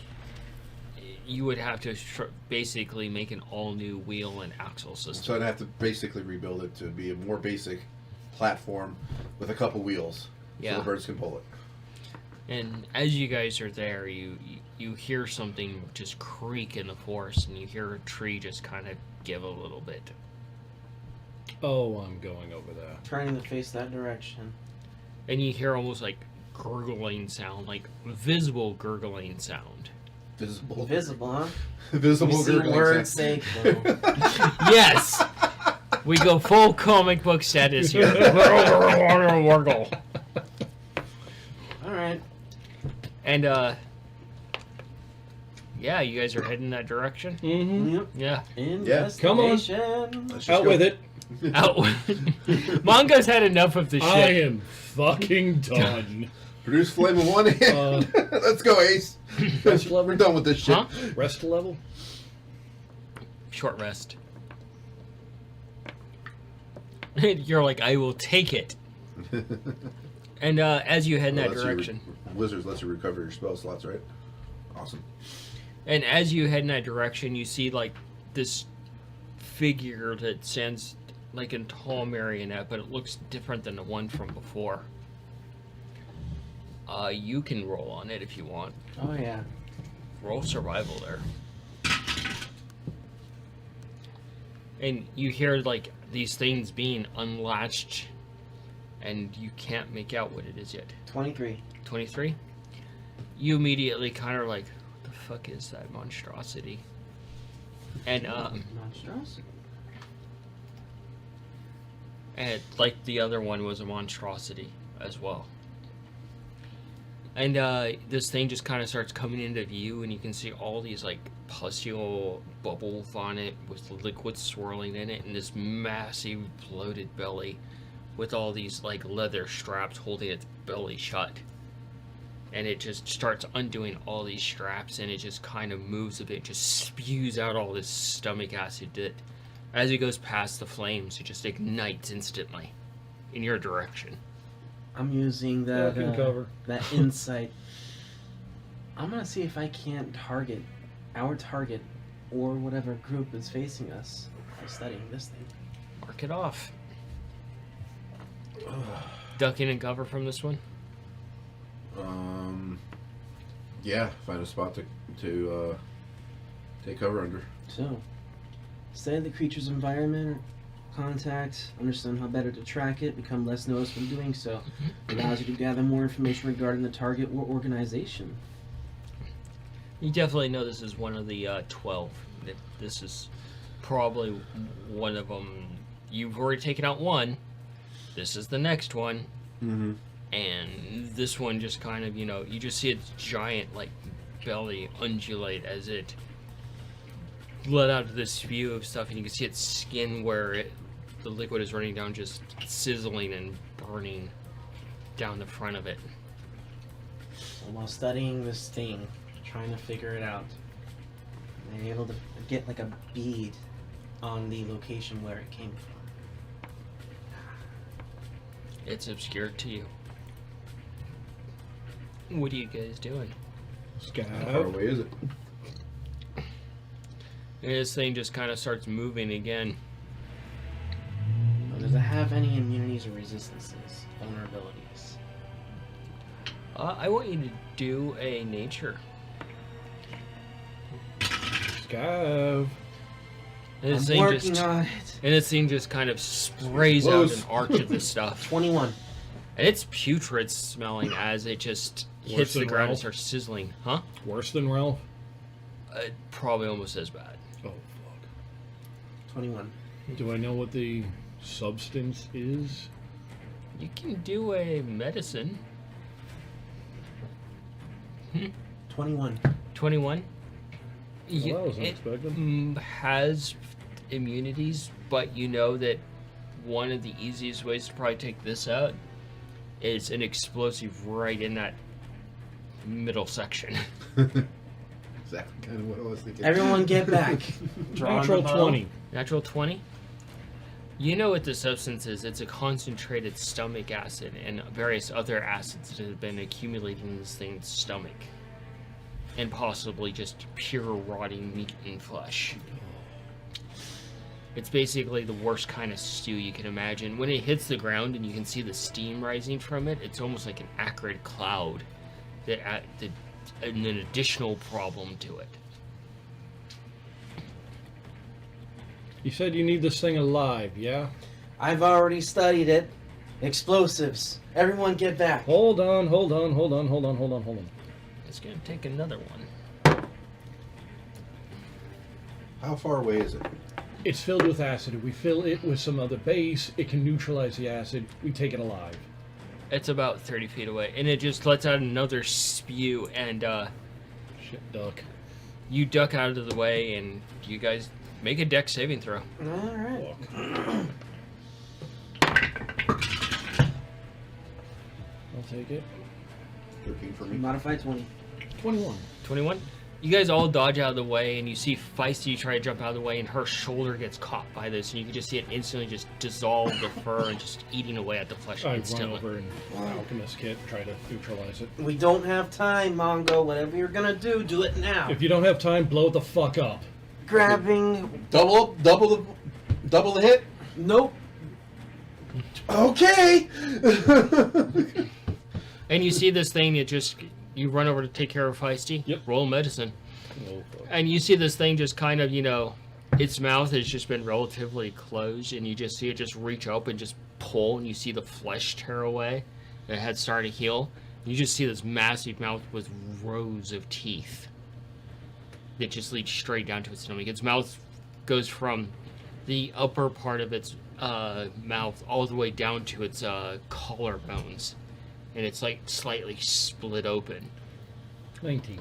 You would have to basically make an all-new wheel and axle system. So I'd have to basically rebuild it to be a more basic platform with a couple wheels, so Yeah. the birds can pull it. And as you guys are there, you hear something just creak in the forest, and you hear a tree just kind of give a little bit. Oh, I'm going over there. Turning to face that direction. And you hear almost like gurgling sound, like visible gurgling sound. Visible. Visible, huh? Visible You see gurgling words sound. say go. Yes! We go full comic book status here. Alright. And, yeah, you guys are heading that direction? Mm-hmm. Yep. Yeah. Come on. Investigation. Let's just Out go. with it. Out. Mongo's had enough of the shit. I am fucking done. Produce flame in one hand. Let's go, Ace. Rest level? We're done with this shit. Huh? Rest level? Short rest. You're like, I will take it. And as you head in that direction. Wizards lets you recover your spell slots, right? Awesome. And as you head in that direction, you see like this figure that stands like a tall marionette, but it looks different than the one from before. You can roll on it if you want. Oh, yeah. Roll survival there. And you hear like these things being unlatched, and you can't make out what it is yet. 23. 23? You immediately kind of like, what the fuck is that monstrosity? And Monstrosity. and like the other one was a monstrosity as well. And this thing just kind of starts coming into view, and you can see all these like pustule bubbles on it with liquid swirling in it, and this massive bloated belly with all these like leather straps holding its belly shut. And it just starts undoing all these straps, and it just kind of moves a bit, just spews out all this stomach acid that as it goes past the flames, it just ignites instantly in your direction. I'm using that Fucking cover. that insight. I'm gonna see if I can't target our target or whatever group is facing us by studying this thing. Mark it off. Ducking and cover from this one? Yeah, find a spot to take cover under. So, study the creature's environment, contact, understand how better to track it, become less noticeable in doing so. Allows you to gather more information regarding the target or organization. You definitely know this is one of the 12. This is probably one of them. You've already taken out one. This is the next one. Mm-hmm. And this one just kind of, you just see its giant, like, belly undulate as it let out this spew of stuff, and you can see its skin where the liquid is running down, just sizzling and burning down the front of it. And while studying this thing, trying to figure it out, I'm able to get like a bead on the location where it came from. It's obscured to you. What are you guys doing? How far away is it? And this thing just kind of starts moving again. Does it have any immunities or resistances, vulnerabilities? I want you to do a nature. Scav. And this I'm thing working just, on it. and this thing just kind of sprays out Close. an arch of this stuff. 21. And it's putrid smelling as it just Worse hits the than ground and Ralph? starts sizzling. Huh? Worse than Ralph? Probably almost as bad. Oh, 21. fuck. Do I know what the substance is? You can do a medicine. 21. 21. Well, that was unexpected. Has immunities, but you know that one of the easiest ways to probably take this out is an explosive right in that middle section. Exactly kind of what I was thinking. Everyone get back. Draw Natural the bow. 20. Natural 20? You know what the substance is. It's a concentrated stomach acid and various other acids that have been accumulating in this thing's stomach. And possibly just pure rotting meat and flesh. It's basically the worst kind of stew you can imagine. When it hits the ground and you can see the steam rising from it, it's almost like an acrid cloud that added an additional problem to it. You said you need this thing alive, yeah? I've already studied it. Explosives. Everyone get back. Hold on. It's going to take another one. How far away is it? It's filled with acid. If we fill it with some other base, it can neutralize the acid. We take it alive. It's about 30 feet away, and it just lets out another spew, and Shit, duck. you duck out of the way, and you guys make a dex saving throw. All right. Fuck. I'll take it. 13 for me. Modified 20. 21. 21. You guys all dodge out of the way, and you see Feisty try to jump out of the way, and her shoulder gets caught by this, and you can just see it instantly just dissolve the fur and just eating away at the flesh I run instantly. over and alchemist kit, try to neutralize it. We don't have time, Mongo. Whatever you're gonna do it now. If you don't have time, blow it the fuck up. Grabbing. Double the hit. Nope. Okay. And you see this thing, you run over to take care of Feisty. Yep. Roll medicine. Oh, fuck. And you see this thing just kind of, its mouth has just been relatively closed, and you just see it just reach up and just pull, and you see the flesh tear away. It had started to heal. And you just see this massive mouth with rows of teeth that just lead straight down to its stomach. Its mouth goes from the upper part of its mouth all the way down to its collarbones. And it's like slightly split open. 19.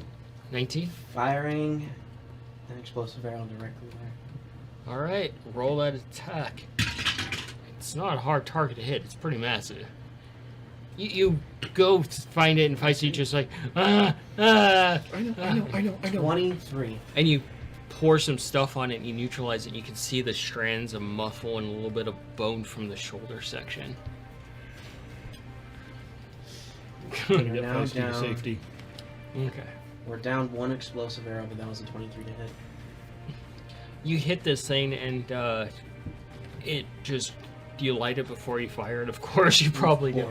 19? Firing an explosive arrow directly there. Alright, roll that attack. It's not a hard target to hit, it's pretty massive. You go find it and Feisty just like, ah. I know. 23. And you pour some stuff on it and you neutralize it, and you can see the strands of muscle and a little bit of bone from the shoulder section. Gonna We're get now feisty to down. safety. Okay. We're down one explosive arrow, but that was a 23 to hit. You hit this thing and it just, you light it before you fire it, of course you probably do.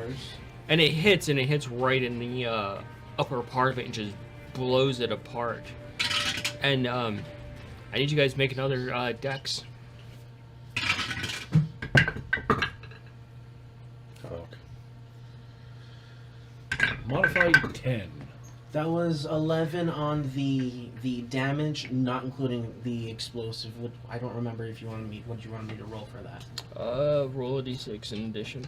And it hits right in the upper part of it and just blows it apart. And I need you guys to make another dex. Fuck. Modified 10. That was 11 on the damage, not including the explosive. I don't remember if you wanted me. What you wanted me to roll for that? Roll a d6 in addition.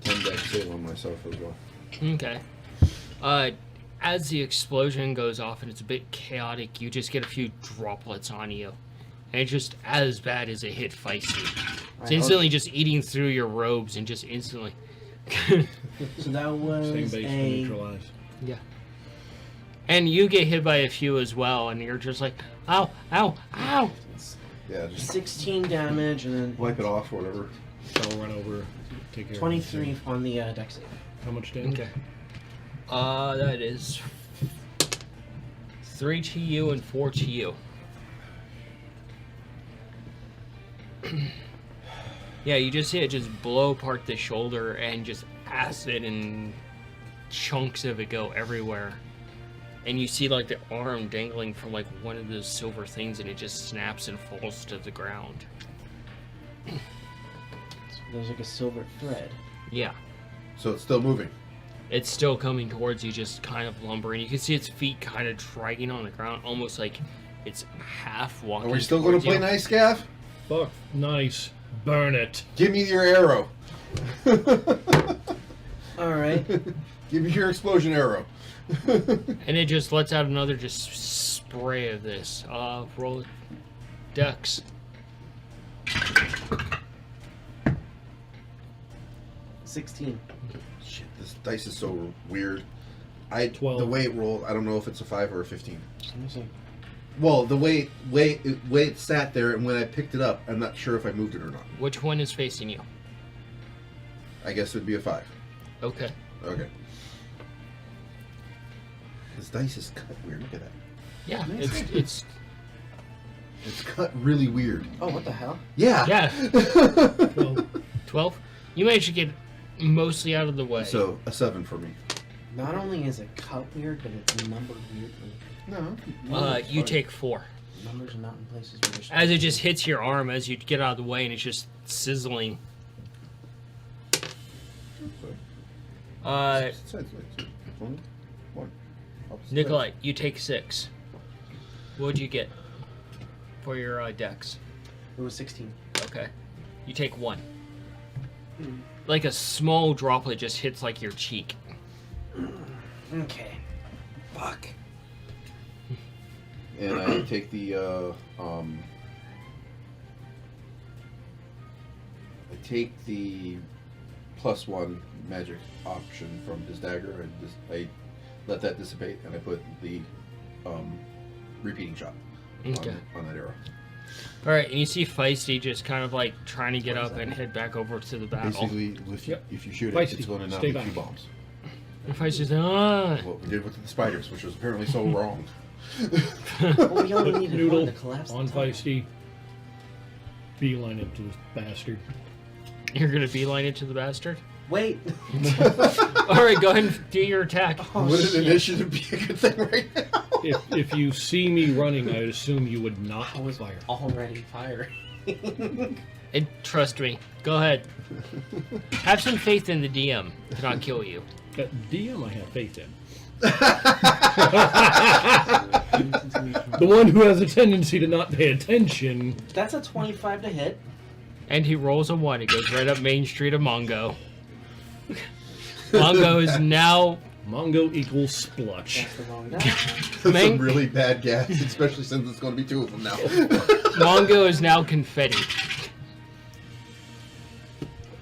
10 dex save on myself as well. Okay. As the explosion goes off and it's a bit chaotic, you just get a few droplets on you. And it's just as bad as it hit Feisty. It's instantly just eating through your robes and just instantly. So that was Same base to a neutralize. Yeah. And you get hit by a few as well, and you're just like, ow, ow, ow! Yeah, just 16 damage and then wipe it off or whatever. I'll run over, take care 23 of on the dex save. How much damage? Okay. That is 3 to you and 4 to you. Yeah, you just see it just blow apart the shoulder and just acid and chunks of it go everywhere. And you see like the arm dangling from like one of those silver things, and it just snaps and falls to the ground. So there's like a silver thread. Yeah. So it's still moving. It's still coming towards you, just kind of lumbering. You can see its feet kind of dragging on the ground, almost like it's half walking. Are we still going to play you. nice, Gav? Fuck, nice. Burn it. Give me your arrow. All right. Give me your explosion arrow. And it just lets out another just spray of this. Roll dex. 16. Shit, this dice is so weird. 12. The way it rolled, I don't know if it's a 5 or a 15. Let me see. Well, the way it sat there, and when I picked it up, I'm not sure if I moved it or not. Which one is facing you? I guess it'd be a 5. Okay. Okay. This dice is cut weird. Look at that. Yeah, it's It's cut really weird. Oh, what the hell? Yeah. yeah. 12. You managed to get mostly out of the way. So a 7 for me. Not only is it cut weird, but it's numbered weirdly. No. you take 4. Numbers are not in places where they're supposed As it to just be. hits your arm as you get out of the way, and it's just sizzling. One. Nikolai, you take 6. What'd you get? for your dex? It was 16. Okay. You take 1. Like a small droplet just hits like your cheek. Okay. Fuck. And I take the +1 magic option from his dagger. I let that dissipate, and I put the repeating shot Okay. on that arrow. All right, and you see Feisty just kind of like trying to get up and head back over to the battle. Basically, if you shoot it, Feisty, it's going to knock stay a back. few bombs. And Feisty's like, What we did with the spiders, which was apparently so wrong. Well, we only needed Noodle one to collapse. on the tower. Feisty. Beeline it to this bastard. You're going to beeline it to the bastard? Wait. All right, go ahead and do your attack. Oh, Would an shit. initiative be a good thing right now? If you see me running, I'd assume you would not I was fire. already firing. And trust me, go ahead. Have some faith in the DM to not kill you. That DM I have faith in. The one who has a tendency to not pay attention. That's a 25 to hit. And he rolls a 1. It goes right up Main Street of Mongo. Mongo is now... Mongo equals splutch. That's the wrong die. That's Mang- some really bad gas, especially since it's going to be 2 of them now. Mongo is now confetti.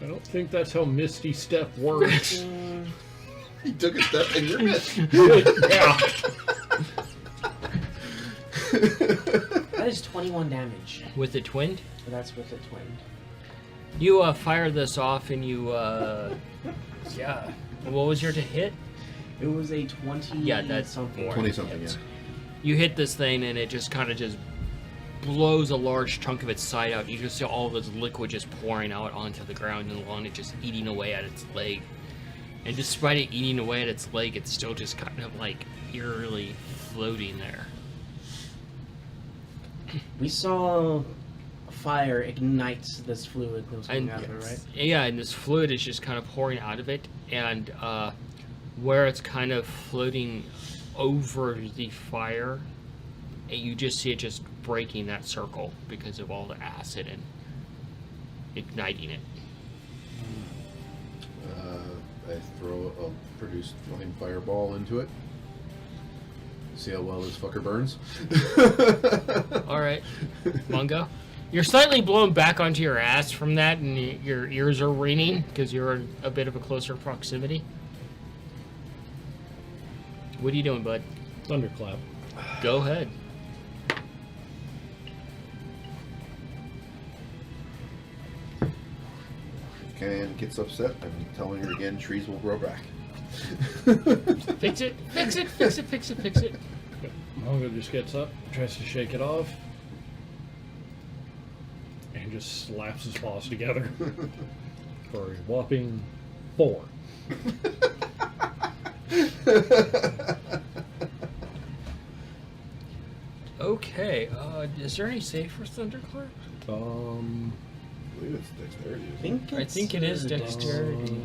I don't think that's how Misty Step works. He took a step and you're missed. Yeah. That is 21 damage. With the twin. So that's with the twin. You fire this off and you... yeah. What was your to hit? It was a 20 Yeah, that's something. more. 20 something, yeah. You hit this thing and it just kind of just blows a large chunk of its side out. You just see all of this liquid just pouring out onto the ground and along it, just eating away at its leg. And despite it eating away at its leg, it's still just kind of like eerily floating there. We saw fire ignites this fluid that was coming And out of it, right? yeah, and this fluid is just kind of pouring out of it, and where it's kind of floating over the fire, you just see it just breaking that circle because of all the acid and igniting it. I throw a produced flame fireball into it. See how well this fucker burns. All right, Mungo. You're slightly blown back onto your ass from that, and your ears are ringing because you're in a bit of a closer proximity. What are you doing, bud? Thunderclap. Go ahead. Can gets upset. I'm telling her again, trees will grow back. Fix it, fix it, fix it, fix it, fix it. Mongo just gets up, tries to shake it off, and just slaps his paws together for a whopping 4. Okay, is there any save for Thunderclap? I believe it's dexterity. I think it is dexterity.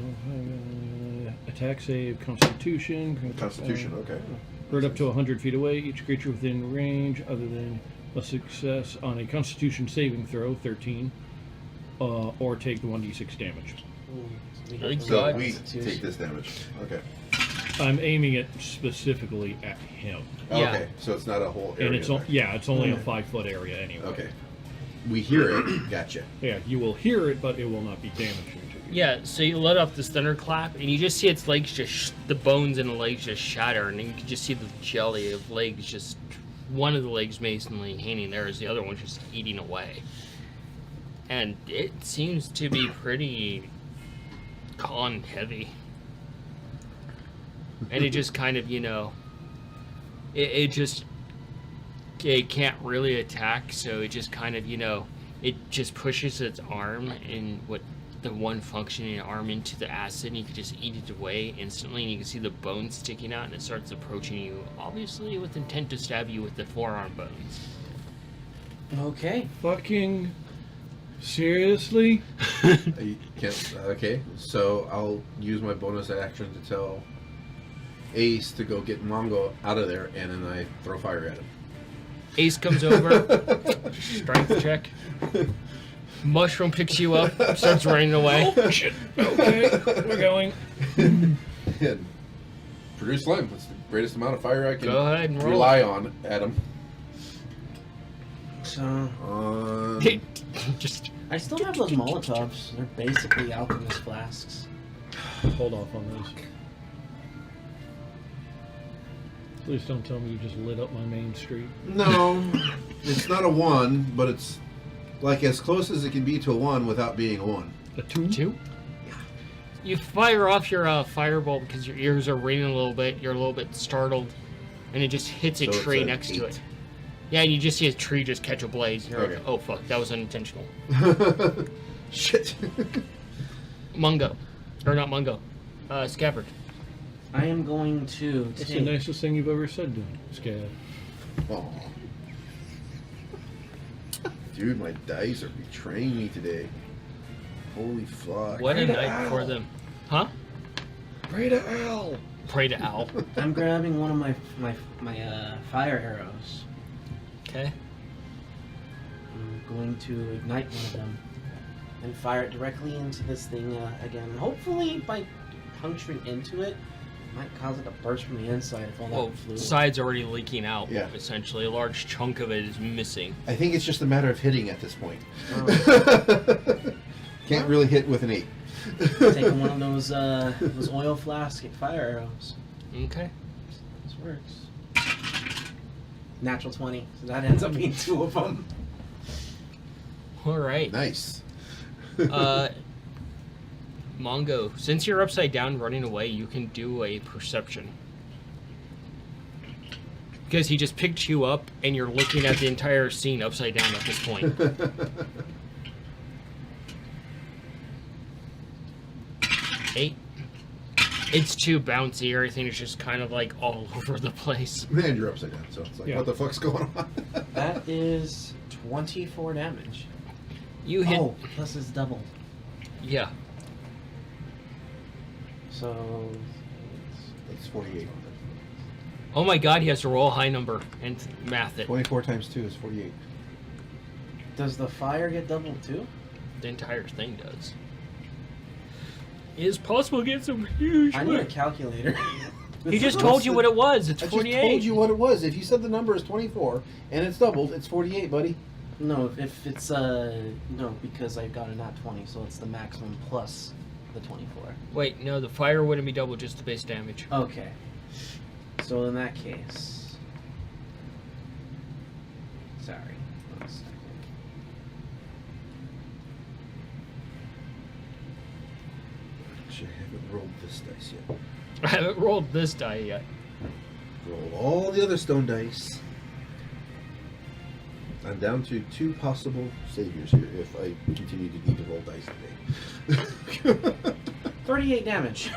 Attack save, Constitution. Constitution, okay. Heard up to 100 feet away. Each creature within range, other than a success on a Constitution saving throw, 13, or take the 1d6 damage. Thank So God. we take this damage. Okay. I'm aiming it specifically at him, Yeah. Okay, so it's not a whole area. and it's it's only a 5-foot area anyway. Okay. We hear it. Gotcha. Yeah, you will hear it, but it will not be damaging to you. Yeah, so you let off this thunderclap, and you just see its legs the bones in the legs just shatter, and then you can just see the jelly of legs just, one of the legs masonly hanging there as the other one just eating away. And it seems to be pretty con heavy. And it just kind of, it can't really attack, so it just kind of, it just pushes its arm and the one functioning arm into the acid, and you can just eat it away instantly, and you can see the bones sticking out, and it starts approaching you, obviously with intent to stab you with the forearm bones. Okay. Fucking seriously? You can't, okay, so I'll use my bonus action to tell Ace to go get Mongo out of there, and then I throw fire at him. Ace comes over. Strength check. Mushroom picks you up, starts running away. Oh, shit. Okay, we're going. And produce flame. That's the greatest amount of fire I can Go ahead and roll. rely on, Adam. So Just I still have those Molotovs. They're basically alchemist flasks. Hold off on those. Please don't tell me you just lit up my main street. No, it's not a 1, but it's like as close as it can be to a 1 without being a 1. A 2? 2. You fire off your firebolt because your ears are ringing a little bit. You're a little bit startled, and it just hits a So it's tree an next to 8. it. Yeah, and you just see a tree just catch a blaze. You're Okay. like, oh fuck, that was unintentional. Shit. Mungo, or not Mungo, Scabbard. I am going to That's the take. nicest thing you've ever said to me, Scab. Aw. Dude, my dice are betraying me today. Holy fuck. What a Pray to night Al. for them, huh? Pray to Al! Pray to Al. I'm grabbing one of my fire arrows. Okay. I'm going to ignite one of them and fire it directly into this thing again. Hopefully, by puncturing into it, might cause it to burst from the inside if all Well, that fluid. side's already leaking out. Yeah. Essentially, a large chunk of it is missing. I think it's just a matter of hitting at this point. Oh. Can't really hit with an 8. Taking one of those oil flask fire arrows. Okay. This works. Natural 20. So that ends up being 2 of them. All right. Nice. Mongo, since you're upside down running away, you can do a perception. Because he just picked you up and you're looking at the entire scene upside down at this point. 8. It's too bouncy. Everything is just kind of like all over the place. Man, you're upside down, so it's like, Yeah. what the fuck's going on? That is 24 damage. You hit. Oh, plus it's doubled. Yeah. So. That's 48. Oh my god, he has to roll a high number and math it. 24 times 2 is 48. Does the fire get doubled too? The entire thing does. It is possible to get some huge. I need a calculator. He just told you what it was. It's I 48. just told you what it was. If you said the number is 24 and it's doubled, it's 48, buddy. No, if it's no, because I got a nat 20, so it's the maximum plus the 24. Wait, no, the fire wouldn't be double, just the base damage. Okay. So in that case, sorry. 1 second. Actually, I haven't rolled this dice yet. I haven't rolled this die yet. Roll all the other stone dice. I'm down to 2 possible saviors here if I continue to need to roll dice today. 38 damage.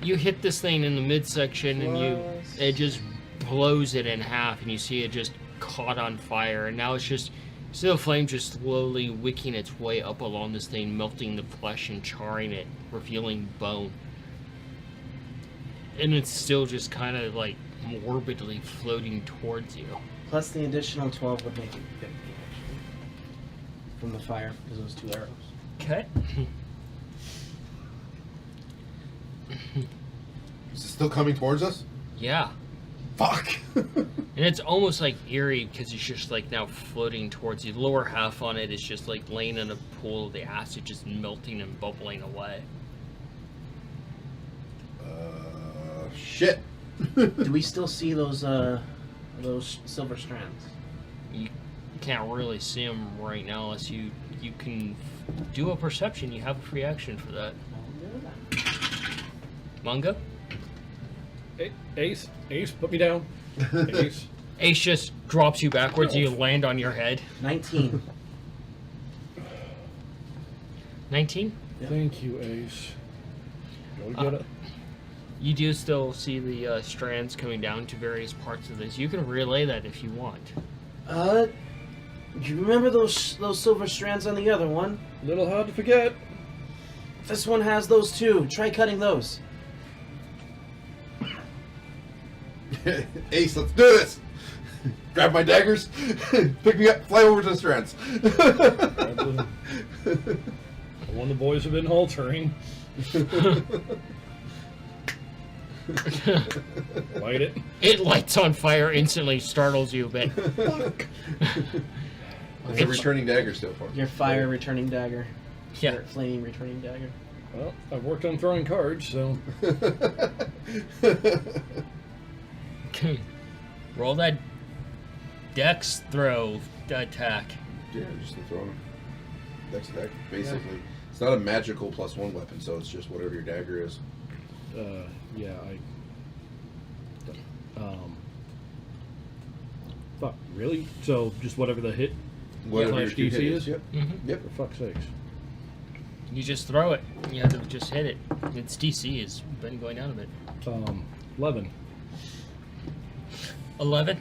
You hit this thing in the midsection and it just blows it in half, and you see it just caught on fire, and now it's just the flame just slowly wicking its way up along this thing, melting the flesh and charring it, revealing bone. And it's still just kind of like morbidly floating towards you. Plus the additional 12 would make it 50 actually. From the fire, because it was 2 arrows. Okay. Is it still coming towards us? Yeah. Fuck! And it's almost like eerie because it's just like now floating towards you. The lower half on it is just like laying in a pool of the acid, just melting and bubbling away. Shit! Do we still see those silver strands? You can't really see them right now unless you can do a perception. You have a free action for that. Manga? Ace, put me down. Ace. Ace just drops you backwards and you land on your head. 19. 19? Thank you, Ace. Go get it. You do still see the strands coming down to various parts of this. You can relay that if you want. Do you remember those silver strands on the other one? A little hard to forget. This one has those too. Try cutting those. Ace, let's do this! Grab my daggers, pick me up, fly over to the strands. The one the boys have been altering. Light it. It lights on fire, instantly startles you a bit. It's a returning dagger still for me. Your fire returning dagger. Yeah. Your flaming returning dagger. Well, I've worked on throwing cards, so Roll that dex throw attack. Yeah, just to throw him. Dex attack, basically. It's not a magical +1 weapon, so it's just whatever your dagger is. yeah, fuck, really? So just whatever the hit Whatever slash your DC hit is? Yep. Mm-hmm. Yep. For fuck's sakes. You just throw it. You have to just hit it. Its DC has been going down a bit. 11. 11.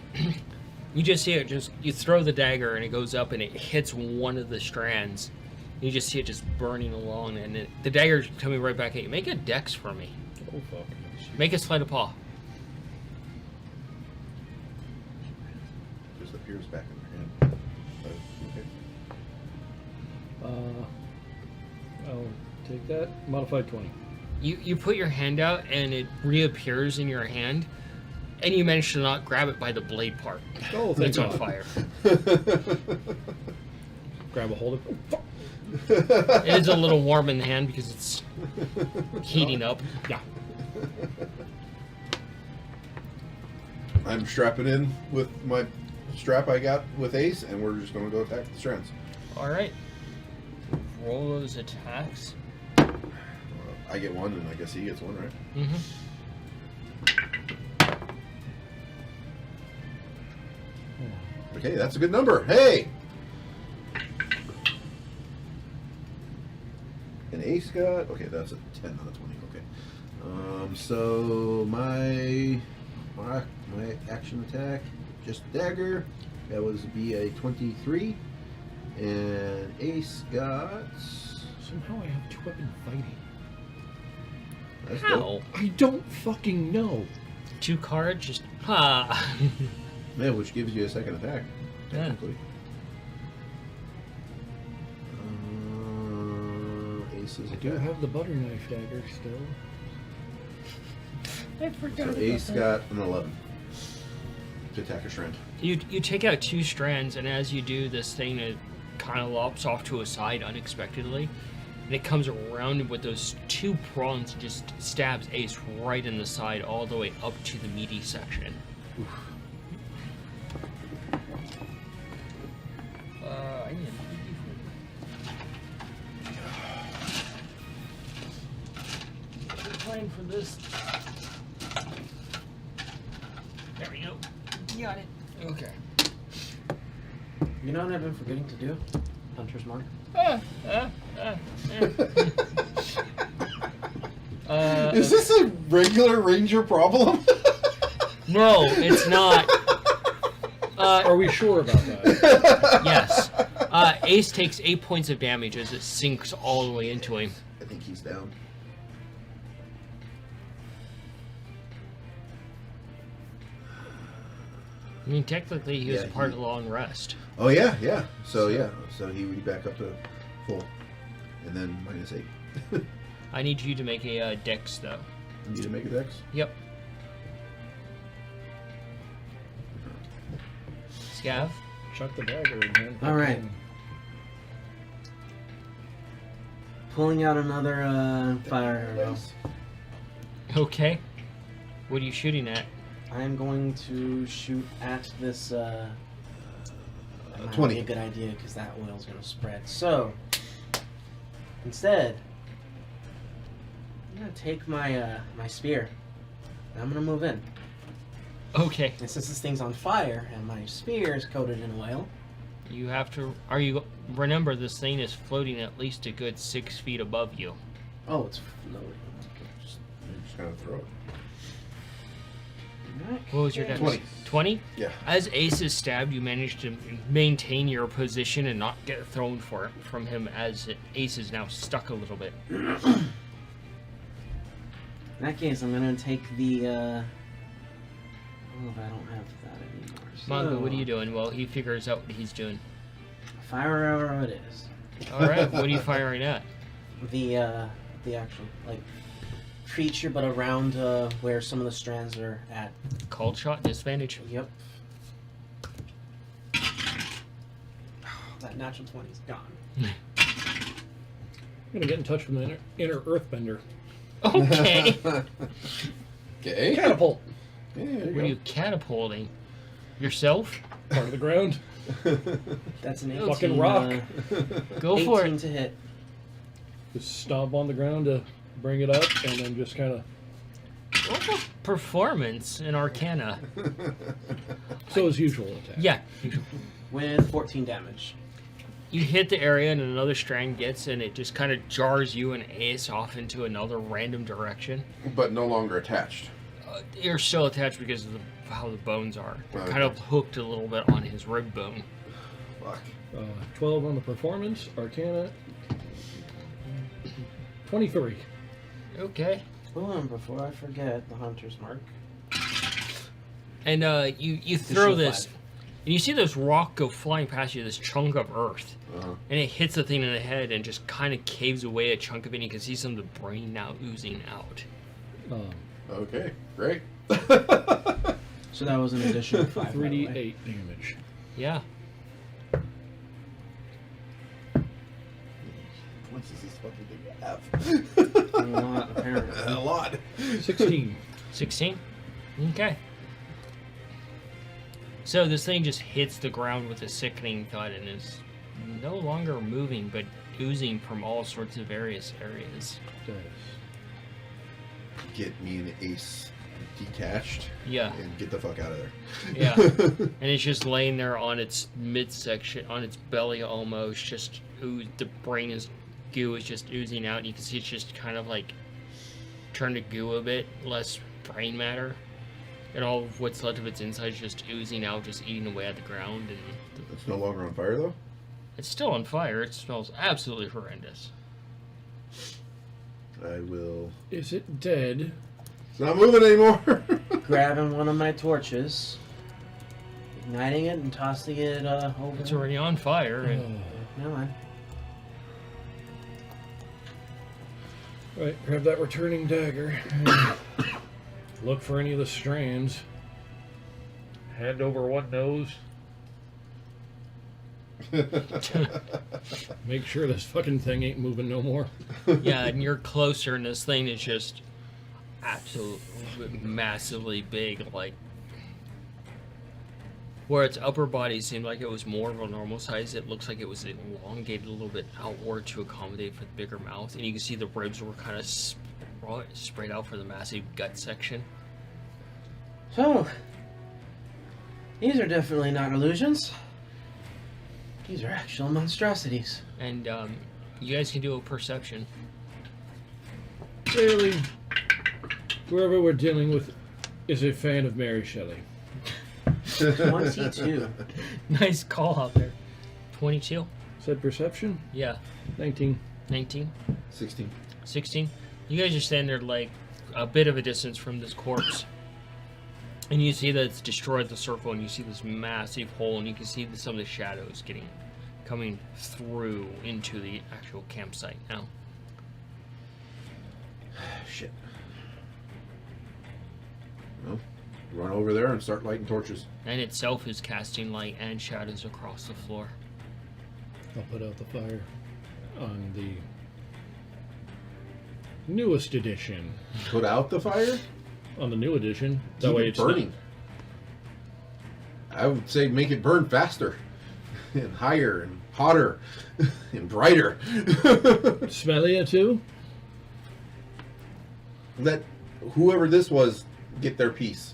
You just see it. You throw the dagger and it goes up and it hits one of the strands. You just see it just burning along, and the dagger's coming right back at you. Make a dex for me. Oh fuck. Make a sleight of paw. Just appears back in your hand. Okay. I'll take that. Modified 20. You put your hand out and it reappears in your hand, and you manage to not grab it by the blade part. Oh, thank It's on God. fire. Grab a hold of it. Fuck. It is a little warm in the hand because it's heating up. Yeah. I'm strapping in with my strap I got with Ace, and we're just going to go attack the strands. All right. Roll those attacks. I get one, and I guess he gets one, right? Mm-hmm. Okay, that's a good number. Hey! And Ace got... Okay, that's a 10, not a 20. Okay. So my action attack, just dagger, that was be a 23. And Ace got... Somehow I have two-weapon fighting. That's How? dope. I don't fucking know. 2 cards, just ha. Yeah, which gives you a second attack, Yeah. technically. Ace's I do attack. have the butter knife dagger still. I forgot. So Ace got an 11 to attack a strand. You take out 2 strands, and as you do, this thing it kind of lops off to a side unexpectedly, and it comes around with those 2 prongs and just stabs Ace right in the side, all the way up to the meaty section. I need a plan for this. There we go. Got it. Okay. You know what I've been forgetting to do? Hunter's Mark. Is this a regular ranger problem? No, it's not. Are we sure about that? Yes. Ace takes 8 points of damage as it sinks all the way into him. I think he's down. I mean, technically, he was Yeah, part of the long rest. Oh yeah, yeah. So yeah, so he would be back up to full, and then -8. I need you to make a dex, though. You need to make a dex. Yep. Scav? Chuck the dagger in hand. All right. Pulling out another fire arrow. Okay. What are you shooting at? I'm going to shoot at this. That might 20. be a good idea because that oil's going to spread. So instead, I'm going to take my my spear and I'm going to move in. Okay. And since this thing's on fire and my spear is coated in oil, You have to... Remember, this thing is floating at least a good 6 feet above you. oh, it's floating. Just kind of throw it. What was your dex? 20. 20? Yeah. As Ace is stabbed, you manage to maintain your position and not get thrown from him as Ace is now stuck a little bit. In that case, I'm going to take the if I don't have that anymore. Mongo, what are you doing? Well, he figures out what he's doing. Fire arrow it is. All right, what are you firing at? The actual like creature, but around where some of the strands are at. Called shot, disadvantage. Yep. That natural 20's gone. I'm gonna get in touch with the inner earthbender. Okay. Okay. Catapult. Yeah, there What are you catapulting? Yourself? Part of the ground. That's an 18. Fucking rock. Go for 18 it. to hit. Just stomp on the ground to bring it up, and then just kind of. What a performance in Arcana. So as usual attack. Yeah. With 14 damage. You hit the area and another strand gets, and it just kind of jars you and Ace off into another random direction. But no longer attached. You're still attached because of how the bones are. They're Okay. kind of hooked a little bit on his rib bone. Fuck. 12 on the performance. Arcana. 23. Okay. Oh, and before I forget, the hunter's mark. And you throw Additional this, 5. and you see this rock go flying past you, this chunk of earth. Uh-huh. And it hits the thing in the head and just kind of caves away a chunk of it, and you can see some of the brain now oozing out. Okay, great. So that was an additional 5. by the way. 3d8 damage. Yeah. What does this fucking thing have? A lot, apparently. A lot. 16. 16? Okay. So this thing just hits the ground with a sickening thud and is no longer moving, but oozing from all sorts of various areas. Get me an Ace detached Yeah. and get the fuck out of there. Yeah. And it's just laying there on its midsection, on its belly almost, just the brain is, goo is just oozing out, and you can see it's just kind of like turned to goo a bit, less brain matter. And all of what's left of its inside is just oozing out, just eating away at the ground, and It's no longer on fire though. it's still on fire. It smells absolutely horrendous. I will. Is it dead? It's not moving anymore. Grabbing one of my torches, igniting it, and tossing it over. It's already on fire, and Never mind. Right, grab that returning dagger. And look for any of the strands. Hand over one nose. Make sure this fucking thing ain't moving no more. yeah, and you're closer, and this thing is just absolutely massively big, like where its upper body seemed like it was more of a normal size, it looks like it was elongated a little bit outward to accommodate for the bigger mouth, and you can see the ribs were kind of spread out for the massive gut section. So, these are definitely not illusions. These are actual monstrosities. And you guys can do a perception. Clearly, whoever we're dealing with is a fan of Mary Shelley. 22. Nice call out there. 22? Said perception? Yeah. 19. 19? 16. 16? You guys are standing there like a bit of a distance from this corpse. And you see that it's destroyed the circle, and you see this massive hole, and you can see some of the shadows coming through into the actual campsite now. Shit. Well, run over there and start lighting torches. And itself is casting light and shadows across the floor. I'll put out the fire on the newest edition. Put out the fire? On the new edition. That Keep way it it's burning. I would say make it burn faster. And higher and hotter and brighter. not smellier too. Let whoever this was get their piece.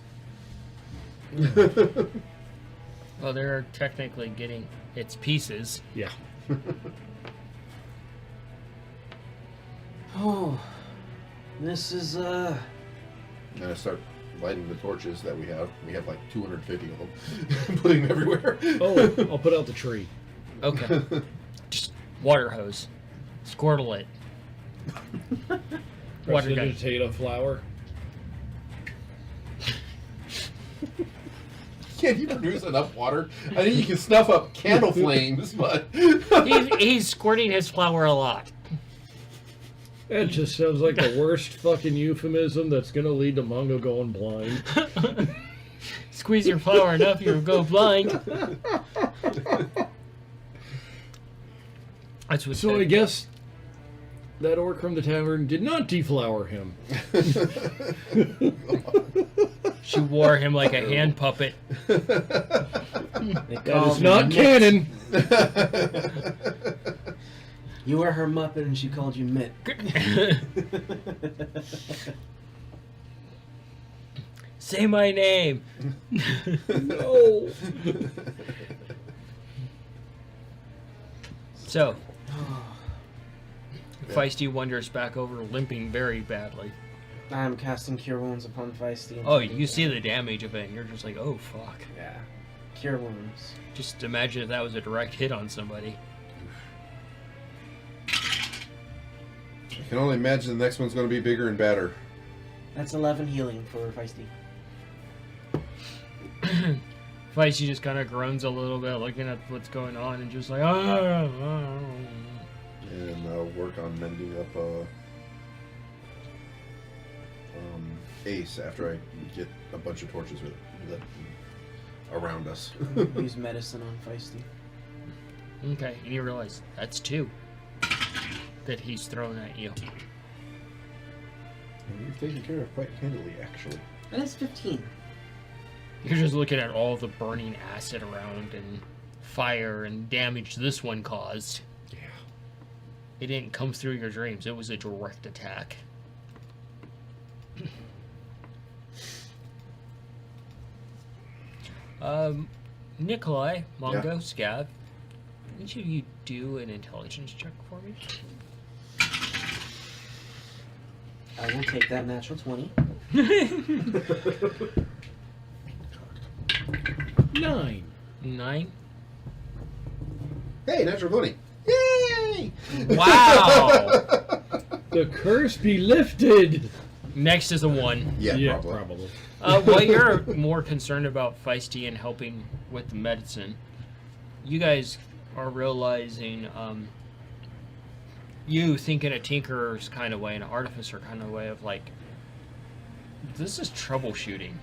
Well, they're technically getting its pieces. Yeah. Oh, this is And I start lighting the torches that we have. We have like 250 of them. Putting them everywhere. Oh, I'll put out the tree. Okay. Just water hose. Squirtle it. Water gun. Prestidigitate a flower. Can you produce enough water? I think you can snuff up candle flames, but He's squirting his flour a lot. It just sounds like the worst fucking euphemism that's gonna lead to Mongo going blind. Squeeze your flour enough, you'll go blind. That's what. So I guess that orc from the tavern did not deflower him. She wore him like a hand puppet. They That called is not him canon. You were her Muppet and she called you Mitt. Say my name. No. So, Feisty wanders back over, limping very badly. I'm casting Cure Wounds upon Feisty. Oh, you see the damage of it, and you're just like, oh, fuck. Yeah. Cure Wounds. Just imagine if that was a direct hit on somebody. I can only imagine the next one's going to be bigger and badder. That's 11 healing for Feisty. Feisty just kind of groans a little bit, looking at what's going on, and just like, ah. And I'll work on mending up Ace after I get a bunch of torches with it around us. Use medicine on Feisty. Okay, and you realize that's 2 that he's thrown at you. And you've taken care of quite handily, actually. And it's 15. You're just looking at all the burning acid around and fire and damage this one caused. Yeah. It didn't come through your dreams. It was a direct attack. Nikolai, Mongo, Yeah. Scav, each of you do an intelligence check for me. I will take that natural 20. 9. 9. Hey, natural 20. Yay! Wow! The curse be lifted. Next is a 1. Yeah, probably. While you're more concerned about Feisty and helping with the medicine, you guys are realizing, you think in a tinkerer's kind of way, an artificer kind of way of like, this is troubleshooting.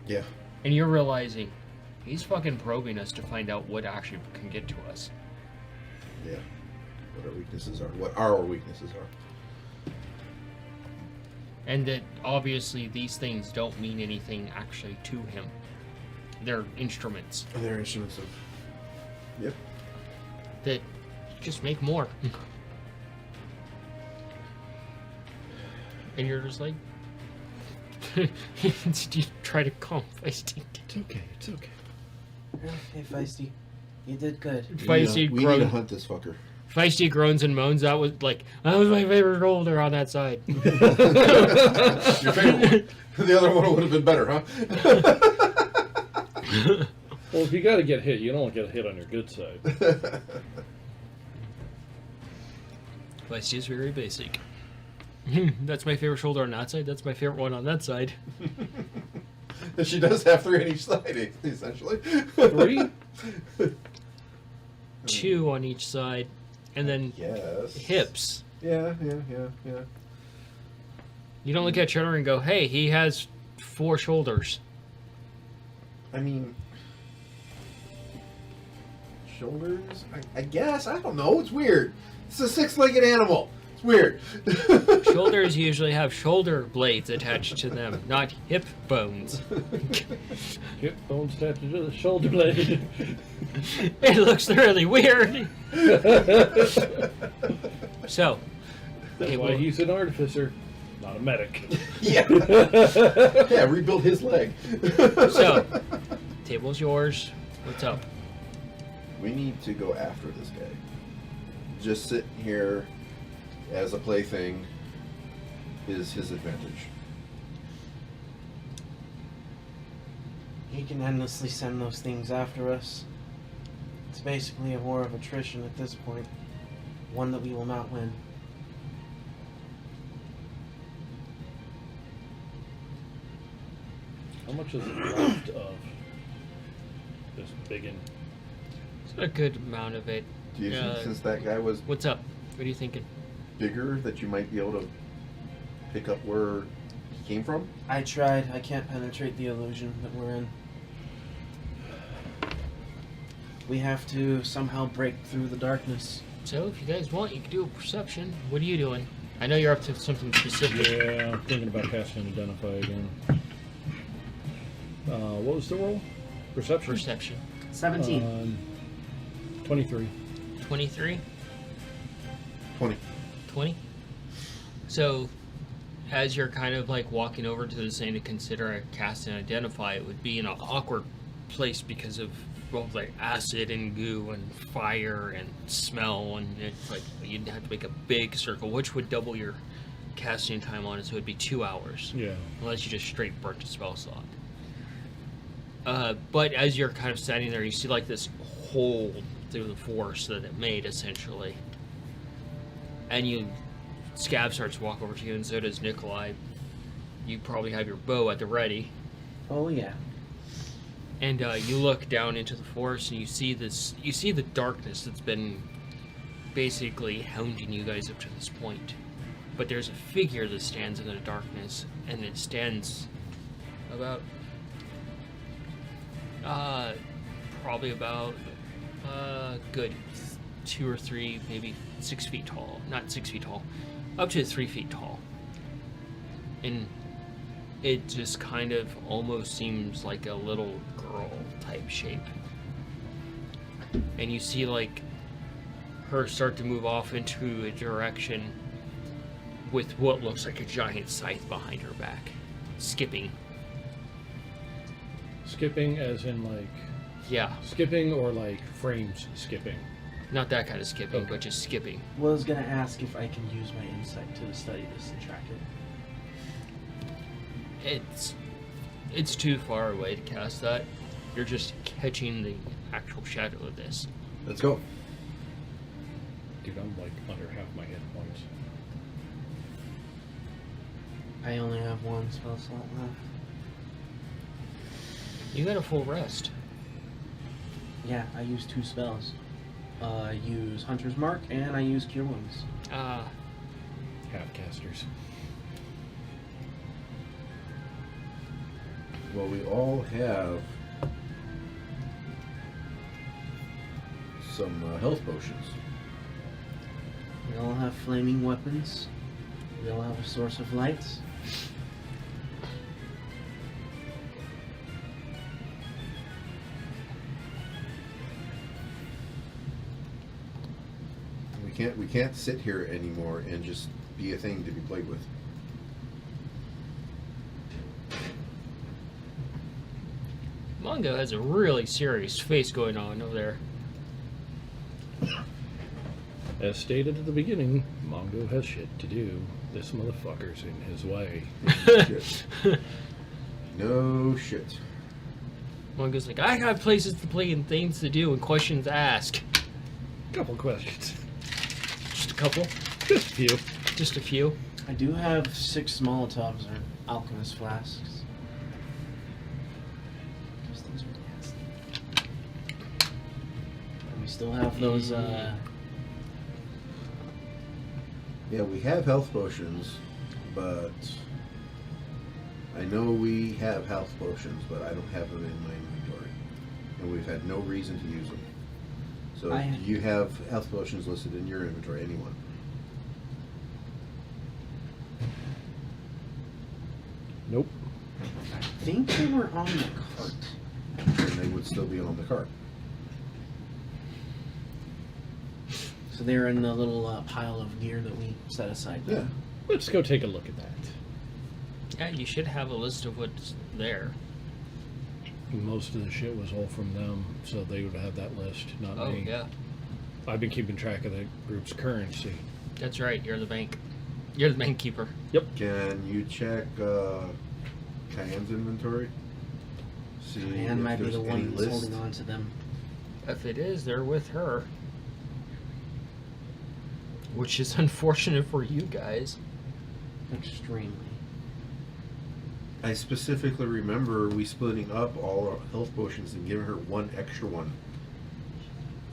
Yeah. And you're realizing, he's fucking probing us to find out what actually can get to us. Yeah. What our weaknesses are. What our weaknesses are. And that obviously these things don't mean anything actually to him. They're instruments They're instruments of... Yep. that just make more. And you're just like... you try to calm Feisty. It's okay. It's okay. Okay, Feisty. You did good. Feisty we need to groans. hunt this fucker. Feisty groans and moans. That was like, that was my favorite shoulder on that side. Your favorite one. The other one would have been better, huh? Well, if you got to get hit, you don't get hit on your good side. Feisty is very basic. That's my favorite shoulder on that side. That's my favorite one on that side. She does have 3 on each side, essentially. 3? 2 on each side. And then Yes. hips. Yeah. You don't look at Cheddar and go, hey, he has 4 shoulders. I mean... Shoulders? I guess. I don't know. It's weird. It's a 6-legged animal. It's weird. Shoulders usually have shoulder blades attached to them, not hip bones. Hip bone attached to the shoulder blade. It looks really weird. So, That's okay, why well, he's an artificer, not a medic. Yeah. Yeah, rebuild his leg. so, table's yours. What's up? We need to go after this guy. Just sitting here as a plaything is his advantage. He can endlessly send those things after us. It's basically a war of attrition at this point. One that we will not win. much is left of this biggin? It's a good amount of it. Do you think since that guy was What's up? What are you thinking? bigger that you might be able to pick up where he came from? I tried. I can't penetrate the illusion that we're in. We have to somehow break through the darkness. So, if you guys want, you can do a perception. What are you doing? I know you're up to something specific. Yeah, I'm thinking about casting Identify again. What was the roll? Perception? Perception. 17. 23. 23? 20. 20? So, as you're kind of like walking over to the thing to consider a cast and identify, it would be in an awkward place because of both like acid and goo and fire and smell, and it's like you'd have to make a big circle, which would double your casting time on it, so it would be 2 hours. Yeah. Unless you just straight burnt a spell slot. But as you're kind of standing there, you see like this hole through the force that it made, essentially. And Scab starts to walk over to you, and so does Nikolai. You probably have your bow at the ready. Oh, yeah. And you look down into the forest, and you see the darkness that's been basically hounding you guys up to this point. But there's a figure that stands in the darkness, and it stands about probably about good 2 or 3, maybe 6 feet tall. Not 6 feet tall, up to 3 feet tall. And it just kind of almost seems like a little girl type shape. And you see like her start to move off into a direction with what looks like a giant scythe behind her back, skipping. Skipping as in like... Yeah, Skipping or like frames skipping? not that kind of skipping, Okay. but just skipping. Was gonna ask if I can use my insight to study this and track it. It's too far away to cast that. You're just catching the actual shadow of this. Let's go. Dude, I'm like under half my hit points. I only have one spell slot left. You got a full rest. Yeah, I use 2 spells. I use Hunter's Mark and I use Cure Wounds. Half casters. Well, we all have some health potions. We all have flaming weapons. We all have a source of light. We can't sit here anymore and just be a thing to be played with. Mongo has a really serious face going on over there. As stated at the beginning, Mongo has shit to do. This motherfucker's in his way. Shit. No shit. Mongo's like, I got places to play and things to do and questions to ask. Couple questions. Just a couple. Just a few. Just a few. I do have 6 Molotovs or alchemist flasks. Those things are nasty. And we still have those, Yeah, we have health potions, but I know we have health potions, but I don't have them in my inventory, and we've had no reason to use them. So, do you have health potions listed in your inventory? Anyone? Nope. I think they were on the cart. And they would still be on the cart. So they're in the little pile of gear that we set aside. Yeah. Let's go take a look at that. Yeah, you should have a list of what's there. Most of the shit was all from them, so they would have that list, not Oh, me. yeah. I've been keeping track of the group's currency. That's right, you're the bank. You're the bank keeper. Can you check Cayenne's inventory? See And if might be there's the any one that's list. holding on to them. If it is, they're with her. Which is unfortunate for you guys. Extremely. I specifically remember we splitting up all our health potions and giving her one extra one.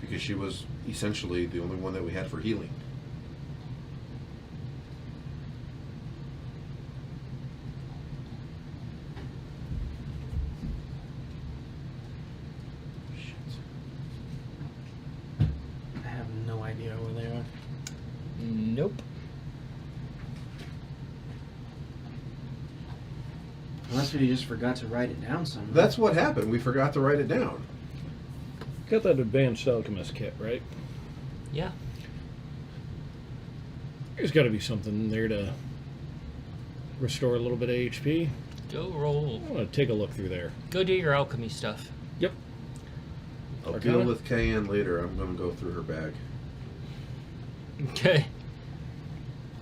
Because she was essentially the only one that we had for healing. I have no idea where they are. Nope. Unless we just forgot to write it down somewhere. That's what happened. We forgot to write it down. Got that advanced alchemist kit, right? Yeah. There's got to be something in there to restore a little bit of HP. Go roll. I want to take a look through there. Go do your alchemy stuff. Yep. I'll Arcana? deal with Cayenne later. I'm going to go through her bag. Okay.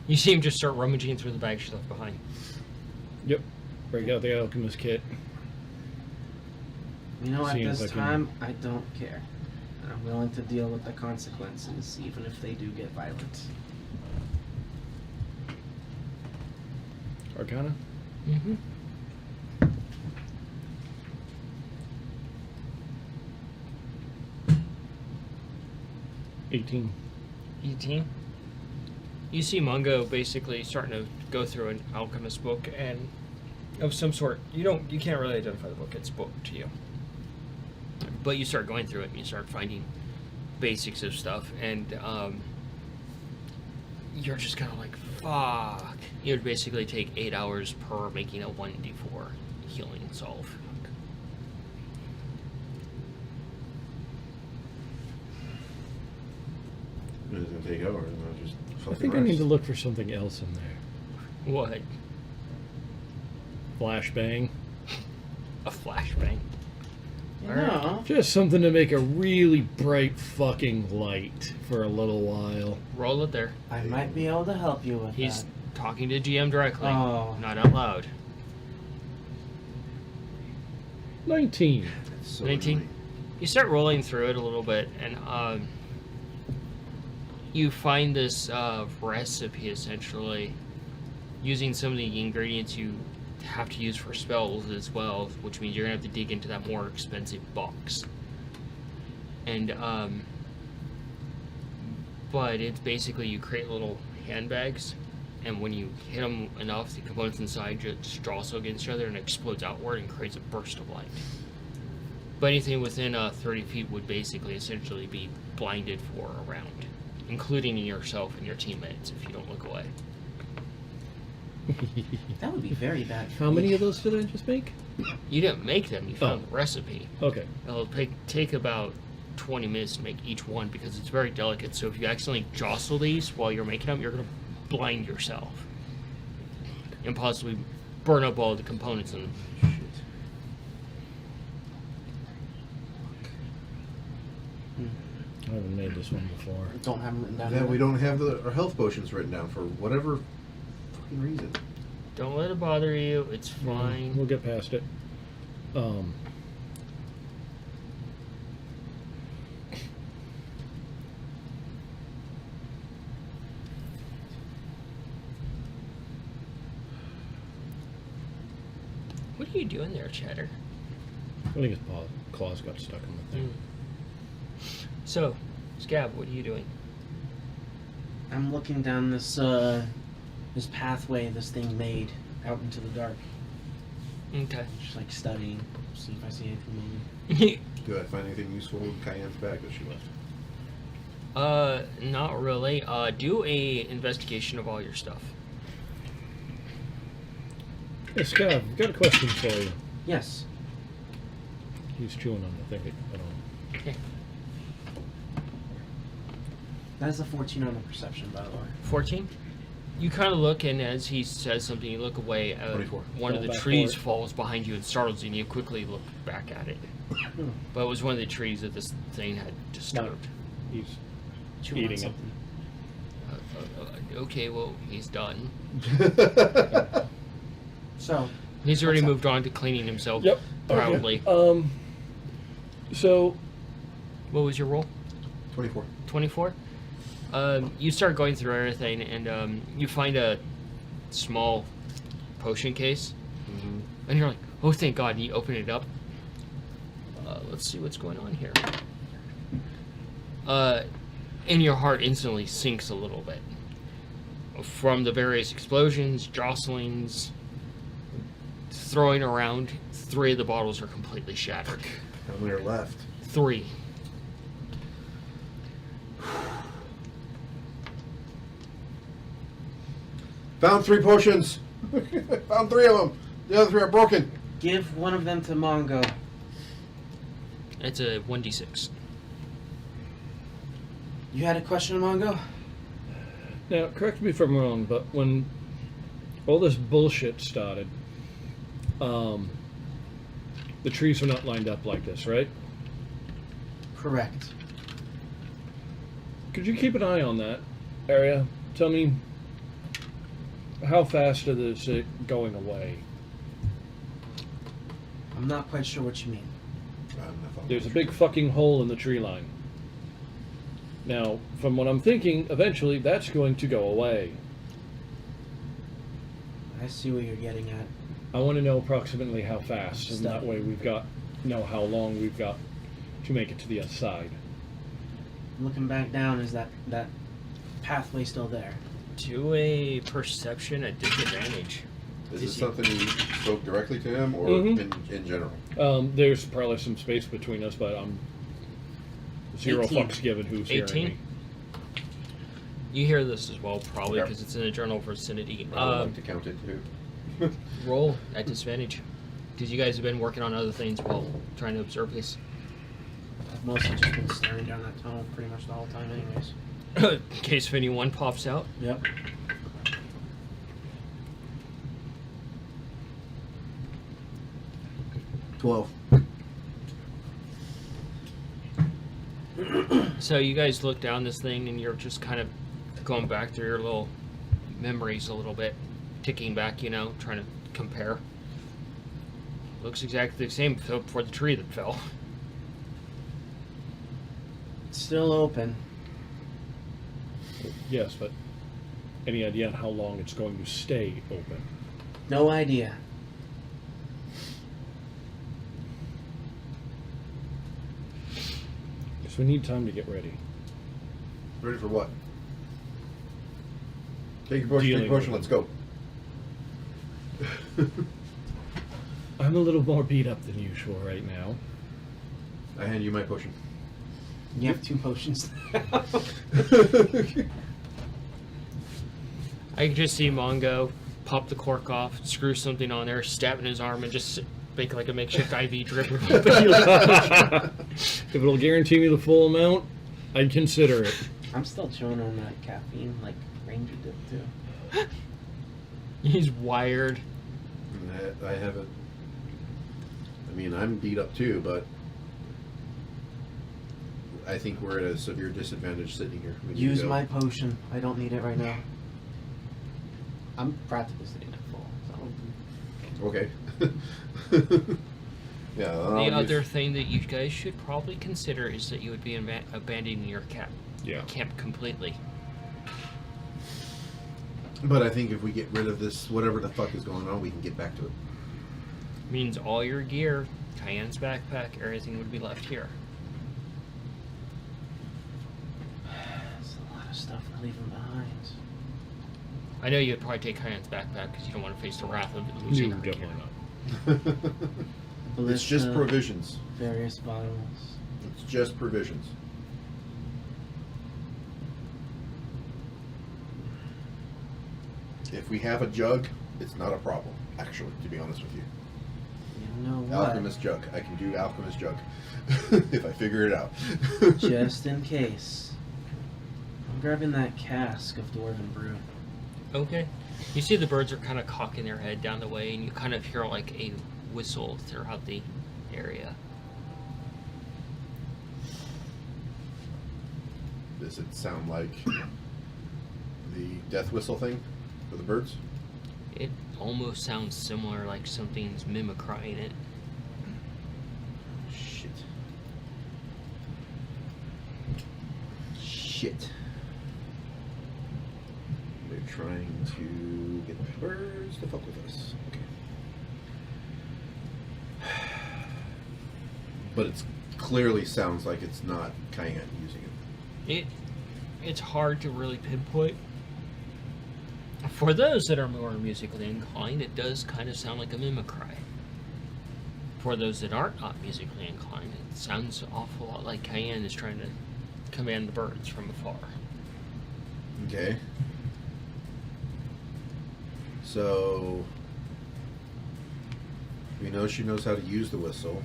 You see him just start rummaging through the bag she left behind. Yep. Break out the alchemist kit. You know, at Seems this like time, I don't care. I'm willing to deal with the consequences, even if they do get violent. Arcana? Mm-hmm. $18. 18. You see Mungo basically starting to go through an alchemist book and of some sort. You can't really identify the book. It's a book to you. But you start going through it and you start finding basics of stuff, and you're just kind of like, fuck. It would basically take 8 hours per making a 1d4 healing solve. It's going to take hours. I'll just I fucking think I rest. need to look for something else in there. What? Flashbang. A flashbang? No. Just something to make a really bright fucking light for a little while. Roll it there. I might be able to help you with He's that. talking to GM directly, Oh. not out loud. 19. That's so 19. annoying. You start rolling through it a little bit, and you find this recipe essentially using some of the ingredients you have to use for spells as well, which means you're gonna have to dig into that more expensive box. And but it's basically you create little handbags, and when you hit them enough, the components inside just jostle against each other and explodes outward and creates a burst of light. But anything within 30 feet would basically essentially be blinded for a round, including yourself and your teammates if you don't look away. That would be very bad. For How many me. of those did I just make? You didn't make them, you found the recipe. Okay. It'll take about 20 minutes to make each one because it's very delicate. So if you accidentally jostle these while you're making them, you're going to blind yourself and possibly burn up all the components in them. I haven't made this one before. Don't have them written down. Yeah, here. we don't have our health potions written down for whatever fucking reason. Don't let it bother you. It's fine. We'll get past it. What are you doing there, Cheddar? I think his claws got stuck in the thing. So, Scab, what are you doing? I'm looking down this this pathway this thing made out into the dark. Okay. Just like studying, see if I see anything moving. Do I find anything useful in Cayenne's bag that she left? Not really. Do a investigation of all your stuff. Hey, Scab, I've got a question for you. Yes. He's chewing on the thing. I don't. Okay. That is a 14 on the perception, by the way. 14? You kind of look, and as he says something, you look away. 24. One of Fall the back trees forward. falls behind you and startles you, and you quickly look back at it. But it was one of the trees that this thing had disturbed. He's Chew on Eating it. something. Okay, well, he's done. So, He's already What's up? moved on to cleaning himself Yep. proudly. Okay. So What was your roll? 24. 24? You start going through everything, and you find a small potion case. And you're like, oh, thank God. And you open it up. Let's see what's going on here. And your heart instantly sinks a little bit. From the various explosions, jostlings, throwing around, 3 of the bottles are completely shattered. How many are left? 3. Found 3 potions. Found 3 of them. The other 3 are broken. Give one of them to Mongo. It's a 1d6. You had a question, Mongo? Now, correct me if I'm wrong, but when all this bullshit started, the trees were not lined up like this, right? Correct. Could you keep an eye on that area? Tell me, how fast is it going away? I'm not quite sure what you mean. There's a big fucking hole in the tree line. Now, from what I'm thinking, eventually that's going to go away. I see what you're getting at. I want to know approximately how fast, and that way we've got know how long we've got to make it to the other side. Looking back down, is that pathway still there? Do a perception at disadvantage. Is this something you spoke directly to him, or in general? There's probably some space between us, but I'm zero 18. fucks given who's 18? hearing me. You hear this as well, probably, Okay. because it's in a general vicinity. I would like to count it too. Roll at disadvantage. Because you guys have been working on other things while trying to observe this. I've mostly just been staring down that tunnel pretty much the whole time anyways. In case if anyone pops out. Yep. So you guys look down this thing and you're just kind of going back through your little memories a little bit. Ticking back, you know, trying to compare. Looks exactly the same for the tree that fell. It's still open. Yes, but any idea on how long it's going to stay open? No idea. Because we need time to get ready. Ready for what? Take your potion, take Dealing your potion, with let's go. I'm a little more beat up than usual right now. I hand you my potion. You have 2 potions. I can just see Mongo pop the cork off, screw something on there, stab in his arm, and just make like a makeshift IV drip. If it'll guarantee me the full amount, I'd consider it. I'm still chewing on that caffeine, like Ranger did too. He's wired. I have it. I mean, I'm beat up too, but I think we're at a severe disadvantage sitting here. We need to Use go. my potion. I don't need it right now. I'm practically sitting at full. So. Okay. Yeah. The other thing that you guys should probably consider is that you would be abandoning your camp completely. But I think if we get rid of this, whatever the fuck is going on, we can get back to it. Means all your gear, Tyann's backpack, everything would be left here. That's a lot of stuff we're leaving behind. I know you'd probably take Tyann's backpack because you don't want to face the wrath of losing No, her definitely gear. not. It's just Ballista, provisions. Various bottles. It's just provisions. If we have a jug, it's not a problem, actually, to be honest with you. You know what? Alchemist jug. I can do alchemist jug. If I figure it out. Just in case. I'm grabbing that cask of Dwarven Brew. Okay. You see the birds are kind of cocking their head down the way, and you kind of hear like a whistle throughout the area. Does it sound like the death whistle thing for the birds? It almost sounds similar, like something's mimicrying it. Shit. Shit. They're trying to get the birds to fuck with us. Okay. But it clearly sounds like it's not Cayenne using it. It's hard to really pinpoint. For those that are more musically inclined, it does kind of sound like a mimicry. For those that aren't not musically inclined, it sounds an awful lot like Cayenne is trying to command the birds from afar. Okay. So we know she knows how to use the whistle.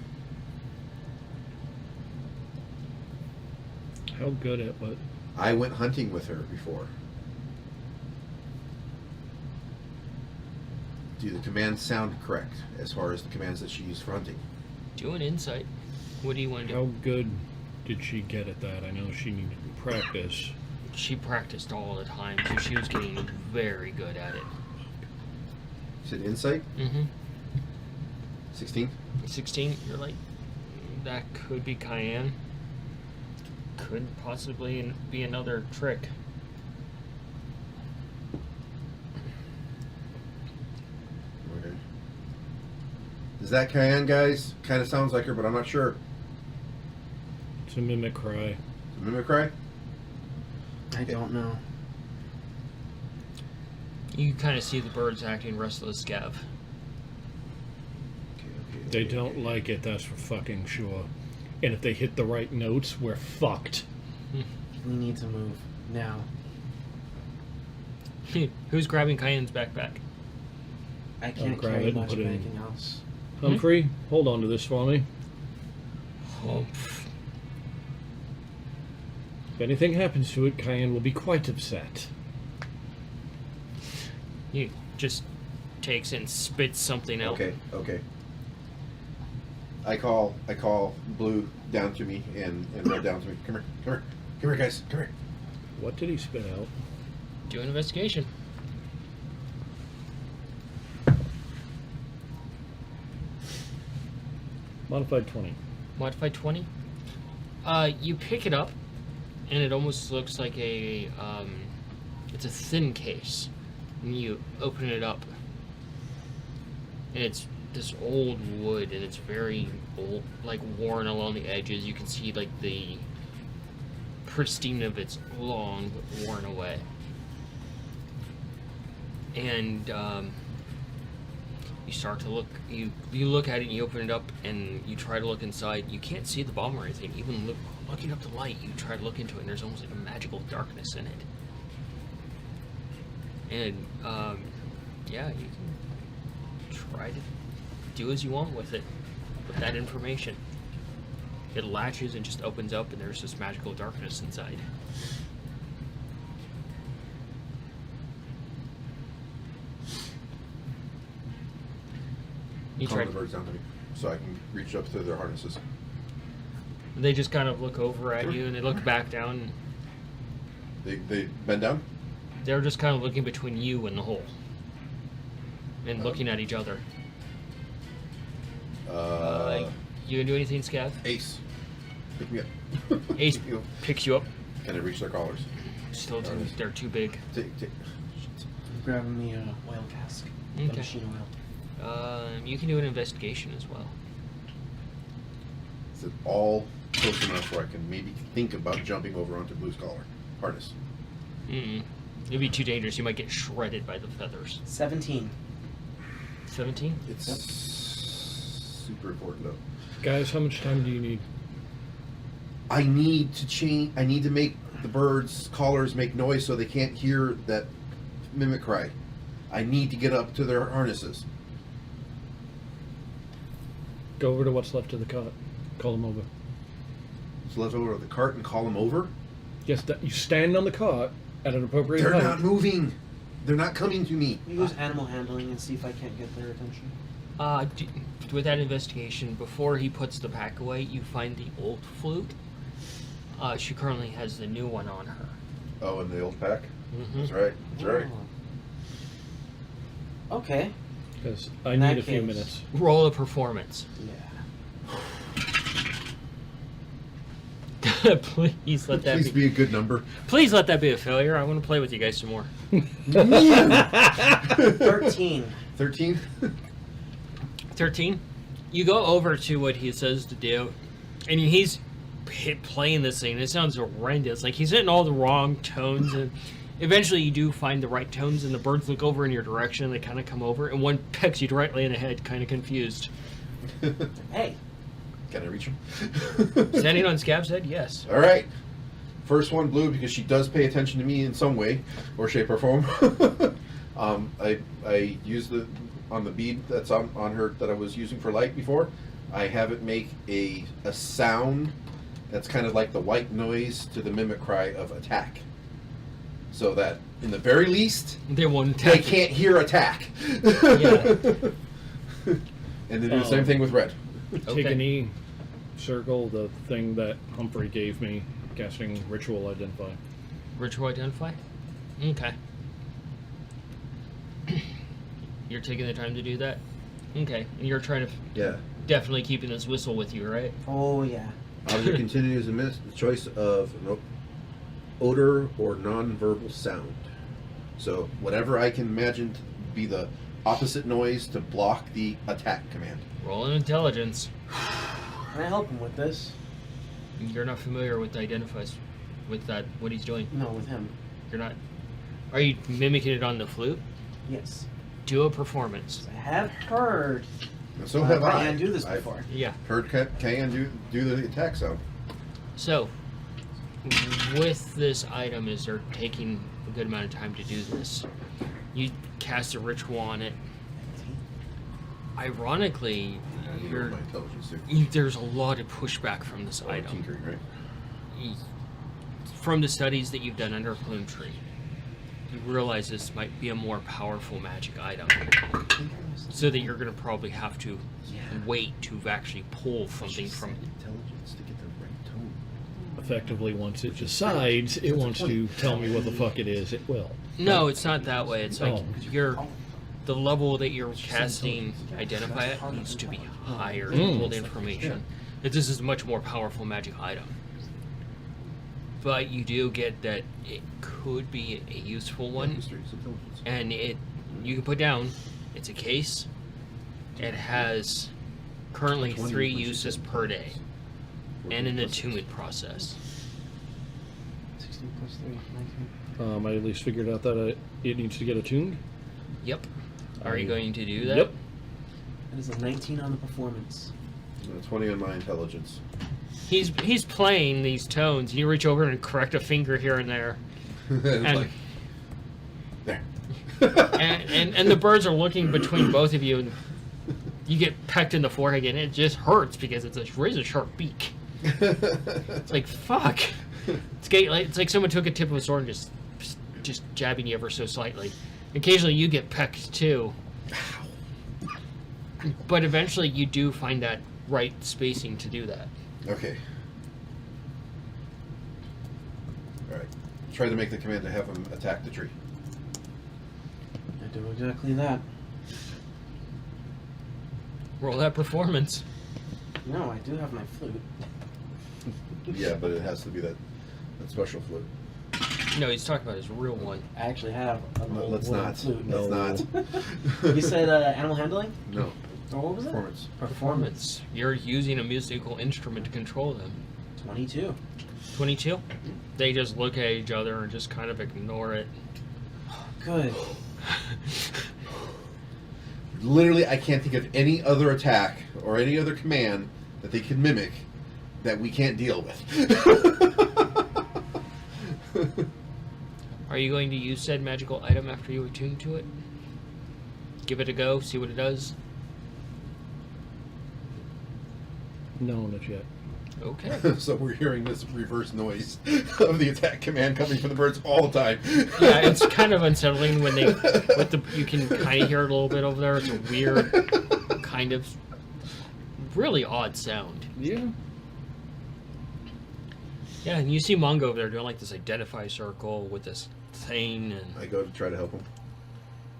How good at what? I went hunting with her before. Do the commands sound correct as far as the commands that she used for hunting? Do an insight. What do you want to How do? good did she get at that? I know she needed practice. She practiced all the time, so she was getting very good at it. You said insight? Mm-hmm. 16? 16, you're like, that could be Cayenne. Could possibly be another trick. Okay. Is that Cayenne, guys? Kind of sounds like her, but I'm not sure. It's a mimicry. Mimicry? I don't know. You kind of see the birds acting restless, Gav. They don't like it, that's for fucking sure. And if they hit the right notes, we're fucked. We need to move now. Who's grabbing Cayenne's backpack? I can't grab carry it and much put of it in. anything else. Humphrey, hold on to this for me. Oh, If anything happens to it, Cayenne will be quite upset. he just takes and spits something out. Okay. I call Blue down to me and Red down to me. Come here, guys. Come here. What did he spit out? Do an investigation. Modified 20. Modified 20. You pick it up, and it almost looks like it's a thin case. And you open it up, and it's this old wood, and it's very old, like worn along the edges. You can see like the pristine of it's long but worn away. And you start to look. You look at it, and you open it up, and you try to look inside. You can't see the bomb or anything. Even looking up the light, you try to look into it, and there's almost like a magical darkness in it. And yeah, you can try to do as you want with it, with that information. It latches and just opens up, and there's this magical darkness inside. You Call try. the birds down to me so I can reach up through their harnesses. They just kind of look over at you, and they look back down. They bend down. They're just kind of looking between you and the hole, and looking at each other. You gonna do anything, Scav? Ace, pick me up. Ace Pick me up. picks you up. Can I reach their collars? Still, Alright. they're too big. Take. I'm grabbing the oil cask. The Okay. machine oil. You can do an investigation as well. Is it all close enough where I can maybe think about jumping over onto Blue's collar harness? It'd be too dangerous. You might get shredded by the feathers. 17. 17? It's super important though. Guys, how much time do you need? I need to change. I need to make the birds' collars make noise so they can't hear that mimicry. I need to get up to their harnesses. Go over to what's left of the cot. Call them over. So left over the cart and call them over. Yes, you stand on the cot at an appropriate They're height. not moving. They're not coming to me. We use animal handling and see if I can't get their attention. With that investigation, before he puts the pack away, you find the old flute. She currently has the new one on her. Oh, in the old pack. Mm-hmm. That's right. That's right. Oh. Okay. Because I In need that a few case- minutes. Roll a performance. Yeah. Please let that Please be. be a good number. Please let that be a failure. I want to play with you guys some more. 13. 13. 13. You go over to what he says to do, And he's playing this thing. It sounds horrendous. Like he's hitting all the wrong tones, and eventually you do find the right tones, and the birds look over in your direction. They kind of come over, and one pecks you directly in the head, kind of confused. Hey, Can I reach him? Standing on Scab's head, yes. All right. First one blue because she does pay attention to me in some way or shape or form. I use on the bead that's on her that I was using for light before. I have it make a sound that's kind of like the white noise to the mimic cry of attack. So that in the very least They won't they attack. can't hear attack. Yeah. And they do the same thing with red. Take Okay. an E, circle the thing that Humphrey gave me, casting Ritual Identify. Ritual identify? Okay. You're taking the time to do that? Okay. And you're trying to Yeah. definitely keeping this whistle with you, right? oh yeah. Object continues the choice of odor or non-verbal sound. So whatever I can imagine to be the opposite noise to block the attack command. Roll an intelligence. Can I help him with this? You're not familiar with identifies with that what he's doing. No, with him. You're not. Are you mimicking it on the flute? Yes. Do a performance. I have heard. And so have I. Brian do this I've before. Yeah. heard Can do the attack sound. So, with this item, as they're taking a good amount of time to do this, you cast a ritual on it. Ironically, you're, My intelligence too. there's a lot of pushback from this item. Tinkering, right? From the studies that you've done under a plume tree, you realize this might be a more powerful magic item. So that you're going to probably have to wait to actually pull something from intelligence to get the right tone. Effectively, once it decides it wants to tell me what the fuck it is, it will. No, it's not that way. It's like Oh. the level that you're casting identify it needs to be higher to pull the information. That this is a much more powerful magic item. But you do get that it could be a useful one, Mysteries, intelligence. and you can put down it's a case. It has currently 3 uses per day, and an attunement process. 16 plus 3, 19. I at least figured out that it needs to get attuned. Yep. Are you going to do that? Yep. That is a 19 on the performance. 20 on my intelligence. He's playing these tones. You reach over and correct a finger here and there. It's And- like, there. and the birds are looking between both of you, and you get pecked in the forehead, and it just hurts because it's a razor sharp beak. It's like fuck. It's like someone took a tip of a sword and just jabbing you ever so slightly. Occasionally you get pecked too, but eventually you do find that right spacing to do that. Okay. Alright. Try to make the command to have him attack the tree. I do exactly that. Roll that performance. No, I do have my flute. Yeah, but it has to be that special flute. No, he's talking about his real one. I actually have an No, old let's wooden not. flute. Let's not. You said animal handling? No. Or what was it? Performance. Performance. You're using a musical instrument to control them. 22. 22? They just look at each other and just kind of ignore it. Good. Literally, I can't think of any other attack or any other command that they can mimic that we can't deal with. Are you going to use said magical item after you attune to it? Give it a go, see what it does? No, not yet. Okay. So we're hearing this reverse noise of the attack command coming from the birds all the time. Yeah, it's kind of unsettling when they you can kind of hear it a little bit over there. It's a weird kind of really odd sound. Yeah. Yeah, and you see Mongo over there doing like this identify circle with this thing, and I go to try to help him.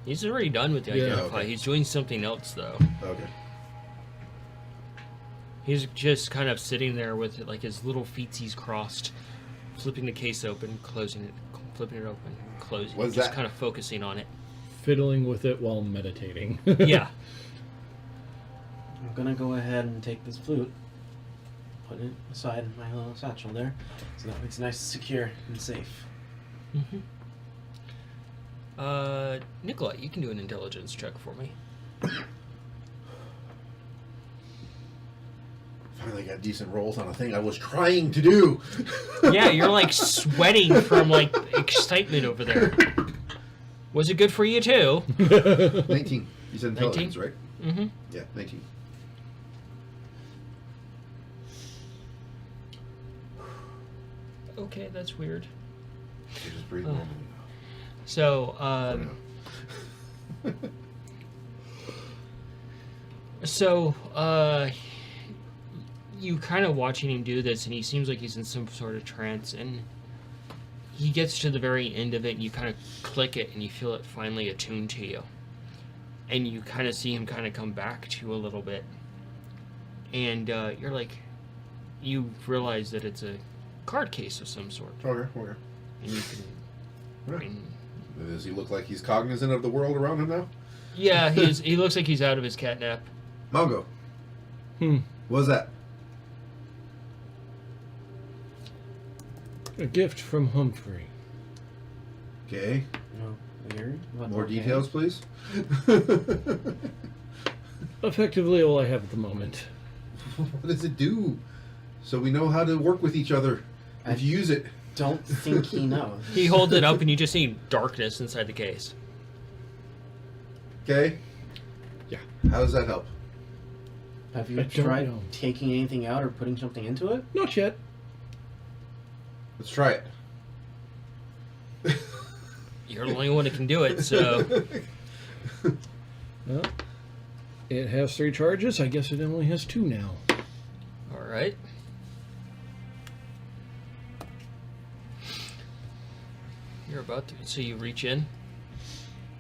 he's already done with the Yeah, identify. okay. He's doing something else though. Okay. He's just kind of sitting there with like his little feetsies crossed, flipping the case open, closing it, flipping it open, closing What it, is just that? kind of focusing on it. Fiddling with it while meditating. Yeah. I'm gonna go ahead and take this flute put it aside in my little satchel there, so that it's nice, secure, and safe. Mm-hmm. Nikolai, you can do an intelligence check for me. Finally got decent rolls on a thing I was trying to do. Yeah, you're like sweating from like excitement over there. Was it good for you too? 19. You said intelligence, 19? right? Mm-hmm. Yeah, 19. Okay, that's weird. You just breathe normally. So, you kind of watching him do this, and he seems like he's in some sort of trance, and he gets to the very end of it, and you kind of click it, and you feel it finally attuned to you. And you kind of see him kind of come back to you a little bit. And you're like, you realize that it's a card case of some sort. Okay. And you can... Yeah. and- Does he look like he's cognizant of the world around him now? yeah, he looks like he's out of his catnap. Mongo. What's that? A gift from Humphrey. Okay. No, weird. But More okay. details, please. Effectively all I have at the moment. What does it do? So we know how to work with each other. If you use it. Don't think he knows. He holds it up, and you just see darkness inside the case. Okay. Yeah. How does that help? Have I you don't tried know. taking anything out or putting something into it? Not yet. Let's try it. You're the only one that can do it, so... Well, it has 3 charges. I guess it only has 2 now. Alright. You're about to... So you reach in.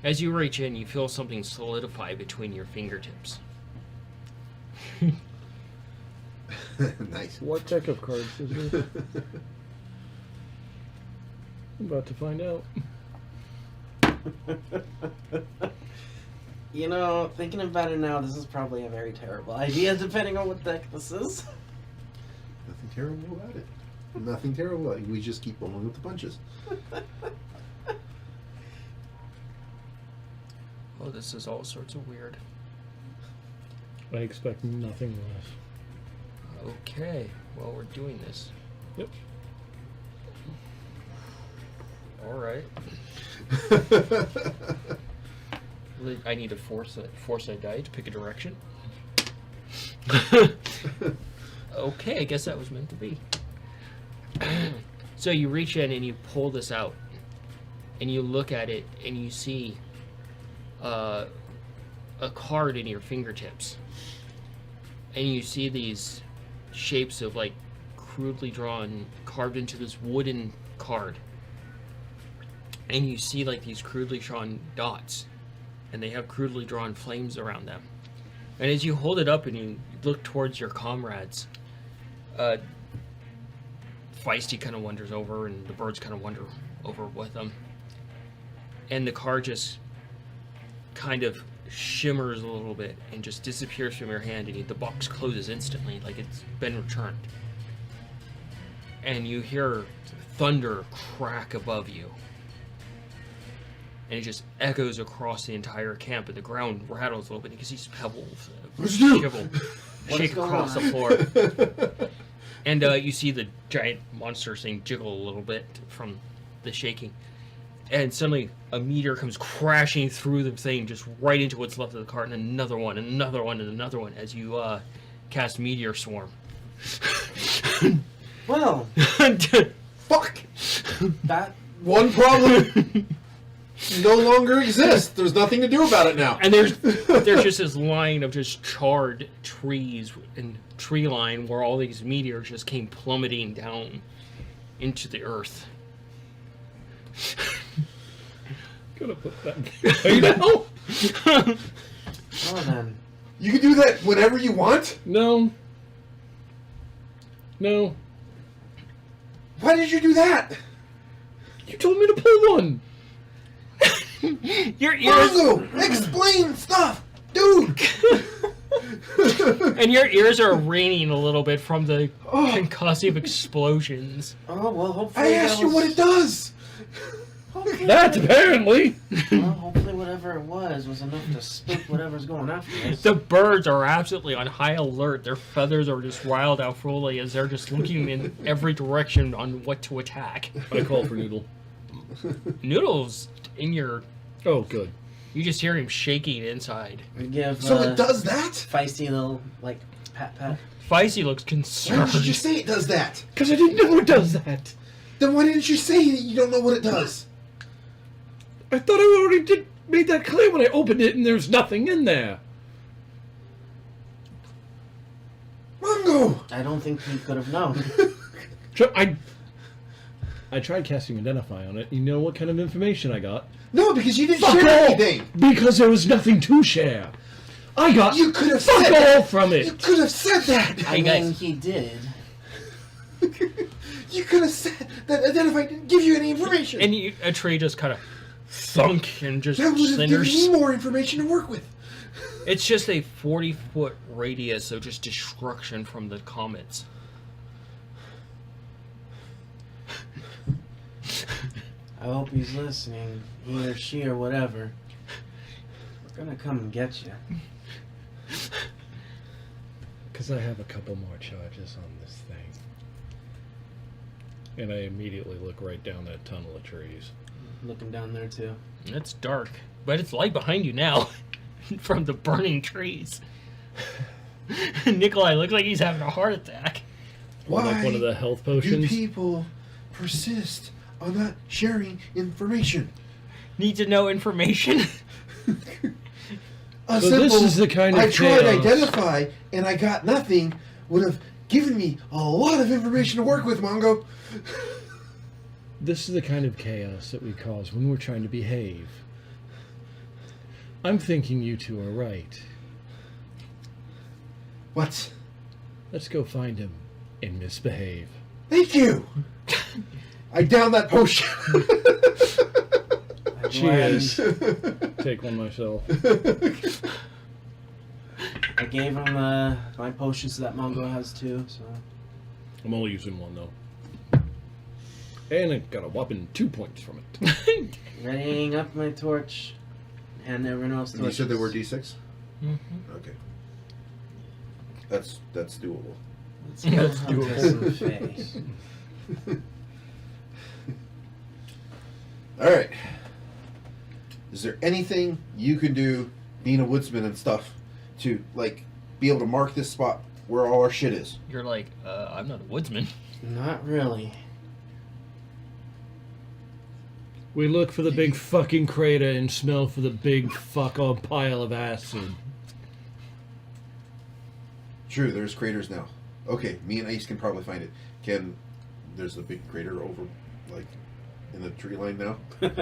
As you reach in, you feel something solidify between your fingertips. Nice. What deck of cards is it? I'm about to find out. You know, thinking about it now, this is probably a very terrible idea, depending on what deck this is. Nothing terrible about it. Nothing terrible. We just keep rolling with the punches. Oh, this is all sorts of weird. I expect nothing less. Okay, well, we're doing this. Yep. Alright. I need a foresight die to pick a direction. Okay, I guess that was meant to be. So you reach in and you pull this out, and you look at it, and you see a card in your fingertips, and you see these shapes of like crudely drawn, carved into this wooden card, and you see like these crudely drawn dots, and they have crudely drawn flames around them. And as you hold it up and you look towards your comrades, Feisty kind of wanders over, and the birds kind of wander over with them. And the card just kind of shimmers a little bit and just disappears from your hand, and the box closes instantly, like it's been returned. And you hear thunder crack above you. And it just echoes across the entire camp, and the ground rattles a little bit. You can see pebbles shake across the floor. And you see the giant monster thing jiggle a little bit from the shaking. And suddenly a meteor comes crashing through the thing, just right into what's left of the cart, and another one, and another one, and another one, as you cast Meteor Swarm. Well, Fuck! that One problem no longer exists. There's nothing to do about it now. And there's just this line of just charred trees and tree line where all these meteors just came plummeting down into the earth. Gonna put that. well then. You can do that whenever you want? No. No. Why did you do that? You told me to pull one. Your ears. Mongo, explain stuff! Dude! And your ears are ringing a little bit from the concussive explosions. Oh well, hopefully. I asked you what it does. That apparently. Well, hopefully whatever it was enough to spook whatever's going after us. The birds are absolutely on high alert. Their feathers are just wild out fully as they're just looking in every direction on what to attack. I call for Noodle. Noodle's in your... Oh, good. You just hear him shaking inside. We give So it does that? Feisty little like pat pat. Feisty looks Why concerned. did you say it does that? Because I didn't know it does that. Then why didn't you say that you don't know what it does? I thought I already made that clear when I opened it and there's nothing in there. Mongo! I don't think he could have known. I tried casting Identify on it. You know what kind of information I got? No, because you didn't Fuck share all! anything. Because there was nothing to share. I got You could have fuck said all that. from You it. could have said that. I Hey, guys. mean, he did. You could have said that Identify didn't give you any information. And a tree just kind of thunk and just that would have given cinders. me more information to work with. It's just a 40-foot radius of just destruction from the comets. I hope he's listening, he or she or whatever. We're gonna come and get you. Because I have a couple more charges on this thing. And I immediately look right down that tunnel of trees. Looking down there too. It's dark, but it's light behind you now from the burning trees. Nikolai looks like he's having a heart attack. Or like Why one of the health do potions. people persist on not sharing information? Need to know information. A So this is the kind of I tried chaos. Identify and I got nothing would have given me a lot of information to work with, Mongo. This is the kind of chaos that we cause when we're trying to behave. I'm thinking you two are right. What? Let's go find him and misbehave. Thank you. I downed that potion. I Cheers. Take one myself. I gave him my potions that Mongo has too, so. I'm only using one though. And I got a whopping 2 points from it. Readying up my torch. And everyone else You torches. said there were D6? Mhm. Okay. That's doable. Let's go hunt some fae. Alright. Is there anything you can do, being a woodsman and stuff, to, like, be able to mark this spot where all our shit is? You're like, I'm not a woodsman. Not really. We look for the big fucking crater and smell for the big fuck all pile of acid. True, there's craters now. Okay, me and Ace can probably find it. There's a big crater over, like, in the tree line now?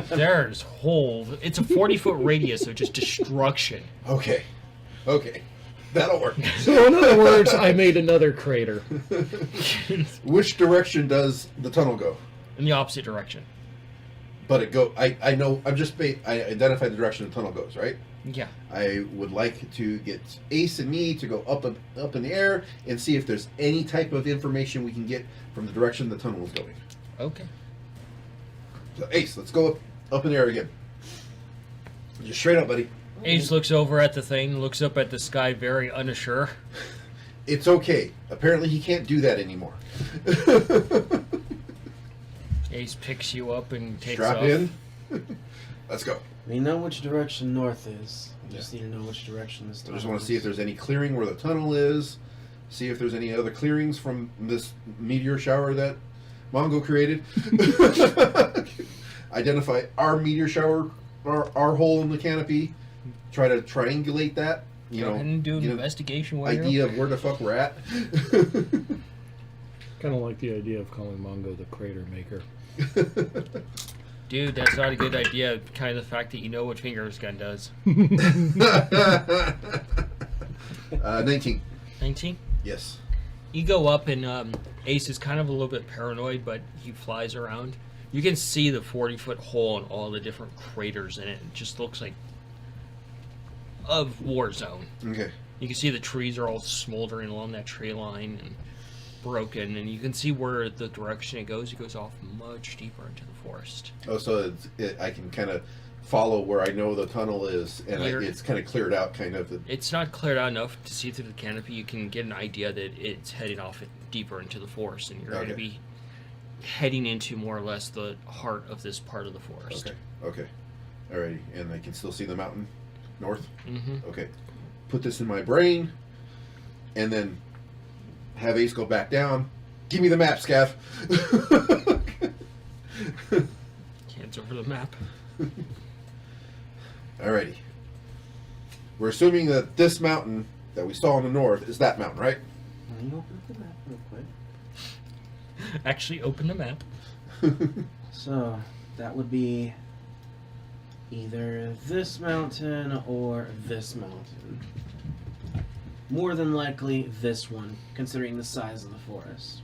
There's holes. It's a 40-foot radius of just destruction. Okay. That'll work. So in other words, I made another crater. Which direction does the tunnel go? In the opposite direction. But it go. I know. I identify the direction the tunnel goes. Right. Yeah. I would like to get Ace and me to go up in the air and see if there's any type of information we can get from the direction the tunnel is going. Okay. So Ace, let's go up in the air again. Just straight up, buddy. Ace looks over at the thing, looks up at the sky, very unsure. It's okay. Apparently, he can't do that anymore. Ace picks you up and takes Strap off. in. Let's go. We know which direction north is. We just need to know which direction this I tunnel just want is. to see if there's any clearing where the tunnel is. See if there's any other clearings from this meteor shower that Mongo created. Identify our meteor shower, our hole in the canopy. Try to triangulate that. Go ahead and do an get an investigation while you're idea up of where the fuck we're at. Kind of like the idea of calling Mongo the crater maker. Dude, that's not a good idea. Kind of the fact that you know what Finger's gun does. 19. 19? Yes. You go up and Ace is kind of a little bit paranoid, but he flies around. You can see the 40-foot hole and all the different craters in it. It just looks like a war zone. Okay. You can see the trees are all smoldering along that tree line and broken, and you can see where the direction it goes. It goes off much deeper into the forest. Oh, so I can kind of follow where I know the tunnel is, and it's kind of cleared out, kind of. It's not cleared out enough to see through the canopy. You can get an idea that it's heading off deeper into the forest, and you're going to be heading into more or less the heart of this part of the forest. Okay. Alrighty, and I can still see the mountain north? Mm-hmm. Okay. Put this in my brain, and then have Ace go back down. Give me the map, Scav. Hands over the map. Alrighty. We're assuming that this mountain that we saw in the north is that mountain, right? Let me open up the map real quick. Actually, open the map. So, that would be either this mountain or this mountain. More than likely this one, considering the size of the forest.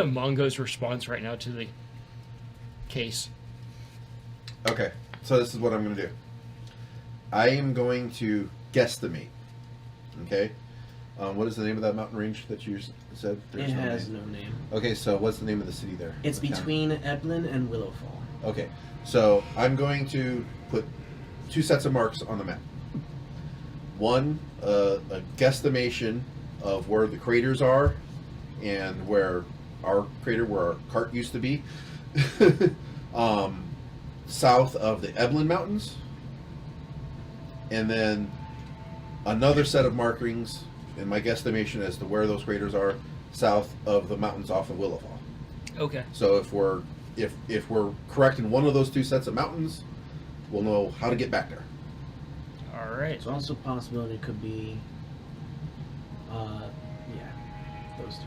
Mongo's response right now to the case. Okay, so this is what I'm going to do. I am going to guesstimate. Okay? What is the name of that mountain range that you said? It has no name. Okay, so what's the name of the city there? It's The town? between Eblin and Willowfall. Okay, so I'm going to put 2 sets of marks on the map. One, a guesstimation of where the craters are and where our crater, where our cart used to be, south of the Eblin Mountains, and then another set of markings in my guesstimation as to where those craters are south of the mountains off of Willowfall. Okay. So if we're correct in one of those 2 sets of mountains, we'll know how to get back there. All right. It's also a possibility it could be, those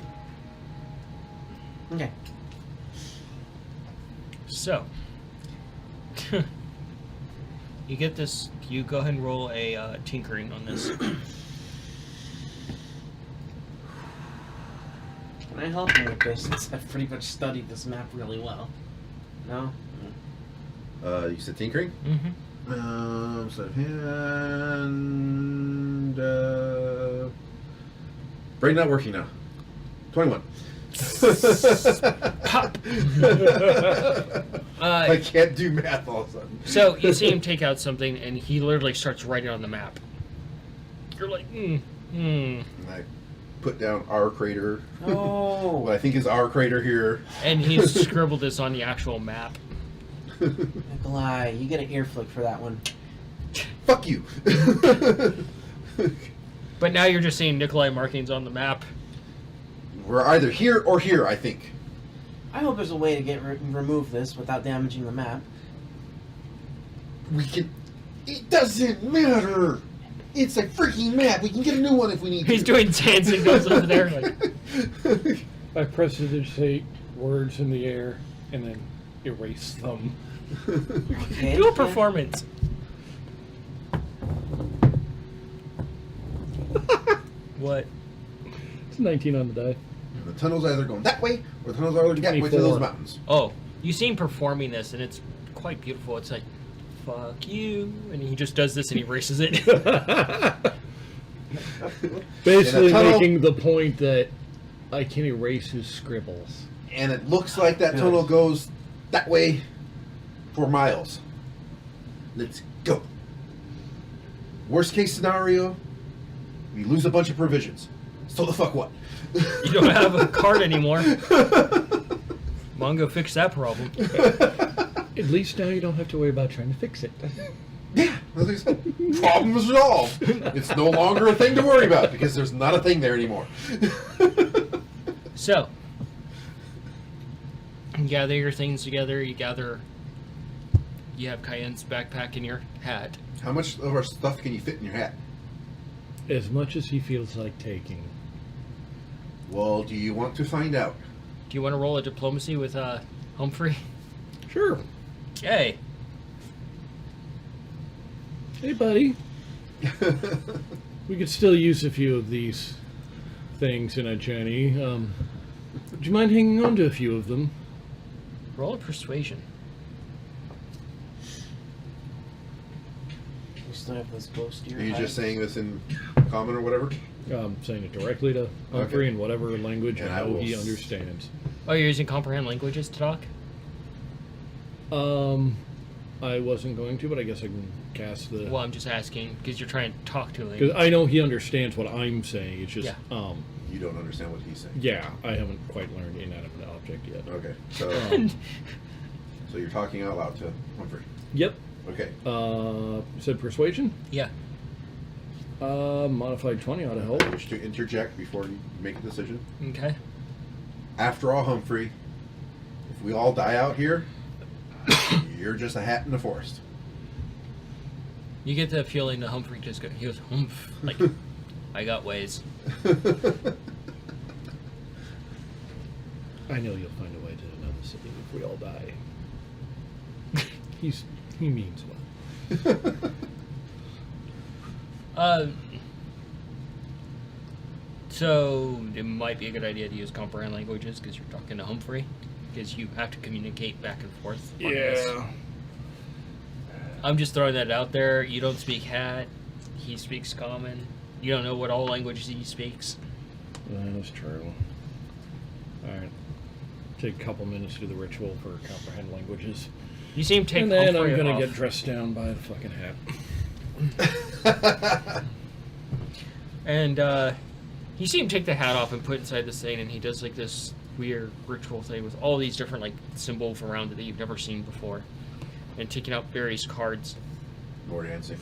2. Okay. So, you get this. You go ahead and roll a tinkering on this. Can I help him with this since I've pretty much studied this map really well? No? You said tinkering? Mm-hmm. Sleight of hand. Brain not working now. 21. Pop. I can't do math all of a sudden. So you see him take out something, and he literally starts writing on the map. You're like, And I put down our crater. Oh. What I think is our crater here. And he's scribbled this on the actual map. Nikolai, you get an ear flick for that one. Fuck you. But now you're just seeing Nikolai markings on the map. We're either here or here, I think. I hope there's a way to remove this without damaging the map. We can. It doesn't matter. It's a freaking map. We can get a new one if we need to. He's doing hand signals over there. Like, I press it to say words in the air and then erase them. Okay. do a performance. What? It's 19 on the die. The tunnel's either going that way, or the tunnel's either that way to those 24. mountains. Oh, you see him performing this, and it's quite beautiful. It's like, fuck you. And he just does this and he erases it. Basically tunnel- making the point that I can erase his scribbles. And it looks like that Good. tunnel goes that way for miles. Let's go. Worst case scenario, we lose a bunch of provisions. So the fuck what? You don't have a cart anymore. Mongo fixed that problem. At least now you don't have to worry about trying to fix it. Yeah, as I said, problem resolved. It's no longer a thing to worry about because there's not a thing there anymore. So, you gather your things together. You have Cayenne's backpack in your hat. How much of our stuff can you fit in your hat? As much as he feels like taking. Well, do you want to find out? Do you want to roll a diplomacy with Humphrey? Sure. Yay. Hey, buddy. We could still use a few of these things in a journey. Would you mind hanging on to a few of them? Roll a persuasion. Step as close to your Are you height. just saying this in common or whatever? Saying it directly to Humphrey Okay. in whatever language And I I know will he s- understands. Oh, you're using comprehend languages to talk? I wasn't going to, but I guess I can cast the. Well, I'm just asking because you're trying to talk to Because him. I know he understands what I'm saying. It's just, You don't understand what he's saying. yeah, I haven't quite learned inanimate object yet. Okay. So, so you're talking out loud to Humphrey. Yep. Okay. Said persuasion. Yeah. Modified 20 ought to help. Just to interject before you make a decision. Okay. After all, Humphrey, if we all die out here, you're just a hat in the forest. You get the feeling that Humphrey just he goes, humph, like, I got ways. I know you'll find a way to another city if we all die. He means well. So it might be a good idea to use comprehend languages because you're talking to Humphrey, because you have to communicate back and forth. On this. I'm just throwing that out there. You don't speak hat. He speaks common. You don't know what all languages he speaks. That's true. Alright. Take a couple minutes to do the ritual for comprehend languages. You see him take And then Humphrey I'm gonna off. get dressed down by the fucking hat. And you see him take the hat off and put it inside this thing, and he does like this weird ritual thing with all these different like symbols around it that you've never seen before, and taking out various cards More dancing.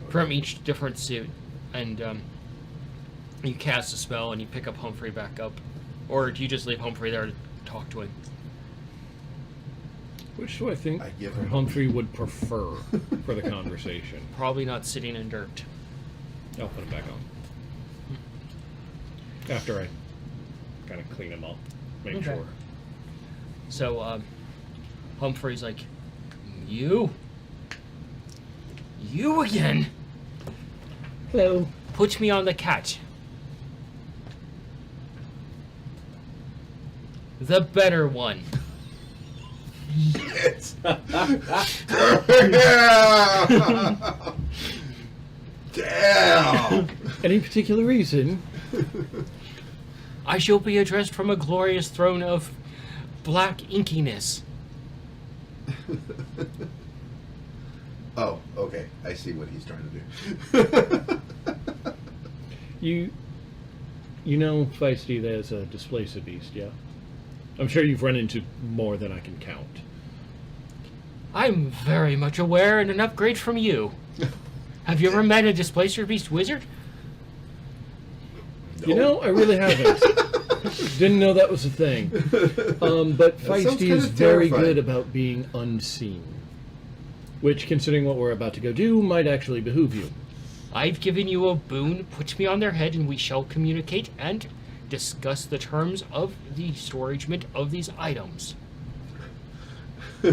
from each different suit, and you cast a spell and you pick up Humphrey back up, or do you just leave Humphrey there to talk to him? Which do I think I give him- Humphrey would prefer for the conversation? Probably not sitting in dirt. I'll put it back on. After I kind of clean him up. Make Okay. sure. So Humphrey's like, you again? Hello. Put me on the cat. The better one. Yes. Damn. Any particular reason? I shall be addressed from a glorious throne of black inkiness. Oh, okay. I see what he's trying to do. You know, Feisty, there's a displacer beast, yeah? I'm sure you've run into more than I can count. I'm very much aware, and an upgrade from you. Have you ever met a displacer beast wizard? You know, I really haven't. Didn't know that was a thing. But sounds Feisty kinda is very terrifying. good about being unseen. Which, considering what we're about to go do, might actually behoove you. I've given you a boon. Put me on their head, and we shall communicate and discuss the terms of the storagement of these items. You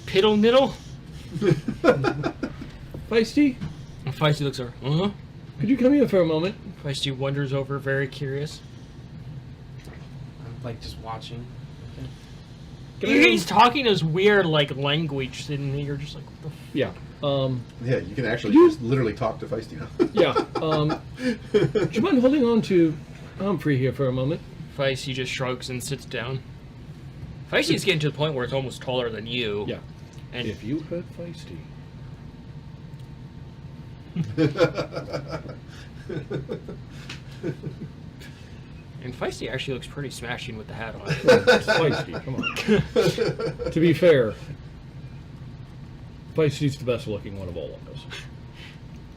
piddle niddle. Feisty, And Feisty looks over. Uh-huh. could you come here for a moment? Feisty wanders over, very curious. I'm like just watching. He's talking this weird like language, and you're just like, what the Yeah. Yeah, you can actually You- just literally talk to Feisty now. Yeah. Do you mind holding on to Humphrey here for a moment? Feisty just shrugs and sits down. Feisty's getting to the point where it's almost taller than you. Yeah. And If you heard Feisty. and Feisty actually looks pretty smashing with the hat on. It's Feisty, come on. To be fair, Feisty's the best looking one of all of us.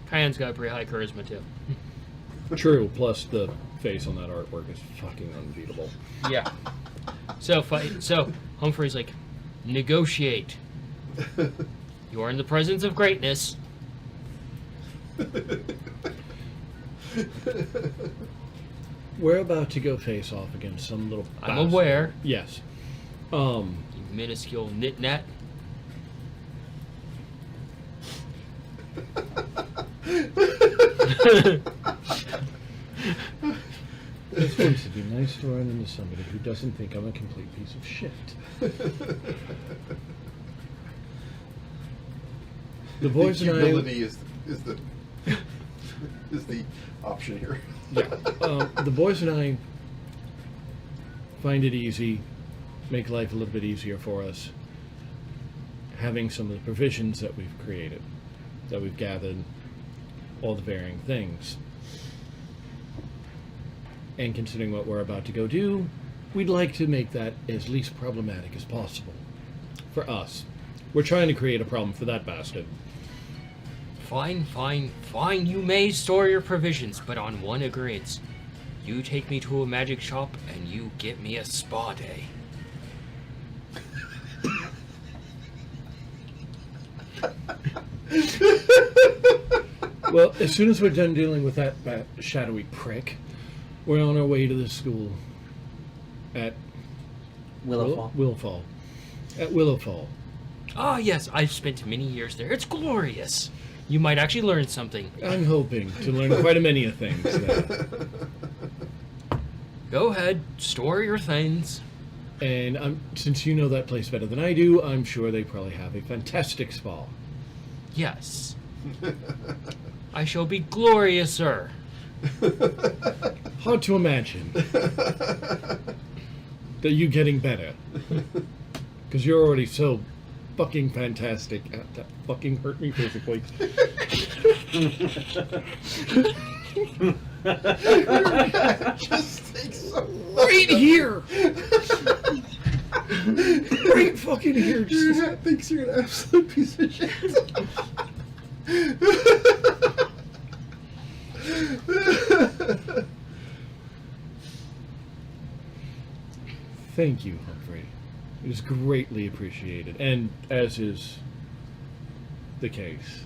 Kyan's got pretty high charisma too. True, plus the face on that artwork is fucking unbeatable. Yeah. So Humphrey's like, negotiate. You are in the presence of greatness. We're about to go face off against some little I'm bastard. aware. Yes. You minuscule nit-nat. It's going to be nice to run into somebody who doesn't think I'm a complete piece of shit. The boys and I. humility is the is the option here. Yeah. The boys and I find it easy, make life a little bit easier for us, having some of the provisions that we've created, that we've gathered, all the varying things. And considering what we're about to go do, we'd like to make that as least problematic as possible. For us. We're trying to create a problem for that bastard. Fine, fine, fine. You may store your provisions, but on one agreement. You take me to a magic shop and you get me a spa day. Well, as soon as we're done dealing with that shadowy prick, we're on our way to the school at Willowfall. At Willowfall. Ah, yes, I've spent many years there. It's glorious. You might actually learn something. I'm hoping to learn quite a many of things there. Go ahead, store your things. And since you know that place better than I do, I'm sure they probably have a fantastic spa. Yes. I shall be glorious, sir. Hard to imagine that you getting better. Because you're already so fucking fantastic. That fucking hurt me physically. Just takes so Right here! Right fucking here. Your hat thinks you're an absolute piece of shit. Thank you, Humphrey. It is greatly appreciated, and as is the case.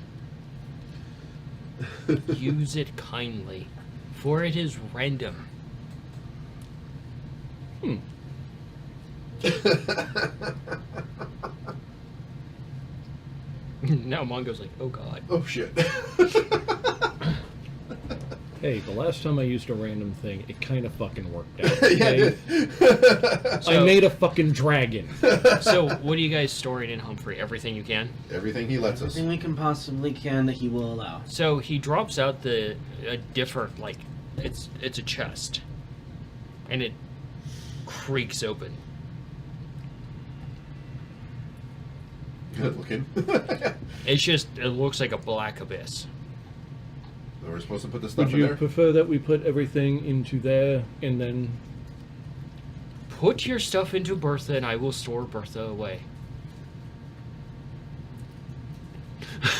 Use it kindly, for it is random. Now Mongo's like, oh god. Oh shit. Hey, the last time I used a random thing, it kind of fucking worked out. Yeah, Okay? it So- I made a fucking dragon. So, what are you guys storing in Humphrey? Everything you can? Everything he lets us. Everything we can possibly can that he will allow. So, he drops out a different, like, it's a chest. And it creaks open. Good looking. It looks like a black abyss. We're supposed to put the stuff Would in you there. prefer that we put everything into there and then... Put your stuff into Bertha and I will store Bertha away.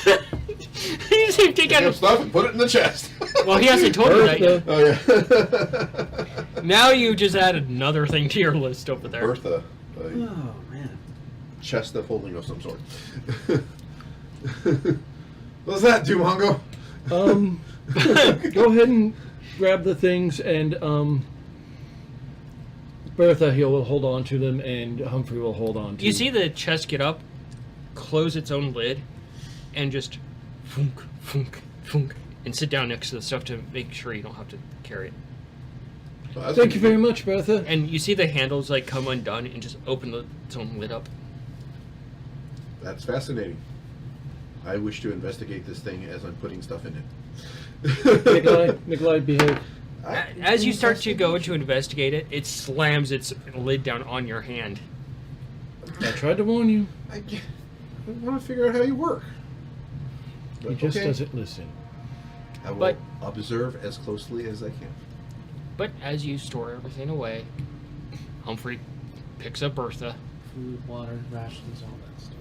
He doesn't take Take out up stuff and put it in the chest. Well, he hasn't told you that yet. Bertha. Oh yeah. Now you just added another thing to your list over there. Bertha, a Oh man. chest of holding of some sort. What's that do, Mongo? Go ahead and grab the things, and Bertha, he will hold on to them, and Humphrey will hold on to You see the chest get up, close its own lid, and just funk, funk, funk, and sit down next to the stuff to make sure you don't have to carry it. Oh, that's Thank you pretty very much, Bertha. And you see the handles like come undone and just open its own lid up. good. That's fascinating. I wish to investigate this thing as I'm putting stuff in it. Nikolai, behave. As you start to go to investigate it, it slams its lid down on your hand. I tried to warn you. I want to figure out how you work. He But, just okay. doesn't listen. I will But- observe as closely as I can. But as you store everything away, Humphrey picks up Bertha. Food, water, rations, all that stuff.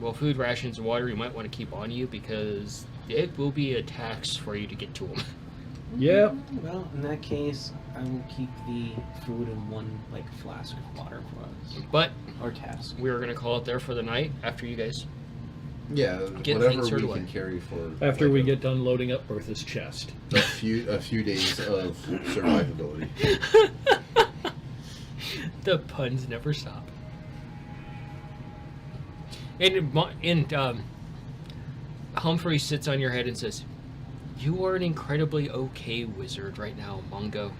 Well, food, rations, and water you might want to keep on you because it will be a tax for you to get to them. Yeah. Well, in that case, I will keep the food in one flask of water for us. But Or task. we were going to call it there for the night after you guys. Yeah, Get whatever things we stored away. can carry for After like we a- get done loading up Bertha's chest. a few days of survivability. The puns never stop. And Humphrey sits on your head and says, "You are an incredibly okay wizard right now, Mongo."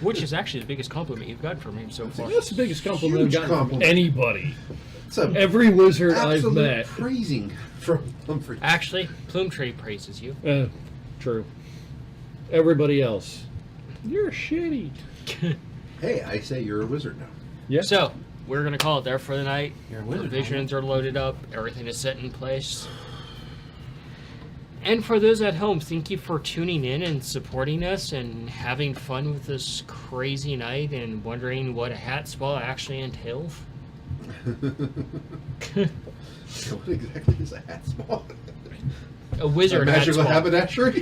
Which is actually the biggest compliment you've gotten from him so far. That's the biggest compliment I've Huge gotten from compliment. anybody. It's a Every wizard I've absolute met. praising from Humphrey. Actually, Plume Tree praises you. True. Everybody else, you're shitty. Hey, I say you're a wizard now. Yeah. So, we're going to call it there for the night. You're a The wizard. visions are loaded up. Everything is set in place. And for those at home, thank you for tuning in and supporting us and having fun with this crazy night and wondering what a hat spell actually entails. What exactly is a hat spell? A wizard A hat magical spell. haberdashery?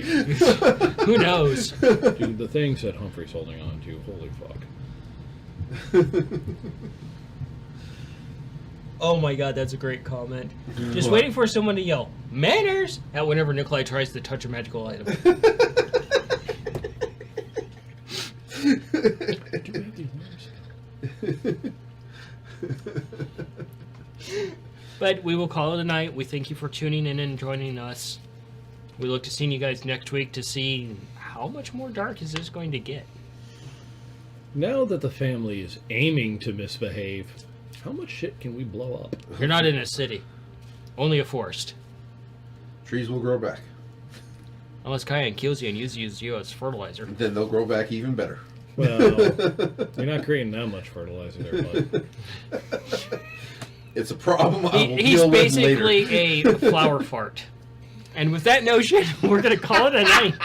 Who knows? Dude, the things that Humphrey's holding on to, holy fuck. Oh my god, that's a great comment. Just waiting for someone to yell, "Manners!" at whenever Nikolai tries to touch a magical item. Do we have these names? But we will call it a night. We thank you for tuning in and joining us. We look to seeing you guys next week to see how much more dark is this going to get. Now that the family is aiming to misbehave, how much shit can we blow up? You're not in a city. Only a forest. Trees will grow back. Unless Kyan kills you and uses you as fertilizer. Then they'll grow back even better. Well, you're not creating that much fertilizer there, bud. It's a problem I will He's deal with later. basically a flower fart. And with that notion, we're going to call it a night.